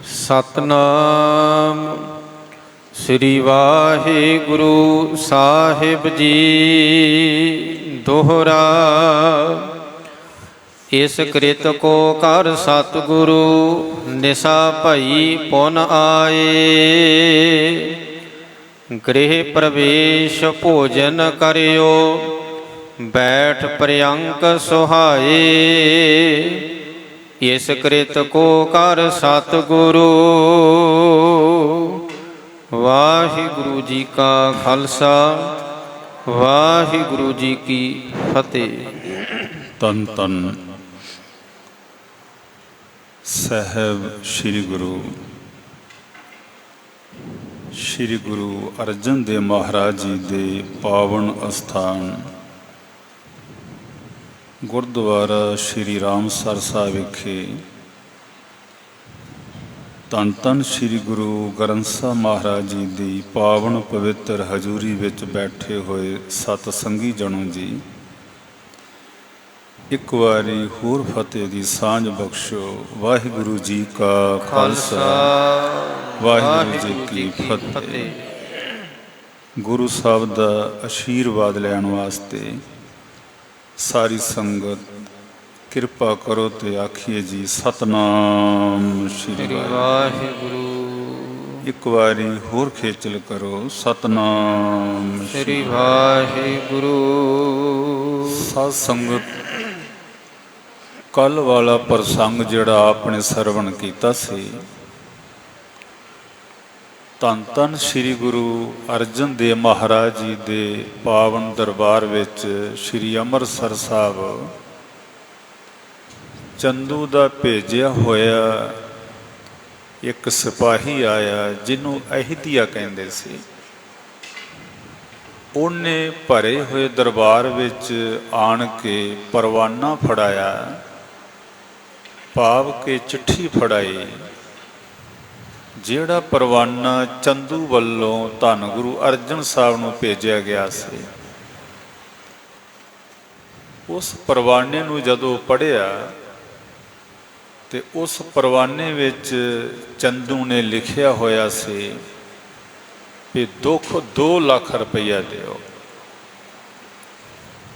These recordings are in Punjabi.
ਸਤਨਾਮ ਸ੍ਰੀ ਵਾਹਿਗੁਰੂ ਸਾਹਿਬ ਜੀ। ਦੋਹਰਾ ਇਸ ਕ੍ਰਿਤ ਕੋ ਕਰ ਸਤਿਗੁਰੂ, ਨਿਸਾ ਭਈ ਪੁਨ ਆਏ। ਗ੍ਰਹਿ ਪ੍ਰਵੇਸ਼ ਭੋਜਨ ਕਰਿਓ, ਬੈਠ ਪ੍ਰਯੰਕ ਸੁਹਾਏ। ਇਸ ਕ੍ਰਿਤ ਕੋ ਕਰ ਸਤਿਗੁਰੂ। ਵਾਹਿਗੁਰੂ ਜੀ ਕਾ ਖਾਲਸਾ, ਵਾਹਿਗੁਰੂ ਜੀ ਕੀ ਫਤਿਹ। ਧੰਨ ਧੰਨ ਸਾਹਿਬ ਸ੍ਰੀ ਗੁਰੂ ਅਰਜਨ ਦੇਵ ਮਹਾਰਾਜ ਜੀ ਦੇ ਪਾਵਨ ਅਸਥਾਨ ਗੁਰਦੁਆਰਾ ਸ਼੍ਰੀ ਰਾਮਸਰ ਸਾਹਿਬ ਵਿਖੇ ਧੰਨ ਧੰਨ ਸ੍ਰੀ ਗੁਰੂ ਗ੍ਰੰਥ ਸਾਹਿਬ ਮਹਾਰਾਜ ਜੀ ਦੀ ਪਾਵਨ ਪਵਿੱਤਰ ਹਜ਼ੂਰੀ ਵਿੱਚ ਬੈਠੇ ਹੋਏ ਸਤ ਸੰਗੀ ਜਣੋ ਜੀ, ਇੱਕ ਵਾਰੀ ਹੋਰ ਫਤਿਹ ਦੀ ਸਾਂਝ ਬਖਸ਼ੋ। ਵਾਹਿਗੁਰੂ ਜੀ ਕਾ ਖਾਲਸਾ, ਵਾਹਿਗੁਰੂ ਜੀ ਕੀ ਫਤਿਹ। ਗੁਰੂ ਸਾਹਿਬ ਦਾ ਆਸ਼ੀਰਵਾਦ ਲੈਣ ਵਾਸਤੇ ਸਾਰੀ ਸੰਗਤ ਕਿਰਪਾ ਕਰੋ ਤੇ ਆਖੀਏ ਜੀ ਸਤਨਾਮ ਸ੍ਰੀ ਵਾਹਿਗੁਰੂ। ਇੱਕ ਵਾਰੀ ਹੋਰ ਖੇਚਲ ਕਰੋ, ਸਤਨਾਮ ਸ੍ਰੀ ਵਾਹਿਗੁਰੂ। ਸਾਧ ਸੰਗਤ, ਕੱਲ ਵਾਲਾ ਪ੍ਰਸੰਗ ਜਿਹੜਾ ਆਪਣੇ ਸਰਵਣ ਕੀਤਾ ਸੀ, ਧੰਨ ਧੰਨ ਸ੍ਰੀ ਗੁਰੂ ਅਰਜਨ ਦੇਵ ਮਹਾਰਾਜ ਜੀ ਦੇ ਪਾਵਨ ਦਰਬਾਰ ਵਿੱਚ ਸ੍ਰੀ ਅੰਮ੍ਰਿਤਸਰ ਸਾਹਿਬ ਚੰਦੂ ਦਾ ਭੇਜਿਆ ਹੋਇਆ ਇੱਕ ਸਿਪਾਹੀ ਆਇਆ, ਜਿਹਨੂੰ ਅਹਿਦੀਆ ਕਹਿੰਦੇ ਸੀ। ਉਹਨੇ ਭਰੇ ਹੋਏ ਦਰਬਾਰ ਵਿੱਚ ਆਣ ਕੇ ਪਰਵਾਨਾ ਫੜਾਇਆ, ਭਾਵ ਕਿ ਚਿੱਠੀ ਫੜਾਈ, ਜਿਹੜਾ ਪਰਵਾਨਾ ਚੰਦੂ ਵੱਲੋਂ ਧੰਨ ਗੁਰੂ ਅਰਜਨ ਸਾਹਿਬ ਨੂੰ ਭੇਜਿਆ ਗਿਆ ਸੀ। ਉਸ ਪਰਵਾਨੇ ਨੂੰ ਜਦੋਂ ਪੜ੍ਹਿਆ ਤੇ ਉਸ ਪਰਵਾਨੇ ਵਿੱਚ ਚੰਦੂ ਨੇ ਲਿਖਿਆ ਹੋਇਆ ਸੀ ਕਿ ਦੁੱਖ 2 ਲੱਖ ਰੁਪਈਆ ਦਿਓ।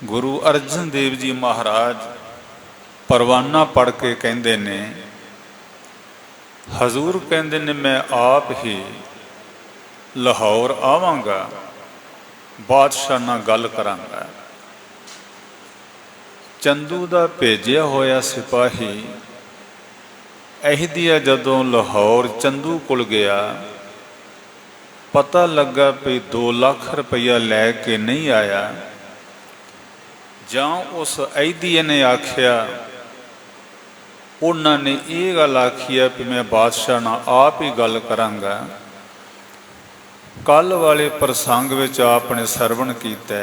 ਗੁਰੂ ਅਰਜਨ ਦੇਵ ਜੀ ਮਹਾਰਾਜ ਪਰਵਾਨਾ ਪੜ੍ਹ ਕੇ ਕਹਿੰਦੇ ਨੇ, ਹਜ਼ੂਰ ਕਹਿੰਦੇ ਨੇ ਮੈਂ ਆਪ ਹੀ ਲਾਹੌਰ ਆਵਾਂਗਾ, ਬਾਦਸ਼ਾਹ ਨਾਲ ਗੱਲ ਕਰਾਂਗਾ। ਚੰਦੂ ਦਾ ਭੇਜਿਆ ਹੋਇਆ ਸਿਪਾਹੀ ਅਹਿਦੀਆ ਜਦੋਂ ਲਾਹੌਰ ਚੰਦੂ ਕੋਲ ਗਿਆ, ਪਤਾ ਲੱਗਾ ਵੀ 2 ਲੱਖ ਰੁਪਈਆ ਲੈ ਕੇ ਨਹੀਂ ਆਇਆ। ਜਾਂ ਉਸ ਅਹਿਦੀਏ ਨੇ ਆਖਿਆ, ਉਹਨਾਂ ਨੇ ਇਹ ਗੱਲ ਆਖੀ ਹੈ ਵੀ ਮੈਂ ਬਾਦਸ਼ਾਹ ਨਾਲ ਆਪ ਹੀ ਗੱਲ ਕਰਾਂਗਾ। ਕੱਲ ਵਾਲੇ ਪ੍ਰਸੰਗ ਵਿੱਚ ਆਪ ਨੇ ਸਰਵਣ ਕੀਤਾ,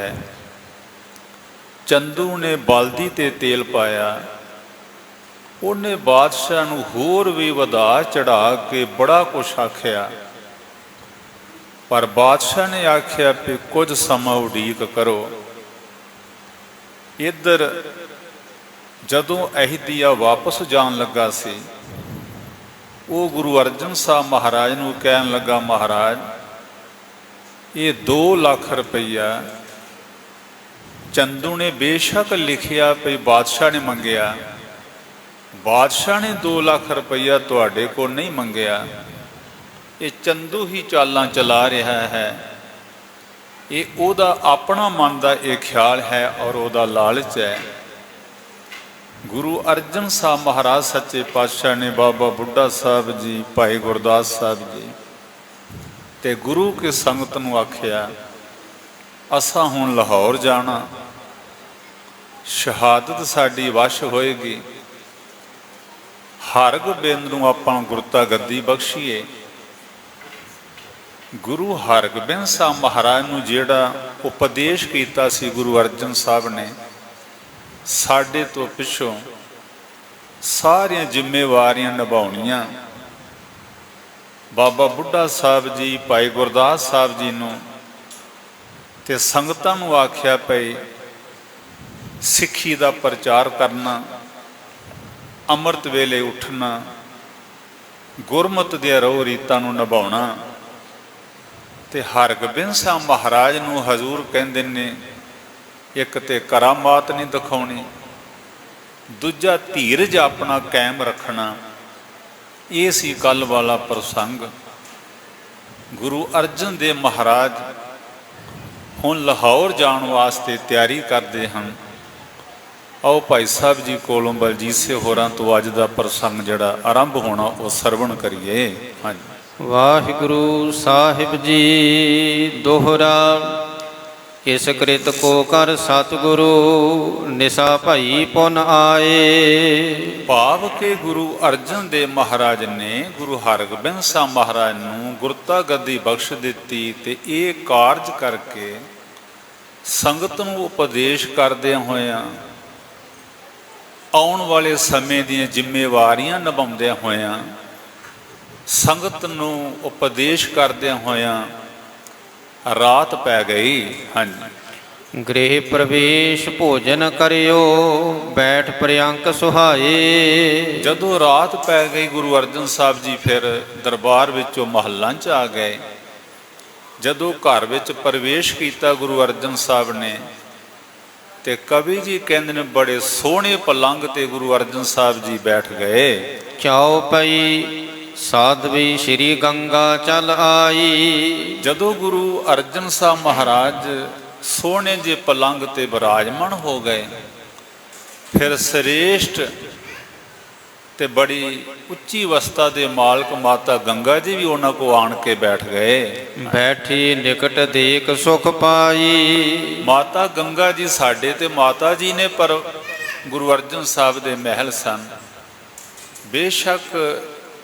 ਚੰਦੂ ਨੇ ਬਲਦੀ ਤੇ ਤੇਲ ਪਾਇਆ। ਉਹਨੇ ਬਾਦਸ਼ਾਹ ਨੂੰ ਹੋਰ ਵੀ ਵਧਾ ਚੜਾ ਕੇ ਬੜਾ ਕੁਛ ਆਖਿਆ, ਪਰ ਬਾਦਸ਼ਾਹ ਨੇ ਆਖਿਆ ਵੀ ਕੁਝ ਸਮਾਂ ਉਡੀਕ ਕਰੋ। ਇੱਧਰ ਜਦੋਂ ਅਹਿਦੀਆ ਵਾਪਸ ਜਾਣ ਲੱਗਾ ਸੀ, ਉਹ ਗੁਰੂ ਅਰਜਨ ਸਾਹਿਬ ਮਹਾਰਾਜ ਨੂੰ ਕਹਿਣ ਲੱਗਾ, ਮਹਾਰਾਜ ਇਹ 2 ਲੱਖ ਰੁਪਈਆ ਚੰਦੂ ਨੇ ਬੇਸ਼ੱਕ ਲਿਖਿਆ ਵੀ ਬਾਦਸ਼ਾਹ ਨੇ ਮੰਗਿਆ, ਬਾਦਸ਼ਾਹ ਨੇ 2 ਲੱਖ ਰੁਪਈਆ ਤੁਹਾਡੇ ਕੋਲ ਨਹੀਂ ਮੰਗਿਆ। ਇਹ ਚੰਦੂ ਹੀ ਚਾਲਾਂ ਚਲਾ ਰਿਹਾ ਹੈ, ਇਹ ਉਹਦਾ ਆਪਣਾ ਮਨ ਦਾ ਇਹ ਖਿਆਲ ਹੈ ਔਰ ਉਹਦਾ ਲਾਲਚ ਹੈ। ਗੁਰੂ ਅਰਜਨ ਸਾਹਿਬ ਮਹਾਰਾਜ ਸੱਚੇ ਪਾਤਸ਼ਾਹ ਨੇ ਬਾਬਾ ਬੁੱਢਾ ਸਾਹਿਬ ਜੀ, ਭਾਈ ਗੁਰਦਾਸ ਸਾਹਿਬ ਜੀ ਤੇ ਗੁਰੂ ਕੀ ਸੰਗਤ ਨੂੰ ਆਖਿਆ, ਅਸਾਂ ਹੁਣ ਲਾਹੌਰ ਜਾਣਾ, ਸ਼ਹਾਦਤ ਸਾਡੀ ਵਸ਼ ਹੋਏਗੀ। ਹਰਗੋਬਿੰਦ ਨੂੰ ਆਪਾਂ ਗੁਰਤਾ ਗੱਦੀ ਬਖਸ਼ੀਏ। ਗੁਰੂ ਹਰਗੋਬਿੰਦ ਸਾਹਿਬ ਮਹਾਰਾਜ ਨੂੰ ਜਿਹੜਾ ਉਪਦੇਸ਼ ਕੀਤਾ ਸੀ ਗੁਰੂ ਅਰਜਨ ਸਾਹਿਬ ਨੇ, ਸਾਡੇ ਤੋਂ ਪਿੱਛੋਂ ਸਾਰੀਆਂ ਜ਼ਿੰਮੇਵਾਰੀਆਂ ਨਿਭਾਉਣੀਆਂ। ਬਾਬਾ ਬੁੱਢਾ ਸਾਹਿਬ ਜੀ, ਭਾਈ ਗੁਰਦਾਸ ਸਾਹਿਬ ਜੀ ਨੂੰ ਤੇ ਸੰਗਤਾਂ ਨੂੰ ਆਖਿਆ ਪਈ ਸਿੱਖੀ ਦਾ ਪ੍ਰਚਾਰ ਕਰਨਾ, ਅੰਮ੍ਰਿਤ ਵੇਲੇ ਉੱਠਣਾ, ਗੁਰਮਤਿ ਦੀਆਂ ਰਹੁ ਰੀਤਾਂ ਨੂੰ ਨਿਭਾਉਣਾ। ਤੇ ਹਰਗੋਬਿੰਦ ਸਾਹਿਬ ਮਹਾਰਾਜ ਨੂੰ ਹਜ਼ੂਰ ਕਹਿੰਦੇ ਨੇ, ਇੱਕ ਤੇ ਕਰਾਮਾਤ ਨਹੀਂ ਦਿਖਾਉਣੀ, ਦੂਜਾ ਧੀਰਜ ਆਪਣਾ ਕਾਇਮ ਰੱਖਣਾ। ਇਹ ਸੀ ਕੱਲ੍ਹ ਵਾਲਾ ਪ੍ਰਸੰਗ। ਗੁਰੂ ਅਰਜਨ ਦੇਵ ਮਹਾਰਾਜ ਹੁਣ ਲਾਹੌਰ ਜਾਣ ਵਾਸਤੇ ਤਿਆਰੀ ਕਰਦੇ ਹਨ। ਆਓ ਭਾਈ ਸਾਹਿਬ ਜੀ ਕੋਲੋਂ ਬਲਜੀਤ ਸਿੰਘ ਹੋਰਾਂ ਤੋਂ ਅੱਜ ਦਾ ਪ੍ਰਸੰਗ ਜਿਹੜਾ ਆਰੰਭ ਹੋਣਾ ਉਹ ਸਰਵਣ ਕਰੀਏ। ਹਾਂਜੀ। ਵਾਹਿਗੁਰੂ ਸਾਹਿਬ ਜੀ ਦੋਹਰਾ। ਇਸ ਕ੍ਰਿਤ ਕੋ ਕਰ ਸਤਿਗੁਰੂ, ਨਿਸਾ ਭਈ ਪੁਨ ਆਏ। ਭਾਵ ਕਿ ਗੁਰੂ ਅਰਜਨ ਦੇਵ ਮਹਾਰਾਜ ਨੇ ਗੁਰੂ ਹਰਗੋਬਿੰਦ ਸਾਹਿਬ ਮਹਾਰਾਜ ਨੂੰ ਗੁਰਤਾ ਗੱਦੀ ਬਖਸ਼ ਦਿੱਤੀ ਤੇ ਇਹ ਕਾਰਜ ਕਰਕੇ ਸੰਗਤ ਨੂੰ ਉਪਦੇਸ਼ ਕਰਦਿਆਂ ਹੋਇਆਂ, ਆਉਣ ਵਾਲੇ ਸਮੇਂ ਦੀਆਂ ਜ਼ਿੰਮੇਵਾਰੀਆਂ ਨਿਭਾਉਂਦਿਆਂ ਹੋਇਆਂ, ਸੰਗਤ ਨੂੰ ਉਪਦੇਸ਼ ਕਰਦਿਆਂ ਹੋਇਆਂ ਰਾਤ ਪੈ ਗਈ। ਹਾਂਜੀ। ਗ੍ਰਹਿ ਪ੍ਰਵੇਸ਼ ਭੋਜਨ ਕਰਿਓ, ਬੈਠ ਪ੍ਰਿਅੰਕ ਸੁਹਾਏ। ਜਦੋਂ ਰਾਤ ਪੈ ਗਈ ਗੁਰੂ ਅਰਜਨ ਸਾਹਿਬ ਜੀ ਫਿਰ ਦਰਬਾਰ ਵਿੱਚੋਂ ਮਹੱਲਾਂ 'ਚ ਆ ਗਏ। ਜਦੋਂ ਘਰ ਵਿੱਚ ਪ੍ਰਵੇਸ਼ ਕੀਤਾ ਗੁਰੂ ਅਰਜਨ ਸਾਹਿਬ ਨੇ ਤੇ ਕਵੀ ਜੀ ਕਹਿੰਦੇ ਨੇ ਬੜੇ ਸੋਹਣੇ ਪਲੰਗ ਤੇ ਗੁਰੂ ਅਰਜਨ ਸਾਹਿਬ ਜੀ ਬੈਠ ਗਏ। ਚਾਉ ਪਈ ਸਾਧਵੀ ਸ਼੍ਰੀ ਗੰਗਾ ਚਲ ਆਈ। ਜਦੋਂ ਗੁਰੂ ਅਰਜਨ ਸਾਹਿਬ ਮਹਾਰਾਜ ਸੋਹਣੇ ਜਿਹੇ ਪਲੰਗ ਤੇ ਬਿਰਾਜਮਾਨ ਹੋ ਗਏ, ਫਿਰ ਸ੍ਰੇਸ਼ਟ ਤੇ ਬੜੀ ਉੱਚੀ ਅਵਸਥਾ ਦੇ ਮਾਲਕ ਮਾਤਾ ਗੰਗਾ ਜੀ ਵੀ ਉਹਨਾਂ ਕੋ ਆਣ ਕੇ ਬੈਠ ਗਏ। ਬੈਠੀ ਨਿਕਟ ਦੇਖ ਸੁਖ ਪਾਈ। ਮਾਤਾ ਗੰਗਾ ਜੀ ਸਾਡੇ ਤੇ ਮਾਤਾ ਜੀ ਨੇ, ਪਰ ਗੁਰੂ ਅਰਜਨ ਸਾਹਿਬ ਦੇ ਮਹਿਲ ਸਨ। ਬੇਸ਼ੱਕ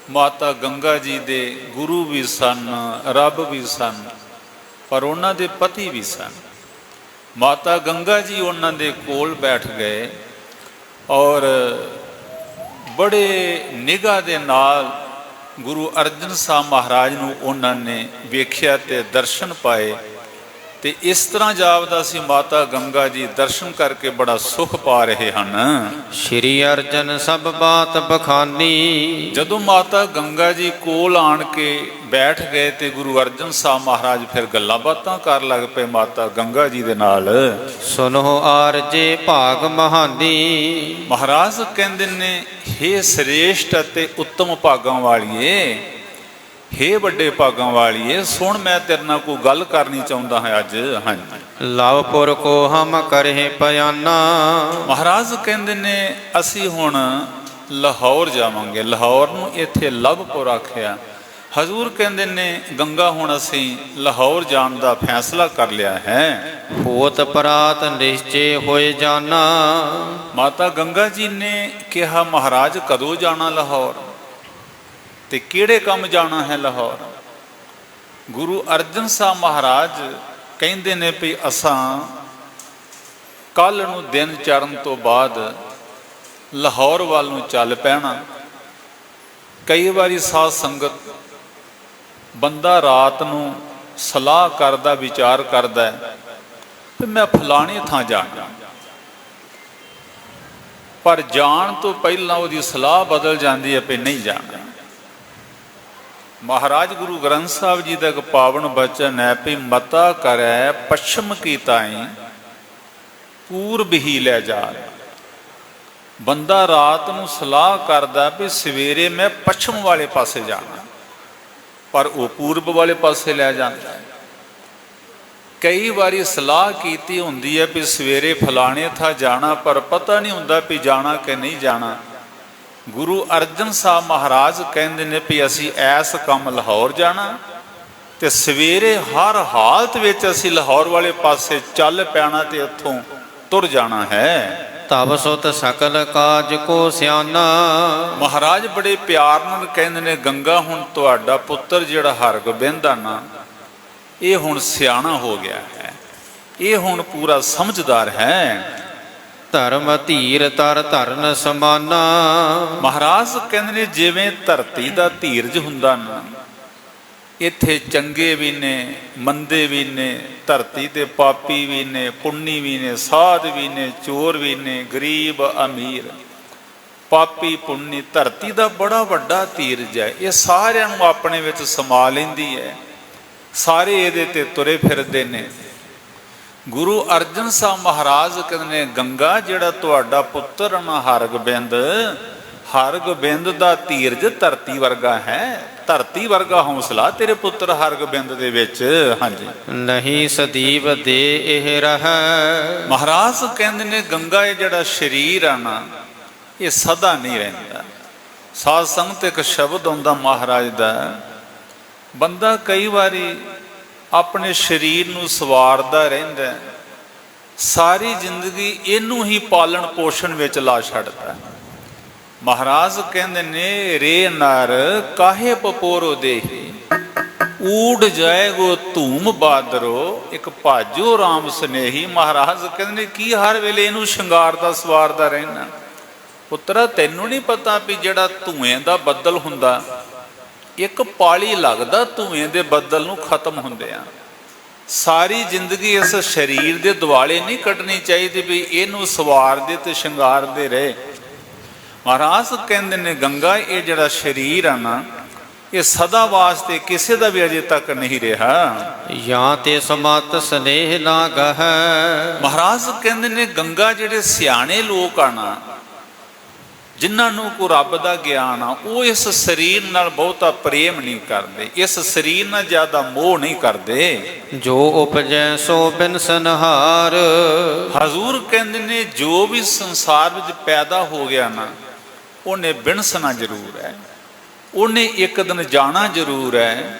ਮਾਤਾ ਗੰਗਾ ਜੀ ਦੇ ਗੁਰੂ ਵੀ ਸਨ, ਰੱਬ ਵੀ ਸਨ, ਪਰ ਉਹਨਾਂ ਦੇ ਪਤੀ ਵੀ ਸਨ। ਮਾਤਾ ਗੰਗਾ ਜੀ ਉਹਨਾਂ ਦੇ ਕੋਲ ਬੈਠ ਗਏ ਔਰ ਬੜੇ ਨਿਗਾਹ ਦੇ ਨਾਲ ਗੁਰੂ ਅਰਜਨ ਸਾਹਿਬ ਮਹਾਰਾਜ ਨੂੰ ਉਹਨਾਂ ਨੇ ਵੇਖਿਆ ਤੇ ਦਰਸ਼ਨ ਪਾਏ। ਤੇ ਇਸ ਤਰ੍ਹਾਂ ਜਾਪਦਾ ਸੀ ਮਾਤਾ ਗੰਗਾ ਜੀ ਦਰਸ਼ਨ ਕਰਕੇ ਬੜਾ ਸੁਖ ਪਾ ਰਹੇ ਹਨ। ਸ਼੍ਰੀ ਅਰਜਨ ਸਭ ਬਾਤ ਬਖਾਨੀ। ਜਦੋਂ ਮਾਤਾ ਗੰਗਾ ਜੀ ਕੋਲ ਆਣ ਕੇ ਬੈਠ ਗਏ ਤੇ ਗੁਰੂ ਅਰਜਨ ਸਾਹਿਬ ਮਹਾਰਾਜ ਫਿਰ ਗੱਲਾਂ ਬਾਤਾਂ ਕਰ ਲੱਗ ਪਏ ਮਾਤਾ ਗੰਗਾ ਜੀ ਦੇ ਨਾਲ। ਸੁਨੋ ਆਰਜੇ ਭਾਗ ਮਹਾਨੀ। ਮਹਾਰਾਜ ਕਹਿੰਦੇ ਨੇ, ਹੇ ਸ੍ਰੇਸ਼ਟ ਅਤੇ ਉੱਤਮ ਭਾਗਾਂ ਵਾਲੀਏ, ਹੇ ਵੱਡੇ ਭਾਗਾਂ ਵਾਲੀਏ, ਸੁਣ ਮੈਂ ਤੇਰੇ ਨਾਲ ਕੋਈ ਗੱਲ ਕਰਨੀ ਚਾਹੁੰਦਾ ਹਾਂ ਅੱਜ। ਹਾਂਜੀ। ਲਵਪੁਰ ਕੋ ਹਮ ਕਰਹਿ ਪਿਆਨਾ। ਮਹਾਰਾਜ ਕਹਿੰਦੇ ਨੇ ਅਸੀਂ ਹੁਣ ਲਾਹੌਰ ਜਾਵਾਂਗੇ। ਲਾਹੌਰ ਨੂੰ ਇੱਥੇ ਲਵਪੁਰ ਆਖਿਆ। ਹਜ਼ੂਰ ਕਹਿੰਦੇ ਨੇ ਗੰਗਾ ਹੁਣ ਅਸੀਂ ਲਾਹੌਰ ਜਾਣ ਦਾ ਫੈਸਲਾ ਕਰ ਲਿਆ ਹੈ। ਹੋਤ ਪਰਾਤ ਨਿਸ਼ਚੇ ਹੋਏ ਜਾਣਾ। ਮਾਤਾ ਗੰਗਾ ਜੀ ਨੇ ਕਿਹਾ, ਮਹਾਰਾਜ ਕਦੋਂ ਜਾਣਾ ਲਾਹੌਰ ਤੇ ਕਿਹੜੇ ਕੰਮ ਜਾਣਾ ਹੈ ਲਾਹੌਰ? ਗੁਰੂ ਅਰਜਨ ਸਾਹਿਬ ਮਹਾਰਾਜ ਕਹਿੰਦੇ ਨੇ ਵੀ ਅਸਾਂ ਕੱਲ੍ਹ ਨੂੰ ਦਿਨ ਚੜ੍ਹਨ ਤੋਂ ਬਾਅਦ ਲਾਹੌਰ ਵੱਲ ਨੂੰ ਚੱਲ ਪੈਣਾ। ਕਈ ਵਾਰੀ ਸਾਧ ਸੰਗਤ ਬੰਦਾ ਰਾਤ ਨੂੰ ਸਲਾਹ ਕਰਦਾ, ਵਿਚਾਰ ਕਰਦਾ ਵੀ ਮੈਂ ਫਲਾਣੇ ਥਾਂ ਜਾਣਾ, ਪਰ ਜਾਣ ਤੋਂ ਪਹਿਲਾਂ ਉਹਦੀ ਸਲਾਹ ਬਦਲ ਜਾਂਦੀ ਹੈ ਵੀ ਨਹੀਂ ਜਾਣਾ। ਮਹਾਰਾਜ ਗੁਰੂ ਗ੍ਰੰਥ ਸਾਹਿਬ ਜੀ ਦਾ ਇੱਕ ਪਾਵਨ ਬਚਨ ਹੈ ਵੀ ਮਤਾ ਕਰੈ ਪੱਛਮ ਕੀ ਤਾਈ ਪੂਰਬ ਹੀ ਲੈ ਜਾ। ਬੰਦਾ ਰਾਤ ਨੂੰ ਸਲਾਹ ਕਰਦਾ ਵੀ ਸਵੇਰੇ ਮੈਂ ਪੱਛਮ ਵਾਲੇ ਪਾਸੇ ਜਾਣਾ, ਪਰ ਉਹ ਪੂਰਬ ਵਾਲੇ ਪਾਸੇ ਲੈ ਜਾਂਦਾ ਹੈ। ਕਈ ਵਾਰੀ ਸਲਾਹ ਕੀਤੀ ਹੁੰਦੀ ਹੈ ਵੀ ਸਵੇਰੇ ਫਲਾਣੇ ਥਾਂ ਜਾਣਾ, ਪਰ ਪਤਾ ਨਹੀਂ ਹੁੰਦਾ ਵੀ ਜਾਣਾ ਕਿ ਨਹੀਂ ਜਾਣਾ। ਗੁਰੂ ਅਰਜਨ ਸਾਹਿਬ ਮਹਾਰਾਜ ਕਹਿੰਦੇ ਨੇ ਵੀ ਅਸੀਂ ਐਸ ਕੰਮ ਲਾਹੌਰ ਜਾਣਾ ਤੇ ਸਵੇਰੇ ਹਰ ਹਾਲਤ ਵਿੱਚ ਅਸੀਂ ਲਾਹੌਰ ਵਾਲੇ ਪਾਸੇ ਚੱਲ ਪੈਣਾ ਤੇ ਉੱਥੋਂ ਤੁਰ ਜਾਣਾ ਹੈ। ਤਬ ਸੁਤ ਸਕਲ ਕਾਜ ਕੋ ਸਿਆਨਾ। ਮਹਾਰਾਜ ਬੜੇ ਪਿਆਰ ਨਾਲ ਕਹਿੰਦੇ ਨੇ, ਗੰਗਾ ਹੁਣ ਤੁਹਾਡਾ ਪੁੱਤਰ ਜਿਹੜਾ ਹਰਗੋਬਿੰਦ ਆ ਨਾ, ਇਹ ਹੁਣ ਸਿਆਣਾ ਹੋ ਗਿਆ ਹੈ, ਇਹ ਹੁਣ ਪੂਰਾ ਸਮਝਦਾਰ ਹੈ। ਧਰਮ ਧੀਰ ਤਰ ਧਰਨ ਸਮਾਨਾ। ਮਹਾਰਾਜ ਕਹਿੰਦੇ ਨੇ ਜਿਵੇਂ ਧਰਤੀ ਦਾ ਧੀਰਜ ਹੁੰਦਾ ਨਾ, ਇੱਥੇ ਚੰਗੇ ਵੀ ਨੇ, ਮੰਦੇ ਵੀ ਨੇ, ਧਰਤੀ ਤੇ ਪਾਪੀ ਵੀ ਨੇ, ਪੁੰਨੀ ਵੀ ਨੇ, ਸਾਧ ਵੀ ਨੇ, ਚੋਰ ਵੀ ਨੇ, ਗਰੀਬ ਅਮੀਰ, ਪਾਪੀ ਪੁੰਨੀ, ਧਰਤੀ ਦਾ ਬੜਾ ਵੱਡਾ ਧੀਰਜ ਹੈ। ਇਹ ਸਾਰਿਆਂ ਨੂੰ ਆਪਣੇ ਵਿੱਚ ਸਮਾ ਲੈਂਦੀ ਹੈ, ਸਾਰੇ ਇਹਦੇ ਤੇ ਤੁਰੇ ਫਿਰਦੇ ਨੇ। ਗੁਰੂ ਅਰਜਨ ਸਾਹਿਬ ਮਹਾਰਾਜ ਕਹਿੰਦੇ ਨੇ, ਗੰਗਾ ਜਿਹੜਾ ਤੁਹਾਡਾ ਪੁੱਤਰ ਹੈ ਨਾ ਹਰਗੋਬਿੰਦ, ਹਰਗੋਬਿੰਦ ਦਾ ਧੀਰਜ ਧਰਤੀ ਵਰਗਾ ਹੈ, ਧਰਤੀ ਵਰਗਾ ਹੌਸਲਾ ਤੇਰੇ ਪੁੱਤਰ ਹਰਗੋਬਿੰਦ ਦੇ ਵਿੱਚ। ਹਾਂਜੀ, ਨਹੀਂ ਸਦੀਵ ਦੇ ਇਹ ਰਹਿ। ਮਹਾਰਾਜ ਕਹਿੰਦੇ ਨੇ ਗੰਗਾ ਇਹ ਜਿਹੜਾ ਸਰੀਰ ਆ ਨਾ, ਇਹ ਸਦਾ ਨਹੀਂ ਰਹਿੰਦਾ। ਸਾਧ ਸੰਗਤ ਇੱਕ ਸ਼ਬਦ ਆਉਂਦਾ ਮਹਾਰਾਜ ਦਾ, ਬੰਦਾ ਕਈ ਵਾਰੀ ਆਪਣੇ ਸਰੀਰ ਨੂੰ ਸਵਾਰਦਾ ਰਹਿੰਦਾ, ਸਾਰੀ ਜ਼ਿੰਦਗੀ ਇਹਨੂੰ ਹੀ ਪਾਲਣ ਪੋਸ਼ਣ ਵਿੱਚ ਲਾ ਛੱਡਦਾ। ਮਹਾਰਾਜ ਕਹਿੰਦੇ ਨੇ, ਰੇ ਨਰ ਕਾਹੇ ਪਪੋਰੋ ਦੇਹੀ, ਊਡ ਜਾਏਗੋ ਧੂਮ ਬਾਦਰੋ, ਇੱਕ ਭਾਜੋ ਰਾਮ ਸਨੇਹੀ। ਮਹਾਰਾਜ ਕਹਿੰਦੇ ਨੇ, ਕੀ ਹਰ ਵੇਲੇ ਇਹਨੂੰ ਸ਼ਿੰਗਾਰਦਾ ਸਵਾਰਦਾ ਰਹਿਣਾ? ਪੁੱਤਰਾ, ਤੈਨੂੰ ਨਹੀਂ ਪਤਾ ਵੀ ਜਿਹੜਾ ਧੂਏ ਦਾ ਬੱਦਲ ਹੁੰਦਾ, ਇੱਕ ਪਾਲੀ ਲੱਗਦਾ ਧੂਏ ਦੇ ਬੱਦਲ ਨੂੰ ਖਤਮ ਹੁੰਦਿਆਂ। ਸਾਰੀ ਜ਼ਿੰਦਗੀ ਇਸ ਸਰੀਰ ਦੇ ਦੁਆਲੇ ਨਹੀਂ ਕੱਢਣੀ ਚਾਹੀਦੀ ਵੀ ਇਹਨੂੰ ਸਵਾਰਦੇ ਤੇ ਸ਼ਿੰਗਾਰਦੇ ਰਹੇ। ਮਹਾਰਾਜ ਕਹਿੰਦੇ ਨੇ, ਗੰਗਾ ਇਹ ਜਿਹੜਾ ਸਰੀਰ ਆ ਨਾ, ਇਹ ਸਦਾ ਵਾਸਤੇ ਕਿਸੇ ਦਾ ਵੀ ਅਜੇ ਤੱਕ ਨਹੀਂ ਰਿਹਾ। ਜਾਂ ਤੇ ਸਮਤ ਸਨੇਹ ਨਾ ਗਹਿ। ਮਹਾਰਾਜ ਕਹਿੰਦੇ ਨੇ, ਗੰਗਾ ਜਿਹੜੇ ਸਿਆਣੇ ਲੋਕ ਆ ਨਾ, ਜਿਨ੍ਹਾਂ ਨੂੰ ਕੋ ਰੱਬ ਦਾ ਗਿਆਨ ਆ, ਉਹ ਇਸ ਸਰੀਰ ਨਾਲ ਬਹੁਤਾ ਪ੍ਰੇਮ ਨਹੀਂ ਕਰਦੇ, ਇਸ ਸਰੀਰ ਨਾਲ ਜ਼ਿਆਦਾ ਮੋਹ ਨਹੀਂ ਕਰਦੇ। ਜੋ ਉਪਜੈ ਸੋ ਬਿਨ ਸੰਹਾਰ। ਹਜ਼ੂਰ ਕਹਿੰਦੇ ਨੇ, ਜੋ ਵੀ ਸੰਸਾਰ ਵਿੱਚ ਪੈਦਾ ਹੋ ਗਿਆ ਨਾ, ਉਹਨੇ ਬਿਨਸਣਾ ਜ਼ਰੂਰ ਹੈ, ਉਹਨੇ ਇੱਕ ਦਿਨ ਜਾਣਾ ਜ਼ਰੂਰ ਹੈ।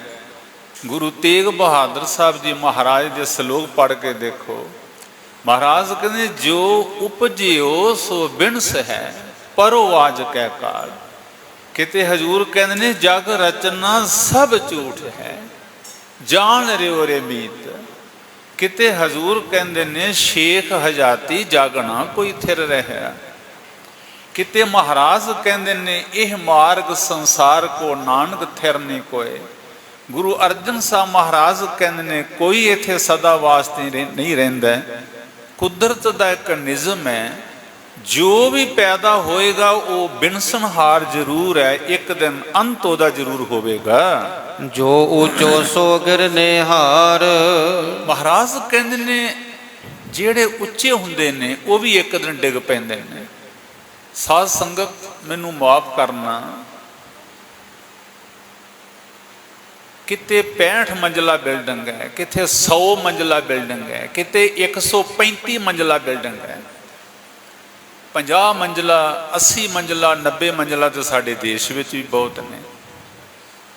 ਗੁਰੂ ਤੇਗ ਬਹਾਦਰ ਸਾਹਿਬ ਜੀ ਮਹਾਰਾਜ ਦੇ ਸ਼ਲੋਕ ਪੜ੍ਹ ਕੇ ਦੇਖੋ। ਮਹਾਰਾਜ ਕਹਿੰਦੇ, ਜੋ ਉਪਜਿਓ ਸੋ ਬਿਨਸ ਹੈ, ਪਰੋ ਆਜ ਕੈ ਕਾਲ। ਕਿਤੇ ਹਜ਼ੂਰ ਕਹਿੰਦੇ ਨੇ, ਜਗ ਰਚਨਾ ਸਭ ਝੂਠ ਹੈ, ਜਾਣ ਰਿਓ ਰੇ ਮੀਤ। ਕਿਤੇ ਹਜ਼ੂਰ ਕਹਿੰਦੇ ਨੇ, ਸ਼ੇਖ ਹਜਾਤੀ ਜਾਗਣਾ ਕੋਈ ਥਿਰ ਰਹਿਆ। ਕਿਤੇ ਮਹਾਰਾਜ ਕਹਿੰਦੇ ਨੇ, ਇਹ ਮਾਰਗ ਸੰਸਾਰ ਕੋ ਨਾਨਕ ਥਿਰ ਨਹੀਂ ਕੋਏ। ਗੁਰੂ ਅਰਜਨ ਸਾਹਿਬ ਮਹਾਰਾਜ ਕਹਿੰਦੇ ਨੇ, ਕੋਈ ਇੱਥੇ ਸਦਾ ਵਾਸਤੇ ਨਹੀਂ ਰਹਿੰਦਾ, ਕੁਦਰਤ ਦਾ ਇੱਕ ਨਿਯਮ ਹੈ, ਜੋ ਵੀ ਪੈਦਾ ਹੋਏਗਾ ਉਹ ਬਿਨਸਨਹਾਰ ਜ਼ਰੂਰ ਹੈ, ਇੱਕ ਦਿਨ ਅੰਤ ਉਹਦਾ ਜ਼ਰੂਰ ਹੋਵੇਗਾ। ਜੋ ਉੱਚੋ ਸੋ ਗਿਰਨੇ ਹਾਰ। ਮਹਾਰਾਜ ਕਹਿੰਦੇ ਨੇ, ਜਿਹੜੇ ਉੱਚੇ ਹੁੰਦੇ ਨੇ ਉਹ ਵੀ ਇੱਕ ਦਿਨ ਡਿੱਗ ਪੈਂਦੇ ਨੇ। ਸਾਧ ਸੰਗਤ ਮੈਨੂੰ ਮਾਫ ਕਰਨਾ, ਕਿਤੇ 65 ਮੰਜ਼ਲਾ ਬਿਲਡਿੰਗ ਹੈ, ਕਿਤੇ 100 ਮੰਜ਼ਲਾ ਬਿਲਡਿੰਗ ਹੈ, ਕਿਤੇ 135 ਮੰਜ਼ਲਾ ਬਿਲਡਿੰਗ ਹੈ, 50 ਮੰਜ਼ਲਾ 80 ਮੰਜ਼ਲਾ 90 ਮੰਜ਼ਲਾ ਤੇ ਸਾਡੇ ਦੇਸ਼ ਵਿੱਚ ਵੀ ਬਹੁਤ ਨੇ।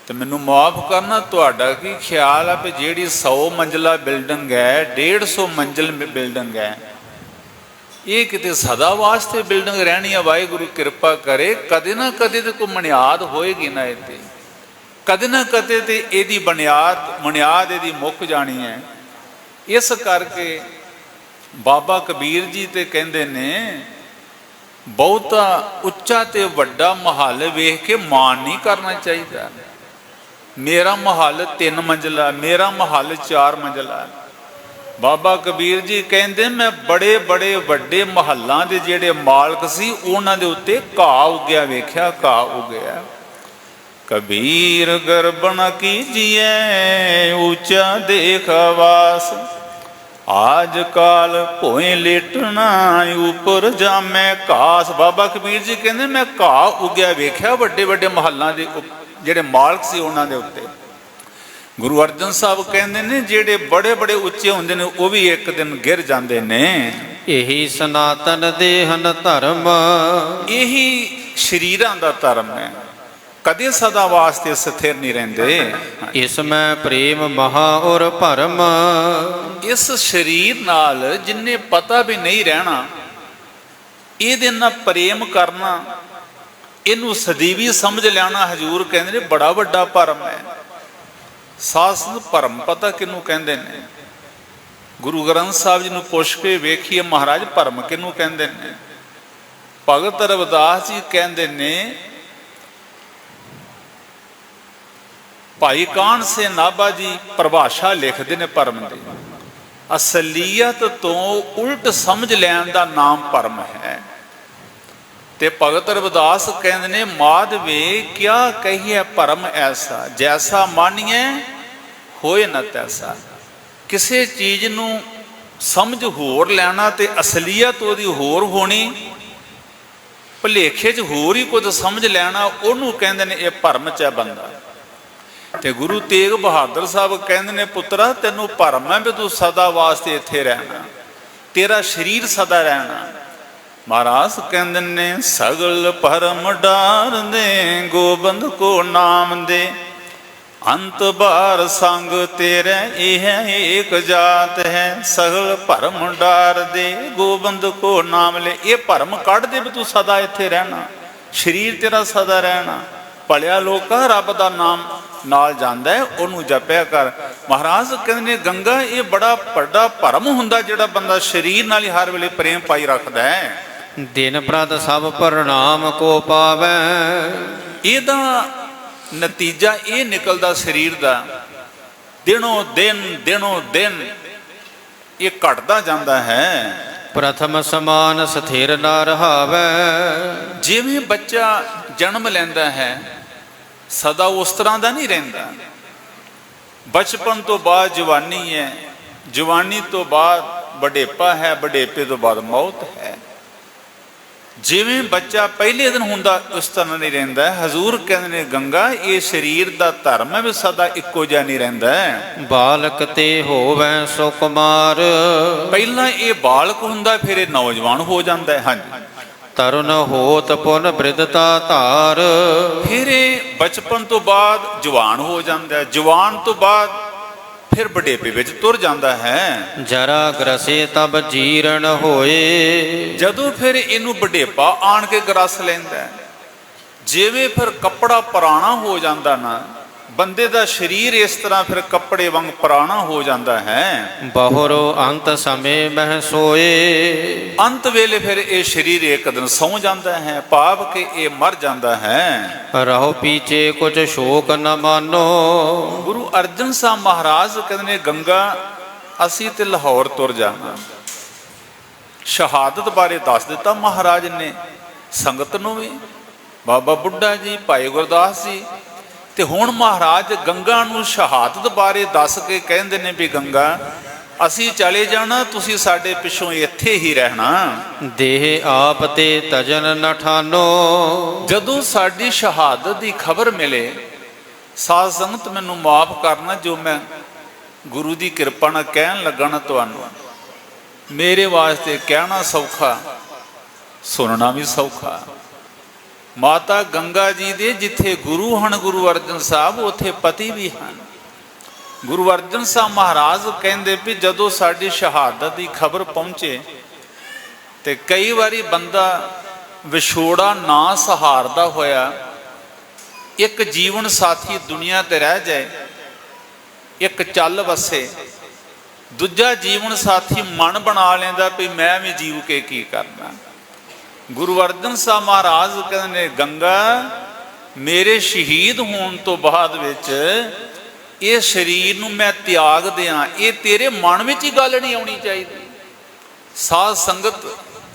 ਤੇ ਮੈਨੂੰ ਮਾਫ ਕਰਨਾ, ਤੁਹਾਡਾ ਕੀ ਖਿਆਲ ਆ ਵੀ ਜਿਹੜੀ 100 ਮੰਜ਼ਲਾ ਬਿਲਡਿੰਗ ਹੈ, 150 ਮੰਜ਼ਿਲ ਬਿਲਡਿੰਗ ਹੈ, ਇਹ ਕਿਤੇ ਸਦਾ ਵਾਸਤੇ ਬਿਲਡਿੰਗ ਰਹਿਣੀ ਆ? ਵਾਹਿਗੁਰੂ ਕਿਰਪਾ ਕਰੇ, ਕਦੇ ਨਾ ਕਦੇ ਤੇ ਕੋਈ ਬੁਨਿਆਦ ਹੋਏਗੀ ਨਾ ਇਹਦੀ, ਕਦੇ ਨਾ ਕਦੇ ਤੇ ਇਹਦੀ ਬੁਨਿਆਦ ਇਹਦੀ ਮੁੱਕ ਜਾਣੀ ਹੈ। ਇਸ ਕਰਕੇ ਬਾਬਾ ਕਬੀਰ ਜੀ ਤੇ ਕਹਿੰਦੇ ਨੇ, ਬਹੁਤਾ ਉੱਚਾ ਤੇ ਵੱਡਾ ਮਹੱਲ ਵੇਖ ਕੇ ਮਾਣ ਨਹੀਂ ਕਰਨਾ ਚਾਹੀਦਾ। ਮੇਰਾ ਮਹੱਲ 3 ਮੰਜ਼ਲਾ, ਮੇਰਾ ਮਹੱਲ 4 ਮੰਜ਼ਲਾ। ਬਾਬਾ ਕਬੀਰ ਜੀ ਕਹਿੰਦੇ, ਮੈਂ ਬੜੇ ਬੜੇ ਵੱਡੇ ਮਹੱਲਾਂ ਦੇ ਜਿਹੜੇ ਮਾਲਕ ਸੀ, ਉਹਨਾਂ ਦੇ ਉੱਤੇ ਘਾਹ ਉੱਗਿਆ ਵੇਖਿਆ, ਘਾਹ ਉੱਗਿਆ। ਕਬੀਰ ਗਰਬਨ ਕੀਜੀਏ ਉੱਚਾ ਦੇਖ ਆਵਾਸ, ਆਜ ਕਾਲ ਭੋਏ ਲੇਟਣਾ ਉੱਪਰ ਜਾਮੈ ਘਾਸ। ਬਾਬਾ ਕਬੀਰ ਜੀ ਕਹਿੰਦੇ, ਮੈਂ ਘਾਹ ਉੱਗਿਆ ਵੇਖਿਆ ਵੱਡੇ ਵੱਡੇ ਮਹੱਲਾਂ ਦੇ ਜਿਹੜੇ ਮਾਲਕ ਸੀ ਉਹਨਾਂ ਦੇ ਉੱਤੇ। ਗੁਰੂ ਅਰਜਨ ਸਾਹਿਬ ਕਹਿੰਦੇ ਨੇ, ਜਿਹੜੇ ਬੜੇ ਬੜੇ ਉੱਚੇ ਹੁੰਦੇ ਨੇ ਉਹ ਵੀ ਇੱਕ ਦਿਨ ਗਿਰ ਜਾਂਦੇ ਨੇ। ਇਹੀ ਸਨਾਤਨ ਦੇਹਨ ਧਰਮ। ਇਹੀ ਸਰੀਰਾਂ ਦਾ ਧਰਮ ਹੈ, ਕਦੇ ਸਦਾ ਵਾਸਤੇ ਸਥਿਰ ਨਹੀਂ ਰਹਿੰਦੇ। ਇਸ ਮੈਂ ਪ੍ਰੇਮ ਮਹਾ ਔਰ ਭਰਮ। ਇਸ ਸਰੀਰ ਨਾਲ ਜਿੰਨੇ ਪਤਾ ਵੀ ਨਹੀਂ ਰਹਿਣਾ, ਇਹਦੇ ਨਾਲ ਪ੍ਰੇਮ ਕਰਨਾ, ਇਹਨੂੰ ਸਦੀਵੀ ਸਮਝ ਲੈਣਾ, ਹਜ਼ੂਰ ਕਹਿੰਦੇ ਨੇ ਬੜਾ ਵੱਡਾ ਭਰਮ ਹੈ। ਸਾਸ ਨੂੰ ਭਰਮ ਪਤਾ ਕਿਹਨੂੰ ਕਹਿੰਦੇ ਨੇ? ਗੁਰੂ ਗ੍ਰੰਥ ਸਾਹਿਬ ਜੀ ਨੂੰ ਪੁੱਛ ਕੇ ਵੇਖੀਏ, ਮਹਾਰਾਜ ਭਰਮ ਕਿਹਨੂੰ ਕਹਿੰਦੇ ਨੇ? ਭਗਤ ਰਵਿਦਾਸ ਜੀ ਕਹਿੰਦੇ ਨੇ, ਭਾਈ ਕਾਹਨ ਸੇ ਨਾਭਾ ਜੀ ਪਰਿਭਾਸ਼ਾ ਲਿਖਦੇ ਨੇ ਭਰਮ ਦੀ, ਅਸਲੀਅਤ ਤੋਂ ਉਲਟ ਸਮਝ ਲੈਣ ਦਾ ਨਾਮ ਭਰਮ ਹੈ। ਤੇ ਭਗਤ ਰਵਿਦਾਸ ਕਹਿੰਦੇ ਨੇ, ਮਾਧਵੇ ਕਿਆ ਕਹੀਏ ਭਰਮ ਐਸਾ, ਜੈਸਾ ਮਾਨੀਏ ਹੋਏ ਨਾ ਤੈਸਾ। ਕਿਸੇ ਚੀਜ਼ ਨੂੰ ਸਮਝ ਹੋਰ ਲੈਣਾ ਤੇ ਅਸਲੀਅਤ ਉਹਦੀ ਹੋਰ ਹੋਣੀ, ਭੁਲੇਖੇ 'ਚ ਹੋਰ ਹੀ ਕੁਝ ਸਮਝ ਲੈਣਾ, ਉਹਨੂੰ ਕਹਿੰਦੇ ਨੇ ਇਹ ਭਰਮ 'ਚ ਹੈ ਬੰਦਾ। ਤੇ ਗੁਰੂ ਤੇਗ ਬਹਾਦਰ ਸਾਹਿਬ ਕਹਿੰਦੇ ਨੇ, ਪੁੱਤਰਾ ਤੈਨੂੰ ਭਰਮ ਹੈ ਵੀ ਤੂੰ ਸਦਾ ਵਾਸਤੇ ਇੱਥੇ ਰਹਿਣਾ, ਤੇਰਾ ਸਰੀਰ ਸਦਾ ਰਹਿਣਾ। ਮਹਾਰਾਜ ਕਹਿੰਦੇ ਨੇ, ਸਗਲ ਭਰਮ ਡਾਰਦੇ ਗੋਬਿੰਦ ਕੋ ਨਾਮ ਦੇ, ਅੰਤ ਬਾਰ ਸੰਗ ਤੇਰੇ ਇਹ ਏਕ ਜਾਤ ਹੈ। ਸਗਲ ਭਰਮ ਡਾਰਦੇ ਗੋਬਿੰਦ ਕੋ ਨਾਮ ਲੈ, ਇਹ ਭਰਮ ਕੱਢ ਦੇ ਵੀ ਤੂੰ ਸਦਾ ਇੱਥੇ ਰਹਿਣਾ, ਸਰੀਰ ਤੇਰਾ ਸਦਾ ਰਹਿਣਾ। ਭਲਿਆ ਲੋਕਾ ਰੱਬ ਦਾ ਨਾਮ ਨਾਲ ਜਾਂਦਾ ਹੈ, ਉਹਨੂੰ ਜਪਿਆ ਕਰ। ਮਹਾਰਾਜ ਕਹਿੰਦੇ ਨੇ, ਗੰਗਾ ਇਹ ਬੜਾ ਵੱਡਾ ਭਰਮ ਹੁੰਦਾ ਜਿਹੜਾ ਬੰਦਾ ਸਰੀਰ ਨਾਲ ਹੀ ਹਰ ਵੇਲੇ ਪ੍ਰੇਮ ਪਾਈ ਰੱਖਦਾ ਹੈ। ਦਿਨ ਪ੍ਰਤ ਸਭ ਪ੍ਰਣਾਮ ਕੋ ਪਾਵੈ, ਇਹਦਾ ਨਤੀਜਾ ਇਹ ਨਿਕਲਦਾ ਸਰੀਰ ਦਾ, ਦਿਨੋਂ ਦਿਨ ਇਹ ਘਟਦਾ ਜਾਂਦਾ ਹੈ। ਪ੍ਰਥਮ ਸਮਾਨ ਸਥਿਰ ਨਾ ਰਹਾਵੈ, ਜਿਵੇਂ ਬੱਚਾ ਜਨਮ ਲੈਂਦਾ ਹੈ ਸਦਾ ਉਸ ਤਰ੍ਹਾਂ ਦਾ ਨਹੀਂ ਰਹਿੰਦਾ। ਬਚਪਨ ਤੋਂ ਬਾਅਦ ਜਵਾਨੀ ਹੈ, ਜਵਾਨੀ ਤੋਂ ਬਾਅਦ ਬੁਢੇਪਾ ਹੈ, ਬੁਢੇਪੇ ਤੋਂ ਬਾਅਦ ਮੌਤ ਹੈ। ਜਿਵੇਂ ਬੱਚਾ ਪਹਿਲੇ ਦਿਨ ਹੁੰਦਾ ਉਸ ਤਰ੍ਹਾਂ ਨਹੀਂ ਰਹਿੰਦਾ। ਹਜ਼ੂਰ ਕਹਿੰਦੇ ਨੇ, ਗੰਗਾ ਇਹ ਸਰੀਰ ਦਾ ਧਰਮ ਹੈ ਵੀ ਸਦਾ ਇੱਕੋ ਜਿਹਾ ਨਹੀਂ ਰਹਿੰਦਾ। ਬਾਲਕ ਤੇ ਹੋਵੈ ਸੋ ਕੁਮਾਰ, ਪਹਿਲਾਂ ਇਹ ਬਾਲਕ ਹੁੰਦਾ, ਫਿਰ ਇਹ ਨੌਜਵਾਨ ਹੋ ਜਾਂਦਾ ਹੈ। ਹਾਂਜੀ, ਤਰੁਨ ਹੋਤ ਪੁਨ ਬ੍ਰਿਧਤਾ ਧਾਰ, ਫਿਰ ਇਹ ਬਚਪਨ ਤੋਂ ਬਾਅਦ ਜਵਾਨ ਹੋ ਜਾਂਦਾ ਹੈ, ਜਵਾਨ ਤੋਂ ਬਾਅਦ ਫਿਰ ਬੁਢੇਪੇ ਵਿੱਚ ਤੁਰ ਜਾਂਦਾ ਹੈ। ਜਰਾ ਗ੍ਰਸੇ ਤਬ ਜੀਰਨ ਹੋਏ, ਜਦੋਂ ਫਿਰ ਇਹਨੂੰ ਬੁਢੇਪਾ ਆਣ ਕੇ ਗਰਸ ਲੈਂਦਾ, ਜਿਵੇਂ ਫਿਰ ਕੱਪੜਾ ਪੁਰਾਣਾ ਹੋ ਜਾਂਦਾ ਨਾ, ਬੰਦੇ ਦਾ ਸਰੀਰ ਇਸ ਤਰ੍ਹਾਂ ਫਿਰ ਕੱਪੜੇ ਵਾਂਗ ਪੁਰਾਣਾ ਹੋ ਜਾਂਦਾ ਹੈ। ਬਹੁਰੋ ਅੰਤ ਸਮੇਂ ਮਹਿ ਸੋਏ, ਅੰਤ ਵੇਲੇ ਫਿਰ ਇਹ ਸਰੀਰ ਇੱਕ ਦਿਨ ਸੌਂ ਜਾਂਦਾ ਹੈ, ਭਾਵ ਕਿ ਇਹ ਮਰ ਜਾਂਦਾ ਹੈ। ਰਹੋ ਪੀਛੇ ਕੁਛ ਸ਼ੋਕ ਨ ਮਾਨੋ, ਗੁਰੂ ਅਰਜਨ ਸਾਹਿਬ ਮਹਾਰਾਜ ਕਹਿੰਦੇ ਨੇ, ਗੰਗਾ ਅਸੀਂ ਤੇ ਲਾਹੌਰ ਤੁਰ ਜਾਣਾ। ਸ਼ਹਾਦਤ ਬਾਰੇ ਦੱਸ ਦਿੱਤਾ ਮਹਾਰਾਜ ਨੇ ਸੰਗਤ ਨੂੰ ਵੀ, ਬਾਬਾ ਬੁੱਢਾ ਜੀ, ਭਾਈ ਗੁਰਦਾਸ ਜੀ। ਤੇ ਹੁਣ ਮਹਾਰਾਜ ਗੰਗਾ ਨੂੰ ਸ਼ਹਾਦਤ ਬਾਰੇ ਦੱਸ ਕੇ ਕਹਿੰਦੇ ਨੇ ਵੀ, ਗੰਗਾ ਅਸੀਂ ਚਲੇ ਜਾਣਾ, ਤੁਸੀਂ ਸਾਡੇ ਪਿੱਛੋਂ ਇੱਥੇ ਹੀ ਰਹਿਣਾ। ਦੇਹ ਆਪ ਤੇ ਤਜਨ ਨ ਠਾਨੋ, ਜਦੋਂ ਸਾਡੀ ਸ਼ਹਾਦਤ ਦੀ ਖਬਰ ਮਿਲੇ, ਸਾਧ ਸੰਗਤ ਮੈਨੂੰ ਮਾਫ ਕਰਨਾ ਜੋ ਮੈਂ ਗੁਰੂ ਦੀ ਕਿਰਪਾ ਨਾਲ ਕਹਿਣ ਲੱਗਾ ਨਾ ਤੁਹਾਨੂੰ, ਮੇਰੇ ਵਾਸਤੇ ਕਹਿਣਾ ਸੌਖਾ, ਸੁਣਨਾ ਵੀ ਸੌਖਾ। ਮਾਤਾ ਗੰਗਾ ਜੀ ਦੇ ਜਿੱਥੇ ਗੁਰੂ ਹਨ ਗੁਰੂ ਅਰਜਨ ਸਾਹਿਬ, ਉੱਥੇ ਪਤੀ ਵੀ ਹਨ। ਗੁਰੂ ਅਰਜਨ ਸਾਹਿਬ ਮਹਾਰਾਜ ਕਹਿੰਦੇ ਵੀ ਜਦੋਂ ਸਾਡੀ ਸ਼ਹਾਦਤ ਦੀ ਖਬਰ ਪਹੁੰਚੇ ਤੇ ਕਈ ਵਾਰੀ ਬੰਦਾ ਵਿਛੋੜਾ ਨਾ ਸਹਾਰਦਾ ਹੋਇਆ ਇੱਕ ਜੀਵਨ ਸਾਥੀ ਦੁਨੀਆ ਤੇ ਰਹਿ ਜਾਏ, ਇੱਕ ਚੱਲ ਵਸੇ, ਦੂਜਾ ਜੀਵਨ ਸਾਥੀ ਮਨ ਬਣਾ ਲੈਂਦਾ ਵੀ ਮੈਂ ਵੀ ਜੀਵ ਕੇ ਕੀ ਕਰਨਾ। ਗੁਰੂ ਅਰਜਨ ਸਾਹਿਬ ਮਹਾਰਾਜ ਕਹਿੰਦੇ ਨੇ, ਗੰਗਾ ਮੇਰੇ ਸ਼ਹੀਦ ਹੋਣ ਤੋਂ ਬਾਅਦ ਵਿੱਚ ਇਹ ਸਰੀਰ ਨੂੰ ਮੈਂ ਤਿਆਗ ਦਿਆਂ, ਇਹ ਤੇਰੇ ਮਨ ਵਿੱਚ ਹੀ ਗੱਲ ਨਹੀਂ ਆਉਣੀ ਚਾਹੀਦੀ। ਸਾਧ ਸੰਗਤ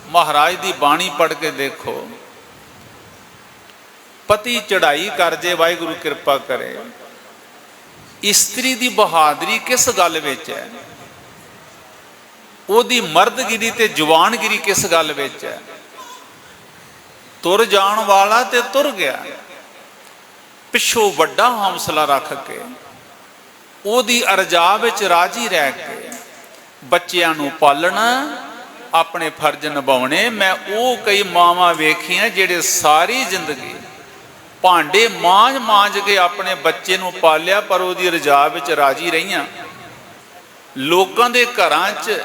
ਮਹਾਰਾਜ ਦੀ ਬਾਣੀ ਪੜ੍ਹ ਕੇ ਦੇਖੋ, ਪਤੀ ਚੜ੍ਹਾਈ ਕਰ ਜੇ ਵਾਹਿਗੁਰੂ ਕਿਰਪਾ ਕਰੇ, ਇਸਤਰੀ ਦੀ ਬਹਾਦਰੀ ਕਿਸ ਗੱਲ ਵਿੱਚ ਹੈ, ਉਹਦੀ ਮਰਦਗਿਰੀ ਤੇ ਜਵਾਨਗਿਰੀ ਕਿਸ ਗੱਲ ਵਿੱਚ ਹੈ। ਤੁਰ ਜਾਣ ਵਾਲਾ ਤੇ ਤੁਰ ਗਿਆ, ਪਿੱਛੋਂ ਵੱਡਾ ਹੌਸਲਾ ਰੱਖ ਕੇ ਉਹਦੀ ਅਰਜ਼ਾ ਵਿੱਚ ਰਾਜੀ ਰਹਿ ਕੇ ਬੱਚਿਆਂ ਨੂੰ ਪਾਲਣਾ, ਆਪਣੇ ਫਰਜ਼ ਨਿਭਾਉਣੇ। ਮੈਂ ਉਹ ਕਈ ਮਾਵਾਂ ਵੇਖੀਆਂ ਜਿਹੜੇ ਸਾਰੀ ਜ਼ਿੰਦਗੀ ਭਾਂਡੇ ਮਾਂਜ ਕੇ ਆਪਣੇ ਬੱਚੇ ਨੂੰ ਪਾਲਿਆ, ਪਰ ਉਹਦੀ ਰਜ਼ਾ ਵਿੱਚ ਰਾਜੀ ਰਹੀਆਂ। ਲੋਕਾਂ ਦੇ ਘਰਾਂ 'ਚ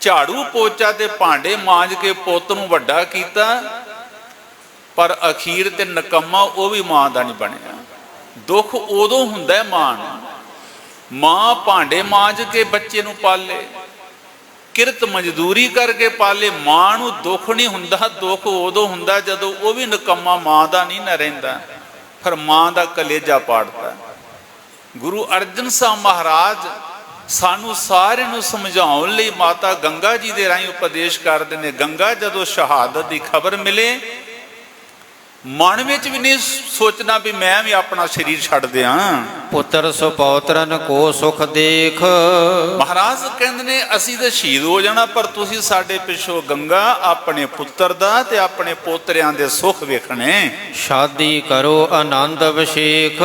ਝਾੜੂ ਪੋਚਾ ਤੇ ਭਾਂਡੇ ਮਾਂਜ ਕੇ ਪੁੱਤ ਨੂੰ ਵੱਡਾ ਕੀਤਾ, ਪਰ ਅਖੀਰ ਤੇ ਨਕੰਮਾ ਉਹ ਵੀ ਮਾਂ ਦਾ ਨਹੀਂ ਬਣਿਆ। ਦੁੱਖ ਉਦੋਂ ਹੁੰਦਾ ਮਾਂ ਨੂੰ, ਮਾਂ ਭਾਂਡੇ ਮਾਂਜ ਕੇ ਬੱਚੇ ਨੂੰ ਪਾਲੇ, ਕਿਰਤ ਮਜ਼ਦੂਰੀ ਕਰਕੇ ਪਾਲੇ, ਮਾਂ ਨੂੰ ਦੁੱਖ ਨਹੀਂ ਹੁੰਦਾ। ਦੁੱਖ ਉਦੋਂ ਹੁੰਦਾ ਜਦੋਂ ਉਹ ਵੀ ਨਕੰਮਾ ਮਾਂ ਦਾ ਨਹੀਂ ਨਾ ਰਹਿੰਦਾ, ਫਿਰ ਮਾਂ ਦਾ ਕਲੇਜਾ ਪਾੜਦਾ। ਗੁਰੂ ਅਰਜਨ ਸਾਹਿਬ ਮਹਾਰਾਜ ਸਾਨੂੰ ਸਾਰਿਆਂ ਨੂੰ ਸਮਝਾਉਣ ਲਈ ਮਾਤਾ ਗੰਗਾ ਜੀ ਦੇ ਰਾਹੀਂ ਉਪਦੇਸ਼ ਕਰਦੇ ਨੇ। ਗੰਗਾ ਜਦੋਂ ਸ਼ਹਾਦਤ ਦੀ ਖਬਰ ਮਿਲੇ ਮਨ ਵਿੱਚ ਵੀ ਨਹੀਂ ਸੋਚਣਾ ਵੀ ਮੈਂ ਵੀ ਆਪਣਾ ਸਰੀਰ ਛੱਡ ਦਿਆਂ। ਪੁੱਤਰ ਸੁਪੌਤਰਨ ਕੋ ਸੁਖ ਦੇਖ। ਮਹਾਰਾਜ ਕਹਿੰਦੇ ਨੇ ਅਸੀਂ ਤਾਂ ਸ਼ਹੀਦ ਹੋ ਜਾਣਾ, ਪਰ ਤੁਸੀਂ ਸਾਡੇ ਪਿੱਛੋਂ ਗੰਗਾ ਆਪਣੇ ਪੁੱਤਰ ਦਾ ਤੇ ਆਪਣੇ ਪੋਤਰਿਆਂ ਦੇ ਸੁਖ ਵੇਖਣੇ। ਸ਼ਾਦੀ ਕਰੋ ਆਨੰਦ ਵਿਸ਼ੇਖ।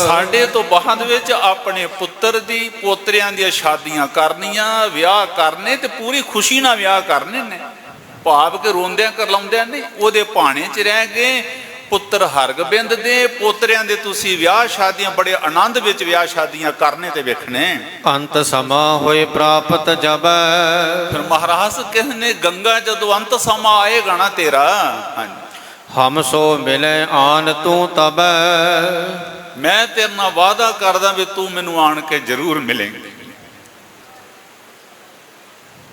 ਸਾਡੇ ਤੋਂ ਬਾਅਦ ਵਿੱਚ ਆਪਣੇ ਪੁੱਤਰ ਦੀ ਪੋਤਰਿਆਂ ਦੀਆਂ ਸ਼ਾਦੀਆਂ ਕਰਨੀਆਂ, ਵਿਆਹ ਕਰਨੇ ਤੇ ਪੂਰੀ ਖੁਸ਼ੀ ਨਾਲ ਵਿਆਹ ਕਰਨੇ ਨੇ। ਭਾਵ ਕਿ ਰੋਂਦਿਆਂ ਕਰਲਾਉਂਦਿਆਂ ਨਹੀਂ, ਉਹਦੇ ਭਾਣੇ 'ਚ ਰਹਿ ਕੇ ਪੁੱਤਰ ਹਰਗੋਬਿੰਦ ਦੇ ਪੋਤਰਿਆਂ ਦੇ ਤੁਸੀਂ ਵਿਆਹ ਸ਼ਾਦੀਆਂ ਬੜੇ ਆਨੰਦ ਵਿੱਚ ਵਿਆਹ ਸ਼ਾਦੀਆਂ ਕਰਨੇ ਤੇ ਵੇਖਣੇ। ਅੰਤ ਸਮਾਂ ਹੋਏ ਪ੍ਰਾਪਤ ਜਬ। ਫਿਰ ਮਹਾਰਾਜ ਕਹਿੰਦੇ ਨੇ ਗੰਗਾ ਜਦੋਂ ਅੰਤ ਸਮਾਂ ਆਏਗਾ ਨਾ ਤੇਰਾ, ਹਮ ਸੋ ਮਿਲੇ ਆਨ ਤੂੰ ਤਬ। ਮੈਂ ਤੇਰੇ ਨਾਲ ਵਾਅਦਾ ਕਰਦਾ ਵੀ ਤੂੰ ਮੈਨੂੰ ਆਣ ਕੇ ਜ਼ਰੂਰ ਮਿਲੇਂਗੀ।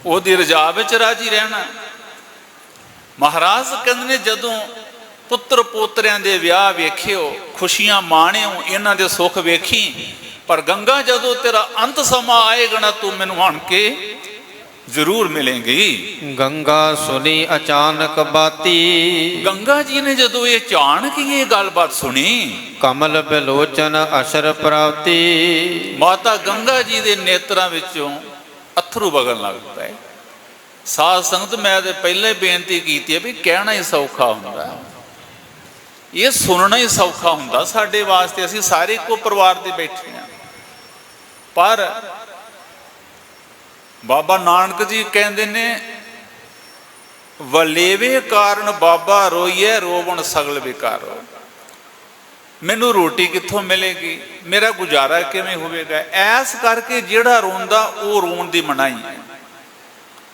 ਉਹਦੀ ਰਜ਼ਾ ਵਿੱਚ ਰਾਜੀ ਰਹਿਣਾ। ਮਹਾਰਾਜ ਕਹਿੰਦੇ ਨੇ ਜਦੋਂ ਪੁੱਤਰ ਪੋਤਰਿਆਂ ਦੇ ਵਿਆਹ ਵੇਖਿਓ, ਖੁਸ਼ੀਆਂ ਮਾਣਿਓ, ਇਹਨਾਂ ਦੇ ਸੁੱਖ ਵੇਖੀ, ਪਰ ਗੰਗਾ ਜਦੋਂ ਤੇਰਾ ਅੰਤ ਸਮਾਂ ਆਏਗਾ ਨਾ ਤੂੰ ਮੈਨੂੰ ਆਣ ਕੇ ਜ਼ਰੂਰ ਮਿਲੇਂਗੀ। ਗੰਗਾ ਸੁਣੀ ਅਚਾਨਕ ਬਾਤੀ। ਗੰਗਾ ਜੀ ਨੇ ਜਦੋਂ ਇਹ ਅਚਾਨਕ ਹੀ ਇਹ ਗੱਲਬਾਤ ਸੁਣੀ, ਕਮਲ ਬਿਲੋਚਨ ਅਸ਼ਰ ਪ੍ਰਾਪਤੀ। ਮਾਤਾ ਗੰਗਾ ਜੀ ਦੇ ਨੇਤਰਾਂ ਵਿੱਚੋਂ ਅੱਥਰੂ ਵਗਣ ਲੱਗ ਪਏ। ਸਾਧ ਸੰਗਤ ਮੈਂ ਤੇ ਪਹਿਲਾਂ ਹੀ ਬੇਨਤੀ ਕੀਤੀ ਹੈ ਵੀ ਕਹਿਣਾ ਹੀ ਸੌਖਾ ਹੁੰਦਾ, ਇਹ ਸੁਣਨਾ ਹੀ ਸੌਖਾ ਹੁੰਦਾ ਸਾਡੇ ਵਾਸਤੇ। ਅਸੀਂ ਸਾਰੇ ਇੱਕੋ ਪਰਿਵਾਰ ਦੇ ਬੈਠੇ ਹਾਂ, ਪਰ ਬਾਬਾ ਨਾਨਕ ਜੀ ਕਹਿੰਦੇ ਨੇ ਵਲੇਵੇ ਕਾਰਨ ਬਾਬਾ ਰੋਈਏ ਰੋਵਣ ਸਗਲ ਵਿਕਾਰੋ। ਮੈਨੂੰ ਰੋਟੀ ਕਿੱਥੋਂ ਮਿਲੇਗੀ, ਮੇਰਾ ਗੁਜ਼ਾਰਾ ਕਿਵੇਂ ਹੋਵੇਗਾ, ਐਸ ਕਰਕੇ ਜਿਹੜਾ ਰੋਂਦਾ ਉਹ ਰੋਣ ਦੀ ਮਨਾਹੀ ਹੈ।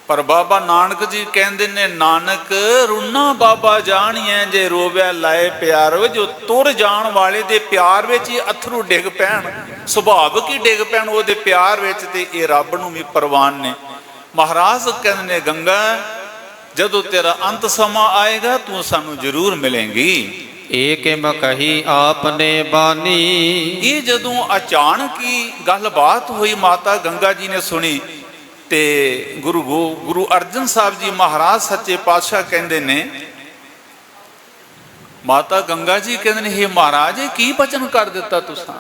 ਪਰ ਬਾਬਾ ਨਾਨਕ ਜੀ ਕਹਿੰਦੇ ਨੇ ਨਾਨਕ ਰੁਨਾ ਬਾਬਾ ਜਾਣੀਏ ਜੇ ਰੋਵੈ ਲਾਏ ਪਿਆਰ। ਜੋ ਤੁਰ ਜਾਣ ਵਾਲੇ ਦੇ ਪਿਆਰ ਵਿੱਚ ਹੀ ਅਥਰੂ ਡਿੱਗ ਪੈਣ, ਸੁਭਾਵਿਕ ਹੀ ਡਿੱਗ ਪੈਣ ਉਹਦੇ ਪਿਆਰ ਵਿੱਚ, ਤੇ ਇਹ ਰੱਬ ਨੂੰ ਵੀ ਪ੍ਰਵਾਨ ਨੇ। ਮਹਾਰਾਜ ਕਹਿੰਦੇ ਨੇ ਗੰਗਾ ਜਦੋਂ ਤੇਰਾ ਅੰਤ ਸਮਾਂ ਆਏਗਾ ਤੂੰ ਸਾਨੂੰ ਜ਼ਰੂਰ ਮਿਲੇਂਗੀ। ਏਕਿਮ ਕਹੀ ਆਪਨੇ ਬਾਨੀ। ਇਹ ਜਦੋਂ ਅਚਾਨਕ ਹੀ ਗੱਲਬਾਤ ਹੋਈ, ਮਾਤਾ ਗੰਗਾ ਜੀ ਨੇ ਸੁਣੀ, ਤੇ ਗੁਰੂ ਅਰਜਨ ਸਾਹਿਬ ਜੀ ਮਹਾਰਾਜ ਸੱਚੇ ਪਾਤਸ਼ਾਹ ਕਹਿੰਦੇ ਨੇ, ਮਾਤਾ ਗੰਗਾ ਜੀ ਕਹਿੰਦੇ ਨੇ ਹੇ ਮਹਾਰਾਜ ਇਹ ਕੀ ਬਚਨ ਕਰ ਦਿੱਤਾ ਤੁਸੀਂ?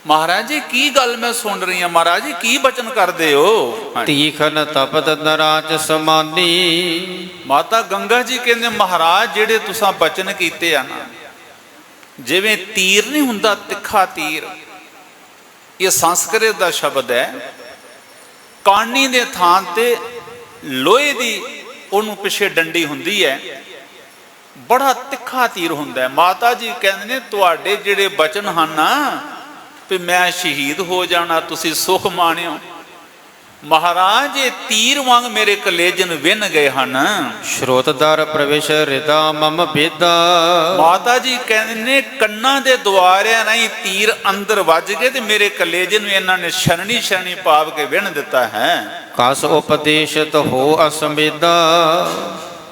ਮਹਾਰਾਜ ਜੀ ਕੀ ਗੱਲ ਮੈਂ ਸੁਣ ਰਹੀ ਹਾਂ, ਮਹਾਰਾਜ ਜੀ ਕੀ ਬਚਨ ਕਰਦੇ ਹੋ? ਤੀਖਨ ਤਪਤ ਨਰਾਜ ਸਮਾਨੀ। ਮਾਤਾ ਗੰਗਾ ਜੀ ਕਹਿੰਦੇ ਮਹਾਰਾਜ ਜਿਹੜੇ ਤੁਸੀਂ ਬਚਨ ਕੀਤੇ ਆ ਨਾ, ਜਿਵੇਂ ਤੀਰ ਨਹੀਂ ਹੁੰਦਾ ਤਿੱਖਾ ਤੀਰ, ਇਹ ਸੰਸਕ੍ਰਿਤ ਦਾ ਸ਼ਬਦ ਹੈ। ਕਾਣੀ ਦੇ ਥਾਂ ਤੇ ਲੋਹੇ ਦੀ ਉਹਨੂੰ ਪਿੱਛੇ ਡੰਡੀ ਹੁੰਦੀ ਹੈ, ਬੜਾ ਤਿੱਖਾ ਤੀਰ ਹੁੰਦਾ ਹੈ। ਮਾਤਾ ਜੀ ਕਹਿੰਦੇ ਨੇ ਤੁਹਾਡੇ ਜਿਹੜੇ ਬਚਨ ਹਨ ਨਾ ਵੀ ਮੈਂ ਸ਼ਹੀਦ ਹੋ ਜਾਣਾ, ਤੁਸੀਂ ਸੁਖ ਮਾਣਿਓ, ਮਹਾਰਾਜ ਇਹ ਤੀਰ ਵਾਂਗ ਮੇਰੇ ਕਲੇਜਨ ਵਿੰਨ ਗਏ ਹਨ। ਸ਼ਰੋਤਦਰ ਪ੍ਰਵੇਸ਼ ਰਿਦਾ ਮਮ ਬੇਦਾ। ਮਾਤਾ ਜੀ ਕਹਿੰਦੇ ਨੇ ਕੰਨਾਂ ਦੇ ਦੁਆਰਿਆਂ ਨਹੀਂ ਤੀਰ ਅੰਦਰ ਵੱਜ ਗਏ ਤੇ ਮੇਰੇ ਕਲੇਜੇ ਨੂੰ ਇਹਨਾਂ ਨੇ ਛਣਨੀ ਛਣਨੀ ਪਾਵ ਕੇ ਵਿੰਨ ਦਿੱਤਾ ਹੈ। ਕਸ ਉਪਦੇਸ਼ਤ ਹੋ ਅਸਮੇਦਾ।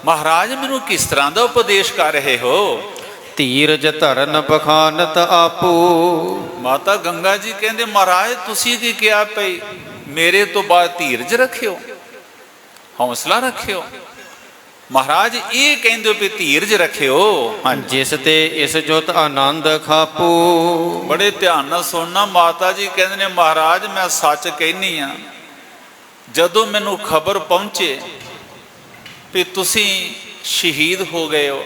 ਮਹਾਰਾਜ ਮੈਨੂੰ ਕਿਸ ਤਰ੍ਹਾਂ ਦਾ ਉਪਦੇਸ਼ ਕਰ ਰਹੇ ਹੋ? ਧੀਰਜ ਧਰਨ ਬਖਾਨਤ ਆਪੂ। ਮਾਤਾ ਗੰਗਾ ਜੀ ਕਹਿੰਦੇ ਮਹਾਰਾਜ ਤੁਸੀਂ ਕੀ ਕਿਹਾ ਪਈ, ਮੇਰੇ ਤੋਂ ਬਾਅਦ ਧੀਰਜ ਰੱਖਿਓ, ਹੌਸਲਾ ਰੱਖਿਓ। ਮਹਾਰਾਜ ਇਹ ਕਹਿੰਦੇ ਵੀ ਧੀਰਜ ਰੱਖਿਓ। ਜਿਸ ਤੇ ਇਸ ਜੁਤ ਆਨੰਦ ਖਾਪੂ। ਬੜੇ ਧਿਆਨ ਨਾਲ ਸੁਣਨਾ, ਮਾਤਾ ਜੀ ਕਹਿੰਦੇ ਨੇ ਮਹਾਰਾਜ ਮੈਂ ਸੱਚ ਕਹਿਨੀ ਆ, ਜਦੋਂ ਮੈਨੂੰ ਖਬਰ ਪਹੁੰਚੇ ਵੀ ਤੁਸੀਂ ਸ਼ਹੀਦ ਹੋ ਗਏ ਹੋ,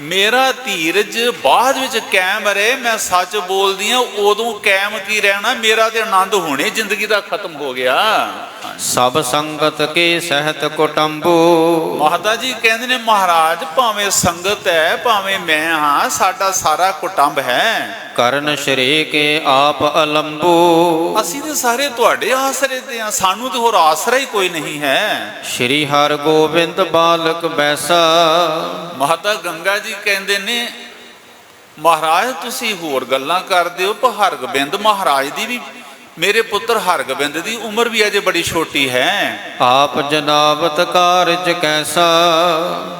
ਮੇਰਾ ਧੀਰਜ ਬਾਅਦ ਵਿੱਚ ਕਾਇਮ ਰਹੇ। ਮੈਂ ਸੱਚ ਬੋਲਦੀ ਹਾਂ, ਉਦੋਂ ਕਾਇਮ ਕੀ ਰਹਿਣਾ, ਮੇਰਾ ਤੇ ਆਨੰਦ ਹੁਣੇ ਜ਼ਿੰਦਗੀ ਦਾ ਖਤਮ ਹੋ ਗਿਆ। ਸਭ ਸੰਗਤ ਕੇ ਸਹਿਤ ਕੁਟੰਬੂ। ਮਾਤਾ ਜੀ ਕਹਿੰਦੇ ਨੇ ਮਹਾਰਾਜ ਭਾਵੇਂ ਸੰਗਤ ਹੈ ਭਾਵੇਂ ਮੈਂ ਹਾਂ, ਸਾਡਾ ਸਾਰਾ ਕੁਟੰਬ ਹੈ। ਕਰਨ ਸ਼ਰੇ ਕੇ ਆਪ ਅਲੰਬੂ। ਅਸੀਂ ਤੇ ਸਾਰੇ ਤੁਹਾਡੇ ਆਸਰੇ ਤੇ ਆ, ਸਾਨੂੰ ਤੇ ਹੋਰ ਆਸਰਾ ਹੀ ਕੋਈ ਨਹੀਂ ਹੈ। ਸ਼੍ਰੀ ਹਰਿ ਗੋਬਿੰਦ ਬਾਲਕ ਬੈਸਾ। ਮਾਤਾ ਗੰਗਾ ਜੀ ਕਹਿੰਦੇ ਨੇ ਮਹਾਰਾਜ ਤੁਸੀਂ ਹੋਰ ਗੱਲਾਂ ਕਰਦੇ ਹੋ, ਪਰ ਹਰਗੋਬਿੰਦ ਮਹਾਰਾਜ ਦੀ ਵੀ, ਮੇਰੇ ਪੁੱਤਰ ਹਰਗੋਬਿੰਦ ਦੀ ਉਮਰ ਵੀ ਅਜੇ ਬੜੀ ਛੋਟੀ ਹੈ। ਆਪ ਜਨਾਬਤ ਕਾਰਜ ਕੈਸਾ।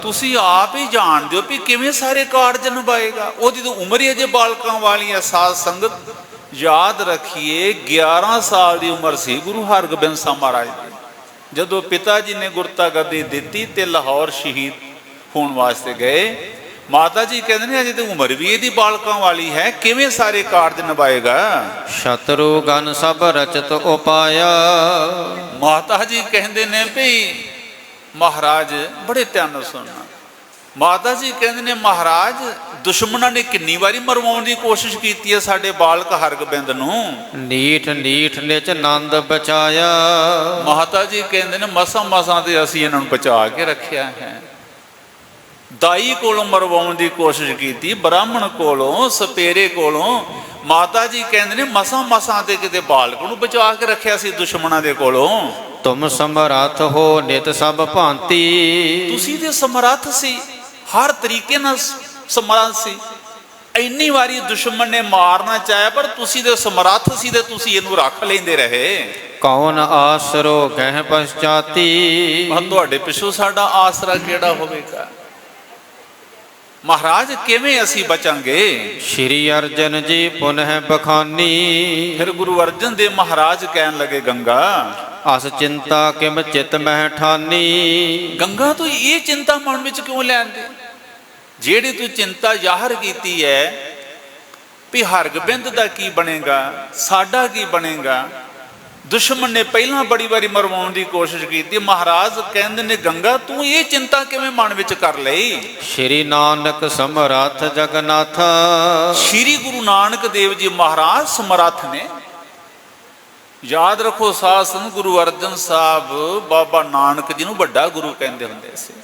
ਤੁਸੀਂ ਆਪ ਹੀ ਜਾਣਦੇ ਹੋ ਵੀ ਕਿਵੇਂ ਸਾਰੇ ਕਾਰਜ ਨਿਭਾਏਗਾ, ਉਹਦੀ ਤਾਂ ਉਮਰ ਹੀ ਅਜੇ ਬਾਲਕਾਂ ਵਾਲੀ ਹੈ। ਸਾਧ ਸੰਗਤ ਯਾਦ ਰੱਖੀਏ 11 ਸਾਲ ਦੀ ਉਮਰ ਸੀ ਗੁਰੂ ਹਰਗੋਬਿੰਦ ਸਾਹਿਬ ਮਹਾਰਾਜ ਦੀ ਜਦੋਂ ਪਿਤਾ ਜੀ ਨੇ ਗੁਰਤਾ ਗੱਦੀ ਦਿੱਤੀ ਤੇ ਲਾਹੌਰ ਸ਼ਹੀਦ ਹੋਣ ਵਾਸਤੇ ਗਏ। ਮਾਤਾ ਜੀ ਕਹਿੰਦੇ ਨੇ ਅਜੇ ਤੇ ਉਮਰ ਵੀ ਇਹਦੀ ਬਾਲਕਾਂ ਵਾਲੀ ਹੈ, ਕਿਵੇਂ ਸਾਰੇ ਕਾਰਜ ਨਿਭਾਏਗਾ। ਸ਼ਤਰੂ ਗਨ ਸਭ ਰਚਤ ਉਪਾਇਆ। ਮਾਤਾ ਜੀ ਕਹਿੰਦੇ ਨੇ ਭਈ ਮਹਾਰਾਜ, ਬੜੇ ਧਿਆਨ ਨਾਲ ਸੁਣਨਾ, ਮਾਤਾ ਜੀ ਕਹਿੰਦੇ ਨੇ ਮਹਾਰਾਜ ਦੁਸ਼ਮਣਾਂ ਨੇ ਕਿੰਨੀ ਵਾਰੀ ਮਰਵਾਉਣ ਦੀ ਕੋਸ਼ਿਸ਼ ਕੀਤੀ ਹੈ ਸਾਡੇ ਬਾਲਕ ਹਰਗੋਬਿੰਦ ਨੂੰ। ਨੀਠ ਨੀਠ ਨਿਚ ਨੰਦ ਬਚਾਇਆ। ਮਾਤਾ ਜੀ ਕਹਿੰਦੇ ਨੇ ਮਸਾਂ ਮਸਾਂ ਤੇ ਅਸੀਂ ਇਹਨਾਂ ਨੂੰ ਬਚਾ ਕੇ ਰੱਖਿਆ ਹੈ। ਦਾਈ ਕੋਲੋਂ ਮਰਵਾਉਣ ਦੀ ਕੋਸ਼ਿਸ਼ ਕੀਤੀ, ਬ੍ਰਾਹਮਣ ਕੋਲੋਂ, ਸਪੇਰੇ ਕੋਲੋਂ। ਮਾਤਾ ਜੀ ਕਹਿੰਦੇ ਨੇ ਮਸਾਂ ਮਸਾਂ ਤੇ ਕਿਤੇ ਬਾਲਕ ਨੂੰ ਬਚਾ ਕੇ ਰੱਖਿਆ ਸੀ ਦੁਸ਼ਮਣਾਂ ਦੇ ਕੋਲੋਂ। ਤੁਮ ਸਮਰੱਥ ਹੋ ਨਿਤ ਸਭ ਭਾਂਤੀ। ਤੁਸੀਂ ਤੇ ਸਮਰੱਥ ਸੀ, ਹਰ ਤਰੀਕੇ ਨਾਲ ਸਮਰੱਥ ਸੀ। ਇੰਨੀ ਵਾਰੀ ਦੁਸ਼ਮਣ ਨੇ ਮਾਰਨਾ ਚਾਹਿਆ ਪਰ ਤੁਸੀਂ ਤੇ ਸਮਰੱਥ ਸੀ ਤੇ ਤੁਸੀਂ ਇਹਨੂੰ ਰੱਖ ਲੈਂਦੇ ਰਹੇ। ਕੌਣ ਆਸਰੋ ਗਹਿ ਪਛਾਤੀ। ਪਰ ਤੁਹਾਡੇ ਪਿੱਛੋਂ ਸਾਡਾ ਆਸਰਾ ਕਿਹੜਾ ਹੋਵੇਗਾ। ਮਹਾਰਾਜ ਕਿਵੇਂ ਅਸੀਂ ਬਚਾਂਗੇ। ਸ਼੍ਰੀ ਅਰਜਨ ਜੀ ਪੁਨਹ ਬਖਾਨੀ। ਫਿਰ ਗੁਰੂ ਅਰਜਨ ਦੇਵ ਮਹਾਰਾਜ ਕਹਿਣ ਲੱਗੇ, ਗੰਗਾ ਅਸ ਚਿੰਤਾ ਕਿਮ ਚਿਤ ਮਹਿ ਠਾਨੀ। ਗੰਗਾ ਤੂੰ ਇਹ ਚਿੰਤਾ ਮਨ ਵਿੱਚ ਕਿਉਂ ਲੈਂਦੇ। ਜਿਹੜੀ ਤੂੰ ਚਿੰਤਾ ਜ਼ਾਹਰ ਕੀਤੀ ਹੈ ਵੀ ਹਰਗੋਬਿੰਦ ਦਾ ਕੀ ਬਣੇਗਾ, ਸਾਡਾ ਕੀ ਬਣੇਗਾ। ਦੁਸ਼ਮਣ ਨੇ ਪਹਿਲਾਂ ਬੜੀ ਵਾਰੀ ਮਰਵਾਉਣ ਦੀ ਕੋਸ਼ਿਸ਼ ਕੀਤੀ। ਮਹਾਰਾਜ ਕਹਿੰਦੇ ਨੇ ਗੰਗਾ ਤੂੰ ਇਹ ਚਿੰਤਾ ਕਿਵੇਂ ਮਨ ਵਿੱਚ ਕਰ ਲਈ। ਸ਼੍ਰੀ ਨਾਨਕ ਸਮਰੱਥ ਜਗਨਾਥ। ਸ਼੍ਰੀ ਗੁਰੂ ਨਾਨਕ ਦੇਵ ਜੀ ਮਹਾਰਾਜ ਸਮਰੱਥ ਨੇ। ਯਾਦ ਰੱਖੋ ਸਾਧ ਸੰਗਤ, ਗੁਰੂ ਅਰਜਨ ਸਾਹਿਬ ਬਾਬਾ ਨਾਨਕ ਜੀ ਨੂੰ ਵੱਡਾ ਗੁਰੂ ਕਹਿੰਦੇ ਹੁੰਦੇ ਸੀ।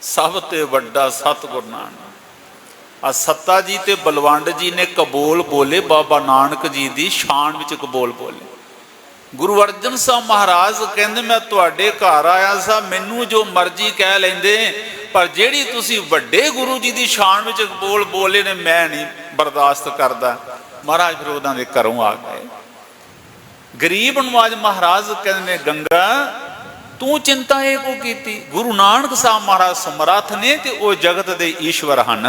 ਸਭ ਤੇ ਵੱਡਾ ਸਤਿਗੁਰ ਨਾਨਕ। ਆ ਸੱਤਾ ਜੀ ਤੇ ਬਲਵੰਡ ਜੀ ਨੇ ਕਬੋਲ ਬੋਲੇ, ਬਾਬਾ ਨਾਨਕ ਜੀ ਦੀ ਸ਼ਾਨ ਵਿੱਚ ਕਬੋਲ ਬੋਲੇ। ਗੁਰੂ ਅਰਜਨ ਸਾਹਿਬ ਮਹਾਰਾਜ ਕਹਿੰਦੇ ਮੈਂ ਤੁਹਾਡੇ ਘਰ ਆਇਆ ਸਾਂ, ਮੈਨੂੰ ਜੋ ਮਰਜ਼ੀ ਕਹਿ ਲੈਂਦੇ, ਪਰ ਜਿਹੜੀ ਤੁਸੀਂ ਵੱਡੇ ਗੁਰੂ ਜੀ ਦੀ ਸ਼ਾਨ ਵਿੱਚ ਕਬੋਲ ਬੋਲੇ ਨੇ ਮੈਂ ਨਹੀਂ ਬਰਦਾਸ਼ਤ ਕਰਦਾ। ਮਹਾਰਾਜ ਫਿਰ ਉਹਨਾਂ ਦੇ ਘਰੋਂ ਆ ਗਏ। ਗਰੀਬ ਨਵਾਜ ਮਹਾਰਾਜ ਕਹਿੰਦੇ ਨੇ ਗੰਗਾ ਤੂੰ ਚਿੰਤਾ ਇਹ ਕੋ ਕੀਤੀ। ਗੁਰੂ ਨਾਨਕ ਸਾਹਿਬ ਮਹਾਰਾਜ ਸਮਰੱਥ ਨੇ ਤੇ ਉਹ ਜਗਤ ਦੇ ਈਸ਼ਵਰ ਹਨ।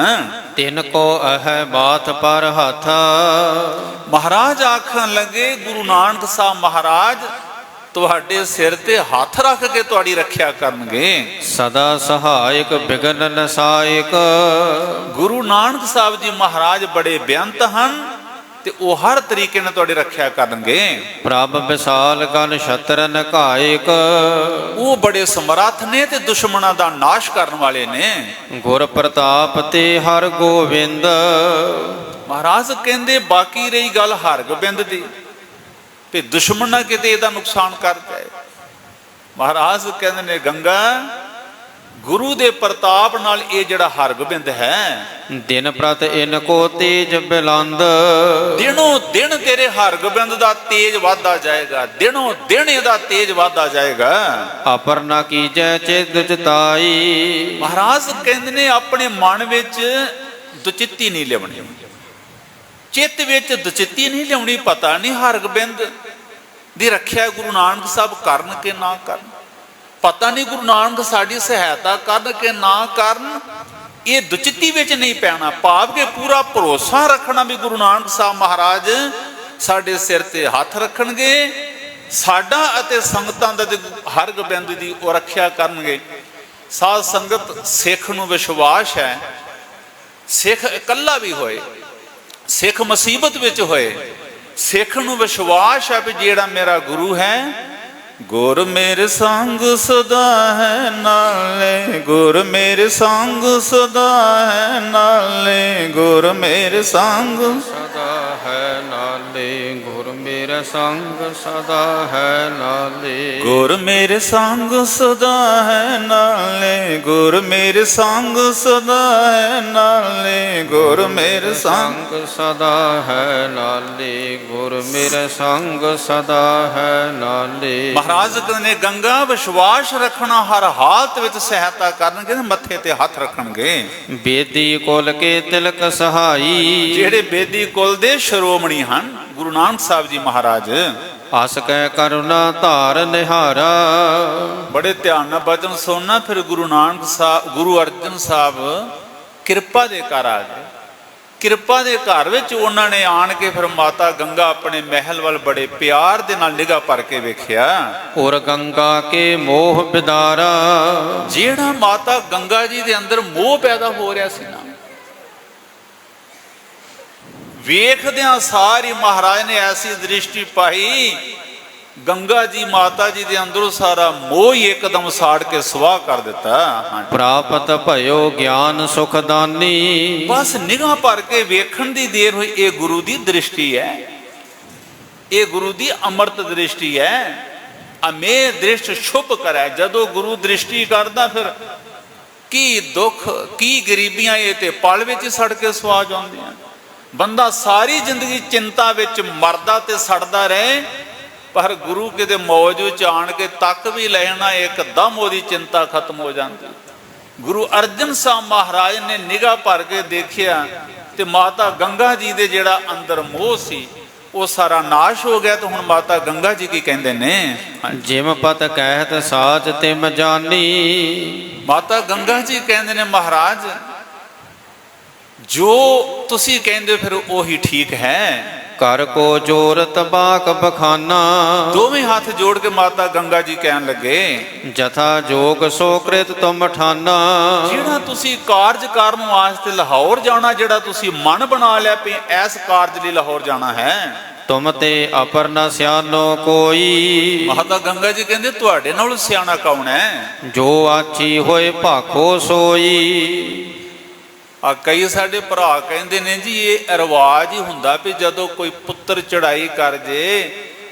ਤਿਨ ਕੋ ਅਹਿ ਬਾਤ ਪਰ ਹੱਥ। ਮਹਾਰਾਜ ਆਖਣ ਲੱਗੇ ਗੁਰੂ ਨਾਨਕ ਸਾਹਿਬ ਮਹਾਰਾਜ ਤੁਹਾਡੇ ਸਿਰ ਤੇ ਹੱਥ ਰੱਖ ਕੇ ਤੁਹਾਡੀ ਰੱਖਿਆ ਕਰਨਗੇ। ਸਦਾ ਸਹਾਇਕ ਬਿਗਨ ਨਸਾਇਕ। ਗੁਰੂ ਨਾਨਕ ਸਾਹਿਬ ਜੀ ਮਹਾਰਾਜ ਬੜੇ ਬੇਅੰਤ ਹਨ ਤੇ ਉਹ ਹਰ ਤਰੀਕੇ ਨਾਲ ਤੁਹਾਡੀ ਰੱਖਿਆ ਕਰਨਗੇ। ਪ੍ਰਭ ਵਿਸਾਲ ਗਨ ਸ਼ਤਰਨ ਘਾਇਕ। ਉਹ ਬੜੇ ਸਮਰੱਥ ਨੇ ਤੇ ਦੁਸ਼ਮਣਾਂ ਦਾ ਨਾਸ਼ ਕਰਨ ਵਾਲੇ ਨੇ। ਗੁਰ ਪ੍ਰਤਾਪ ਤੇ ਹਰ ਗੋਬਿੰਦ। ਮਹਾਰਾਜ ਕਹਿੰਦੇ ਬਾਕੀ ਰਹੀ ਗੱਲ ਹਰਗੋਬਿੰਦ ਦੀ, ਤੇ ਦੁਸ਼ਮਣ ਨਾ ਕਿਤੇ ਇਹਦਾ ਨੁਕਸਾਨ ਕਰ ਜਾਏ। ਮਹਾਰਾਜ ਕਹਿੰਦੇ ਨੇ ਗੰਗਾ ਗੁਰੂ ਦੇ ਪ੍ਰਤਾਪ ਨਾਲ ਇਹ ਜਿਹੜਾ ਹਰਗੋਬਿੰਦ ਹੈ, ਦਿਨ ਪ੍ਰਤ ਇਨ ਕੋ ਤੇਜ ਬਿਲੰਦ। ਦਿਨੋਂ ਦਿਨ ਤੇਰੇ ਹਰਗੋਬਿੰਦ ਦਾ ਤੇਜ ਵਧਦਾ ਜਾਏਗਾ, ਦਿਨੋਂ ਦਿਨ ਇਹਦਾ ਤੇਜ ਵਧਦਾ ਜਾਏਗਾ। ਅਪਰ ਨਾ ਕੀਜੈ ਚਿਤ ਚਿਤਾਈ। ਮਹਾਰਾਜ ਕਹਿੰਦੇ ਨੇ ਆਪਣੇ ਮਨ ਵਿੱਚ ਦੁਚਿੱਤੀ ਨਹੀਂ ਲਿਆਉਣੀ, ਚਿੱਤ ਵਿੱਚ ਦੁਚਿੱਤੀ ਨਹੀਂ ਲਿਆਉਣੀ। ਪਤਾ ਨਹੀਂ ਹਰਗੋਬਿੰਦ ਦੀ ਰੱਖਿਆ ਗੁਰੂ ਨਾਨਕ ਸਾਹਿਬ ਕਰਨ ਕਿ ਨਾ ਕਰਨ, ਪਤਾ ਨਹੀਂ ਗੁਰੂ ਨਾਨਕ ਸਾਡੀ ਸਹਾਇਤਾ ਕਰਨ ਕਿ ਨਾ ਕਰਨ। ਇਹ ਦੁਚਿੱਤੀ ਵਿੱਚ ਨਹੀਂ ਪੈਣਾ, ਭਾਵ ਕਿ ਪੂਰਾ ਭਰੋਸਾ ਰੱਖਣਾ ਵੀ ਗੁਰੂ ਨਾਨਕ ਸਾਹਿਬ ਮਹਾਰਾਜ ਸਾਡੇ ਸਿਰ ਤੇ ਹੱਥ ਰੱਖਣਗੇ, ਸਾਡਾ ਅਤੇ ਸੰਗਤਾਂ ਦਾ ਹਰਗੋਬਿੰਦ ਦੀ ਉਹ ਰੱਖਿਆ ਕਰਨਗੇ। ਸਾਧ ਸੰਗਤ ਸਿੱਖ ਨੂੰ ਵਿਸ਼ਵਾਸ ਹੈ, ਸਿੱਖ ਇਕੱਲਾ ਵੀ ਹੋਏ, ਸਿੱਖ ਮੁਸੀਬਤ ਵਿੱਚ ਹੋਏ, ਸਿੱਖ ਨੂੰ ਵਿਸ਼ਵਾਸ ਹੈ ਵੀ ਜਿਹੜਾ ਮੇਰਾ ਗੁਰੂ ਹੈ ਗੁਰ ਮੇਰੇ ਸੰਗ ਸਦਾ ਹੈ ਨਾਲੇ। ਗੁਰ ਮੇਰੇ ਸੰਗ ਸਦਾ ਹੈ ਨਾਲੇ। ਗੁਰ ਮੇਰੇ ਸੰਗ ਸਦਾ ਹੈ ਨਾਲੇ। ਗੁਰ ਮੇਰੇ ਸੰਗ ਸਦਾ ਹੈ ਨਾਲੇ। ਗੁਰ ਮੇਰੇ ਸੰਗ ਸਦਾ ਹੈ ਨਾਲੇ। ਗੁਰ ਮੇਰੇ ਸੰਗ ਸਦਾ ਹੈ ਨਾਲੇ। ਗੁਰ ਮੇਰੇ ਸੰਗ ਸਦਾ ਹੈ ਨਾਲੇ। ਗੁਰ ਮੇਰੇ ਸੰਗ ਸਦਾ ਹੈ ਨਾਲੇ। ਮਹਾਰਾਜ ਕਹਿੰਦੇ ਗੰਗਾ ਵਿਸ਼ਵਾਸ ਰੱਖਣਾ, ਹਰ ਹਾਲਤ ਵਿੱਚ ਸਹਾਇਤਾ ਕਰਨਗੇ, ਮੱਥੇ ਤੇ ਹੱਥ ਰੱਖਣਗੇ। ਬੇਦੀ ਕੁਲ ਕੇ ਤਿਲਕ ਸਹਾਈ। ਜਿਹੜੇ ਬੇਦੀ ਕੁਲ ਦੇ ਸ਼੍ਰੋਮਣੀ ਹਨ ਗੁਰੂ ਨਾਨਕ ਸਾਹਿਬ ਜੀ ਮਹਾਰਾਜ। ਅਸ ਕੈ ਕਰੁਣਾ ਧਾਰ ਨਿਹਾਰਾ। ਬੜੇ ਧਿਆਨ ਨਾਲ ਬਚਨ ਸੁਣਨਾ। ਫਿਰ ਗੁਰੂ ਨਾਨਕ ਸਾਹਿਬ, ਗੁਰੂ ਅਰਜਨ ਸਾਹਿਬ ਕਿਰਪਾ ਦੇ ਘਰ ਆ ਗਏ। ਕਿਰਪਾ ਦੇ ਘਰ ਵਿੱਚ ਉਹਨਾਂ ਨੇ ਆਣ ਕੇ ਫਿਰ ਮਾਤਾ ਗੰਗਾ ਆਪਣੇ ਮਹਿਲ ਵੱਲ ਬੜੇ ਪਿਆਰ ਦੇ ਨਾਲ ਨਿਗਾਹ ਭਰ ਕੇ ਵੇਖਿਆ। ਔਰ ਗੰਗਾ ਕੇ ਮੋਹ ਬਿਦਾਰਾ। ਜਿਹੜਾ ਮਾਤਾ ਗੰਗਾ ਜੀ ਦੇ ਅੰਦਰ ਮੋਹ ਪੈਦਾ ਹੋ ਰਿਹਾ ਸੀ ਨਾ, ਵੇਖਦਿਆਂ ਸਾਰੀ ਮਹਾਰਾਜ ਨੇ ਐਸੀ ਦ੍ਰਿਸ਼ਟੀ ਪਾਈ, ਗੰਗਾ ਜੀ ਮਾਤਾ ਜੀ ਦੇ ਅੰਦਰੋਂ ਸਾਰਾ ਮੋਹ ਹੀ ਇੱਕਦਮ ਸਾੜ ਕੇ ਸਵਾਹ ਕਰ ਦਿੱਤਾ। ਪ੍ਰਾਪਤ ਭਇਓ ਗਿਆਨ ਸੁਖਦਾਨੀ। ਬਸ ਨਿਗਾਹ ਭਰ ਕੇ ਵੇਖਣ ਦੀ ਦੇਰ ਹੋਈ। ਇਹ ਗੁਰੂ ਦੀ ਦ੍ਰਿਸ਼ਟੀ ਹੈ, ਇਹ ਗੁਰੂ ਦੀ ਅੰਮ੍ਰਿਤ ਦ੍ਰਿਸ਼ਟੀ ਹੈ। ਅਮੇ ਦ੍ਰਿਸ਼ਟ ਸ਼ੁਭ ਕਰੈ। ਜਦੋਂ ਗੁਰੂ ਦ੍ਰਿਸ਼ਟੀ ਕਰਦਾ ਫਿਰ ਕੀ ਦੁੱਖ ਕੀ ਗਰੀਬੀਆਂ ਇਹ ਤੇ ਪਲ ਵਿੱਚ ਹੀ ਸੜ ਕੇ ਸਵਾ ਜਾਂਦੀਆਂ। ਬੰਦਾ ਸਾਰੀ ਜ਼ਿੰਦਗੀ ਚਿੰਤਾ ਵਿੱਚ ਮਰਦਾ ਤੇ ਸੜਦਾ ਰਹੇ, ਪਰ ਗੁਰੂ ਕਿਤੇ ਮੌਜ ਵਿੱਚ ਆਣ ਕੇ ਤੱਕ ਵੀ ਲੈਣਾ, ਇੱਕਦਮ ਉਹਦੀ ਚਿੰਤਾ ਖਤਮ ਹੋ ਜਾਂਦੀ। ਗੁਰੂ ਅਰਜਨ ਸਾਹਿਬ ਮਹਾਰਾਜ ਨੇ ਨਿਗਾਹ ਭਰ ਕੇ ਦੇਖਿਆ ਤੇ ਮਾਤਾ ਗੰਗਾ ਜੀ ਦੇ ਜਿਹੜਾ ਅੰਦਰ ਮੋਹ ਸੀ ਉਹ ਸਾਰਾ ਨਾਸ਼ ਹੋ ਗਿਆ। ਤੇ ਹੁਣ ਮਾਤਾ ਗੰਗਾ ਜੀ ਕੀ ਕਹਿੰਦੇ ਨੇ? ਜਿਮ ਪਤ ਕਹਿਤ ਸਾਚ ਤਿਮ ਜਾਨੀ। ਮਾਤਾ ਗੰਗਾ ਜੀ ਕਹਿੰਦੇ ਨੇ, ਮਹਾਰਾਜ ਜੋ ਤੁਸੀਂ ਕਹਿੰਦੇ ਫਿਰ ਉਹੀ ਠੀਕ ਹੈ। ਕਰ ਕੋ ਜੋਰਤ ਬਾਕ ਬਖਾਨਾ। ਦੋਵੇਂ ਹੱਥ ਜੋੜ ਕੇ ਮਾਤਾ ਗੰਗਾ ਜੀ ਕਹਿਣ ਲੱਗੇ, ਜਥਾ ਜੋਗ ਸੋ ਕ੍ਰਿਤ ਤੁਮ ਠਾਨਾ। ਜਿਹੜਾ ਤੁਸੀਂ ਕਾਰਜ ਕਰਨ ਵਾਸਤੇ ਲਾਹੌਰ ਜਾਣਾ, ਜਿਹੜਾ ਤੁਸੀਂ ਮਨ ਬਣਾ ਲਿਆ ਪਏ ਐਸ ਕਾਰਜ ਲਈ ਲਾਹੌਰ ਜਾਣਾ ਹੈ, ਤੁਮ ਤੇ ਅਪਰ ਨ ਸਿਆਨੋ ਕੋਈ। ਮਾਤਾ ਗੰਗਾ ਜੀ ਕਹਿੰਦੇ ਤੁਹਾਡੇ ਨਾਲ ਸਿਆਣਾ ਕੌਣ ਹੈ? ਜੋ ਆਚੀ ਹੋਏ ਭਾਖੋ ਸੋਈ। ਆ ਕਈ ਸਾਡੇ ਭਰਾ ਕਹਿੰਦੇ ਨੇ ਜੀ ਇਹ ਰਿਵਾਜ ਹੀ ਹੁੰਦਾ ਵੀ ਜਦੋਂ ਕੋਈ ਪੁੱਤਰ ਚੜਾਈ ਕਰ ਜੇ,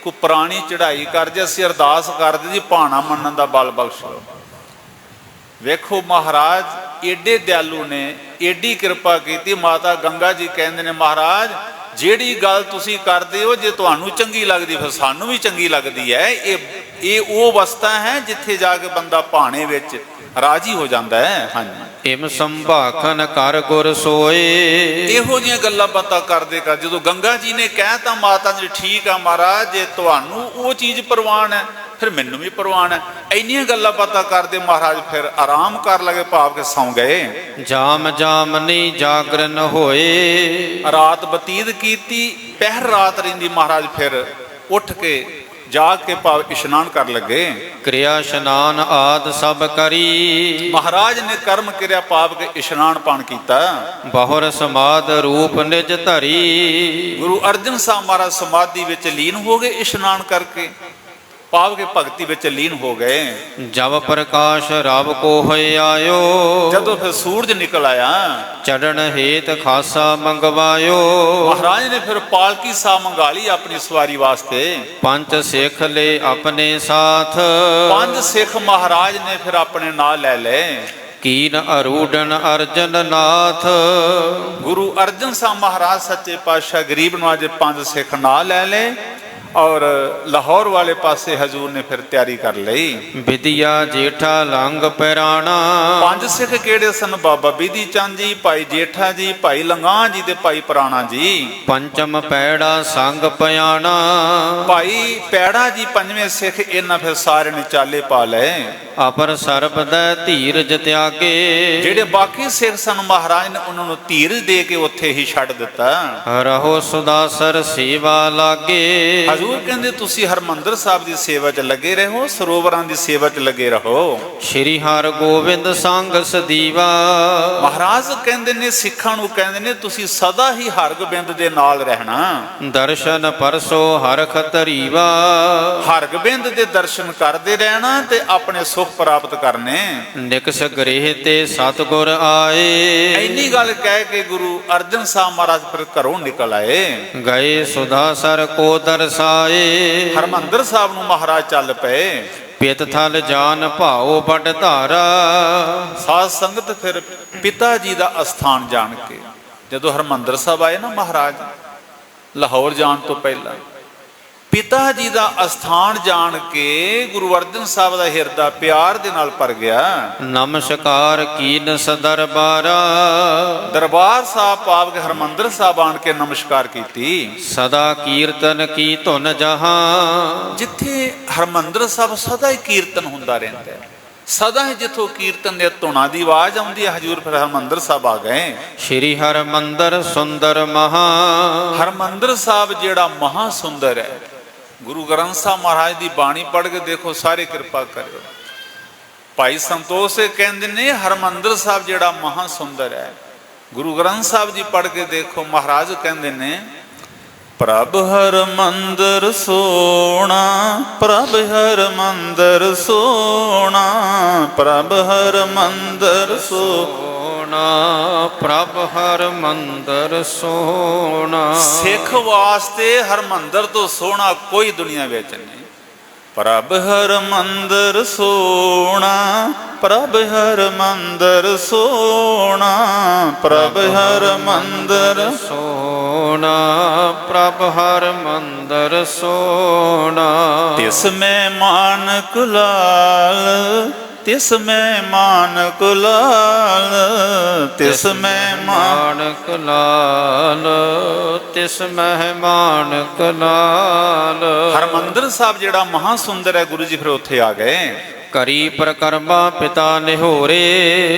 ਕੋਈ ਪੁਰਾਣੀ ਚੜਾਈ ਕਰ ਜੇ, ਅਸੀਂ ਅਰਦਾਸ ਕਰਦੇ ਜੀ ਭਾਣਾ ਮੰਨਣ ਦਾ ਬਲ ਬਖਸ਼ੋ। ਵੇਖੋ ਮਹਾਰਾਜ ਏਡੇ ਦਿਆਲੂ ਨੇ, ਏਡੀ ਕਿਰਪਾ ਕੀਤੀ। ਮਾਤਾ ਗੰਗਾ ਜੀ ਕਹਿੰਦੇ ਨੇ, ਮਹਾਰਾਜ ਜਿਹੜੀ ਗੱਲ ਤੁਸੀਂ ਕਰਦੇ ਹੋ ਜੇ ਤੁਹਾਨੂੰ ਚੰਗੀ ਲੱਗਦੀ ਫਿਰ ਸਾਨੂੰ ਵੀ ਚੰਗੀ ਲੱਗਦੀ ਹੈ। ਇਹ ਉਹ ਅਵਸਥਾ ਹੈ ਜਿੱਥੇ ਜਾ ਕੇ ਬੰਦਾ ਭਾਣੇ ਵਿੱਚ ਰਾਜੀ ਹੋ ਜਾਂਦਾ ਹੈ। ਹਾਂਜੀ, ਇਮ ਸੰਭਾਖਨ ਕਰ ਗੁਰ ਸੋਏ। ਇਹੋ ਜਿਹੀਆਂ ਗੱਲਾਂ ਬਾਤਾਂ ਕਰਦੇ ਕਰ ਜਦੋਂ ਗੰਗਾ ਜੀ ਨੇ ਕਹਿਤਾ ਮਾਤਾ ਜੀ ਠੀਕ ਆ ਮਹਾਰਾਜ, ਜੇ ਤੁਹਾਨੂੰ ਉਹ ਚੀਜ਼ ਪ੍ਰਵਾਨ ਹੈ ਫਿਰ ਮੈਨੂੰ ਵੀ ਪ੍ਰਵਾਨ ਹੈ। ਇੰਨੀਆਂ ਗੱਲਾਂ ਬਾਤਾਂ ਕਰਦੇ ਮਹਾਰਾਜ ਫਿਰ ਆਰਾਮ ਕਰ ਲਗੇ, ਭਾਵ ਕੇ ਸੌਂ ਗਏ। ਜਾਮ ਜਾਮ ਨਹੀਂ ਜਾਗਰਨ ਹੋਏ। ਰਾਤ ਬਤੀਤ ਕੀਤੀ, ਪਹਿਰ ਰਾਤ ਰਹਿੰਦੀ। ਮਹਾਰਾਜ ਫਿਰ ਉੱਠ ਕੇ ਜਾਗ ਕੇ ਭਾਵ ਇਸ਼ਨਾਨ ਕਰ ਲੱਗੇ। ਕਿਰਿਆ ਇਸ਼ਨਾਨ ਆਦ ਸਭ ਕਰੀ। ਮਹਾਰਾਜ ਨੇ ਕਰਮ ਕਿਰਿਆ ਭਾਵ ਕੇ ਇਸ਼ਨਾਨ ਪਾਣ ਕੀਤਾ। ਬਹੁਰ ਸਮਾਦ ਰੂਪ ਨਿਜ ਧਰੀ। ਗੁਰੂ ਅਰਜਨ ਸਾਹਿਬ ਮਹਾਰਾਜ ਸਮਾਧੀ ਵਿੱਚ ਲੀਨ ਹੋ ਗਏ ਇਸ਼ਨਾਨ ਕਰਕੇ, ਭਾਵ ਕੇ ਭਗਤੀ ਵਿੱਚ ਲੀਨ ਹੋ ਗਏ। ਜਬ ਪ੍ਰਕਾਸ਼ ਰਬ ਕੋ ਹੋਇ ਆਇਓ। ਜਦੋਂ ਫਿਰ ਸੂਰਜ ਨਿਕਲ ਆਇਆ, ਚੜਨ ਹੇਤ ਖਾਸਾ ਮੰਗਵਾਇਓ। ਮਹਾਰਾਜ ਨੇ ਫਿਰ ਪਾਲਕੀ ਸਾਹਿਬ ਮੰਗਾ ਲਈ ਆਪਣੀ ਸਵਾਰੀ ਵਾਸਤੇ। ਪੰਜ ਸਿੱਖ ਲੈ ਆਪਣੇ ਸਾਥ। ਪੰਜ ਸਿੱਖ ਮਹਾਰਾਜ ਨੇ ਫਿਰ ਆਪਣੇ ਨਾਲ ਲੈ ਲਏ। ਕੀਨ ਅਰੂਡਨ ਅਰਜਨ ਨਾਥ। ਗੁਰੂ ਅਰਜਨ ਸਾਹਿਬ ਮਹਾਰਾਜ ਸੱਚੇ ਪਾਤਸ਼ਾਹ ਗਰੀਬ ਨਵਾਜ ਪੰਜ ਸਿੱਖ ਨਾਲ ਲੈ ਲਏ ਔਰ ਲਾਹੌਰ ਵਾਲੇ ਪਾਸੇ ਹਜ਼ੂਰ ਨੇ ਫਿਰ ਤਿਆਰੀ ਕਰ ਲਈ। ਵਿਦਿਆ ਜੇਠਾ ਲੰਗ ਪੈਰਾਣਾ। ਪੰਜ ਸਿੱਖ ਕਿਹੜੇ ਸਨ? ਬਾਬਾ ਬਿਧੀ ਚੰਦ ਜੀ, ਭਾਈ ਜੇਠਾ ਜੀ, ਭਾਈ ਲੰਗਾਹ ਜੀ ਤੇ ਭਾਈ ਪੁਰਾਣਾ ਜੀ। ਪੰਚਮ ਪੈੜਾ ਸੰਗ ਪਿਆਣਾ। ਭਾਈ ਪੈੜਾ ਜੀ ਪੰਜਵੇਂ ਸਿੱਖ। ਇਹਨਾਂ ਫਿਰ ਸਾਰਿਆਂ ਨੇ ਚਾਲੇ ਪਾ ਲਏ। ਅਪਰ ਸਰਬਦੈ ਧੀਰਜ ਤਿਆਗੇ। ਜਿਹੜੇ ਬਾਕੀ ਸਿੱਖ ਸਨ ਮਹਾਰਾਜ ਨੇ ਉਹਨਾਂ ਨੂੰ ਧੀਰਜ ਦੇ ਕੇ ਉੱਥੇ ਹੀ ਛੱਡ ਦਿੱਤਾ। ਰਹੋ ਸੁਦਾਸਰ ਸੇਵਾ ਲਾਗੇ। ਹਜ਼ੂਰ ਕਹਿੰਦੇ ਤੁਸੀਂ ਹਰਮੰਦਰ ਸਾਹਿਬ ਦੀ ਸੇਵਾ 'ਚ ਲੱਗੇ ਰਹੋ, ਸਰੋਵਰਾਂ ਦੀ ਸੇਵਾ 'ਚ ਲੱਗੇ ਰਹੋ। ਸ਼੍ਰੀ ਹਰਿ ਗੋਬਿੰਦ ਸੰਗ ਸਦੀਵਾ। ਮਹਾਰਾਜ ਕਹਿੰਦੇ ਨੇ ਸਿੱਖਾਂ ਨੂੰ ਕਹਿੰਦੇ ਨੇ ਤੁਸੀਂ ਸਦਾ ਹੀ ਹਰਗੋਬਿੰਦ ਦੇ ਨਾਲ ਰਹਿਣਾ। ਦਰਸ਼ਨ ਪਰਸੋ ਹਰਖ ਧਰੀਵਾ। ਹਰਗੋਬਿੰਦ ਦੇ ਦਰਸ਼ਨ ਕਰਦੇ ਰਹਿਣਾ ਤੇ ਆਪਣੇ ਸੁੱਖ ਪ੍ਰਾਪਤ ਕਰਨੇ। ਨਿਕਸ ਗ੍ਰਹਿ ਤੇ ਸਤਿਗੁਰ ਆਏ। ਇੰਨੀ ਗੱਲ ਕਹਿ ਕੇ ਗੁਰੂ ਅਰਜਨ ਸਾਹਿਬ ਮਹਾਰਾਜ ਫਿਰ ਘਰੋਂ ਨਿਕਲ ਆਏ। ਗਏ ਸੁਦਾਸਰ ਕੋ ਦਰਸਾਏ। ਹਰਮੰਦਰ ਸਾਹਿਬ ਨੂੰ ਮਹਾਰਾਜ ਚੱਲ ਪਏ। ਪਿਤ ਥਲ ਜਾਨ ਭਾਉ ਬੜ ਧਾਰਾ। ਸਾਧ ਸੰਗਤ ਫਿਰ ਪਿਤਾ ਜੀ ਦਾ ਅਸਥਾਨ ਜਾਣ ਕੇ ਜਦੋਂ ਹਰਮੰਦਰ ਸਾਹਿਬ ਆਏ ਨਾ ਮਹਾਰਾਜ ਲਾਹੌਰ ਜਾਣ ਤੋਂ ਪਹਿਲਾਂ, ਪਿਤਾ ਜੀ ਦਾ ਅਸਥਾਨ ਜਾਣ ਕੇ ਗੁਰੂ ਅਰਜਨ ਸਾਹਿਬ ਦਾ ਹਿਰਦਾ ਪਿਆਰ ਦੇ ਨਾਲ ਭਰ ਗਿਆ। ਨਮਸਕਾਰ ਕੀਨ ਸਦਰਬਾਰਾ। ਦਰਬਾਰ ਸਾਹਿਬ ਭਾਵ ਕੇ ਹਰਮੰਦਰ ਸਾਹਿਬ ਆਣ ਕੇ ਨਮਸਕਾਰ ਕੀਤੀ। ਸਦਾ ਕੀਰਤਨ ਕੀ ਧੁਨ ਜਹਾਂ। ਜਿੱਥੇ ਹਰਮੰਦਰ ਸਾਹਿਬ ਸਦਾ ਹੀ ਕੀਰਤਨ ਹੁੰਦਾ ਰਹਿੰਦਾ ਹੈ, ਸਦਾ ਹੀ ਜਿੱਥੋਂ ਕੀਰਤਨ ਦੇ ਧੁਨਾਂ ਦੀ ਆਵਾਜ਼ ਆਉਂਦੀ ਹੈ, ਹਜ਼ੂਰ ਫਿਰ ਹਰਮੰਦਰ ਸਾਹਿਬ ਆ ਗਏ। ਸ਼੍ਰੀ ਹਰਮੰਦਰ ਸੁੰਦਰ ਮਹਾ। ਹਰਮੰਦਰ ਸਾਹਿਬ ਜਿਹੜਾ ਮਹਾ ਸੁੰਦਰ ਹੈ। ਗੁਰੂ ਗ੍ਰੰਥ ਸਾਹਿਬ ਮਹਾਰਾਜ ਦੀ ਬਾਣੀ ਪੜ੍ਹ ਕੇ ਦੇਖੋ, ਸਾਰੇ ਕਿਰਪਾ ਕਰਿਓ। ਭਾਈ ਸੰਤੋਖ ਸਿੰਘ ਕਹਿੰਦੇ ਨੇ ਹਰਮੰਦਰ ਸਾਹਿਬ ਜਿਹੜਾ ਮਹਾ ਸੁੰਦਰ ਹੈ, ਗੁਰੂ ਗ੍ਰੰਥ ਸਾਹਿਬ ਜੀ ਪੜ੍ਹ ਕੇ ਦੇਖੋ, ਮਹਾਰਾਜ ਕਹਿੰਦੇ ਨੇ, ਪ੍ਰਭ ਹਰ ਮੰਦਰ ਸੋਹਣਾ, ਪ੍ਰਭ ਹਰ ਮੰਦਰ ਸੋਹਣਾ, ਪ੍ਰਭ ਹਰ ਮੰਦਰ ਸੋਹਣਾ, ਪ੍ਰਭ ਹਰ ਮੰਦਰ ਸੋਹਣਾ। ਸਿੱਖ ਵਾਸਤੇ ਹਰਮੰਦਰ ਤੋਂ ਸੋਹਣਾ ਕੋਈ ਦੁਨੀਆ ਵਿੱਚ ਨਹੀਂ। ਪ੍ਰਭ ਹਰ ਮੰਦਰ ਸੋਹਣਾ, ਪ੍ਰਭ ਹਰ ਮੰਦਰ ਸੋਹਣਾ, ਪ੍ਰਭ ਹਰ ਮੰਦਰ ਸੋਹਣਾ, ਪ੍ਰਭ ਹਰ ਮੰਦਰ ਸੋਹਣਾ। ਤਿਸ ਮੈਂ ਮਾਨਕ ਲਾਲ, ਤਿਸ ਮੈਂ ਮਾਨਕ ਲਾਲ, ਤਿਸ ਮੈਂ ਮਾਨਕ ਲਾਲ, ਤਿਸ ਮਹਿ ਮਾਨਕ ਲਾਲ। ਹਰਮੰਦਰ ਸਾਹਿਬ ਜਿਹੜਾ ਮਹਾ ਸੁੰਦਰ ਹੈ, ਗੁਰੂ ਜੀ ਫਿਰ ਉੱਥੇ ਆ ਗਏ। ਕਰੀ ਪ੍ਰਕਰਮਾ ਪਿਤਾ ਨਿਹੋਰੇ,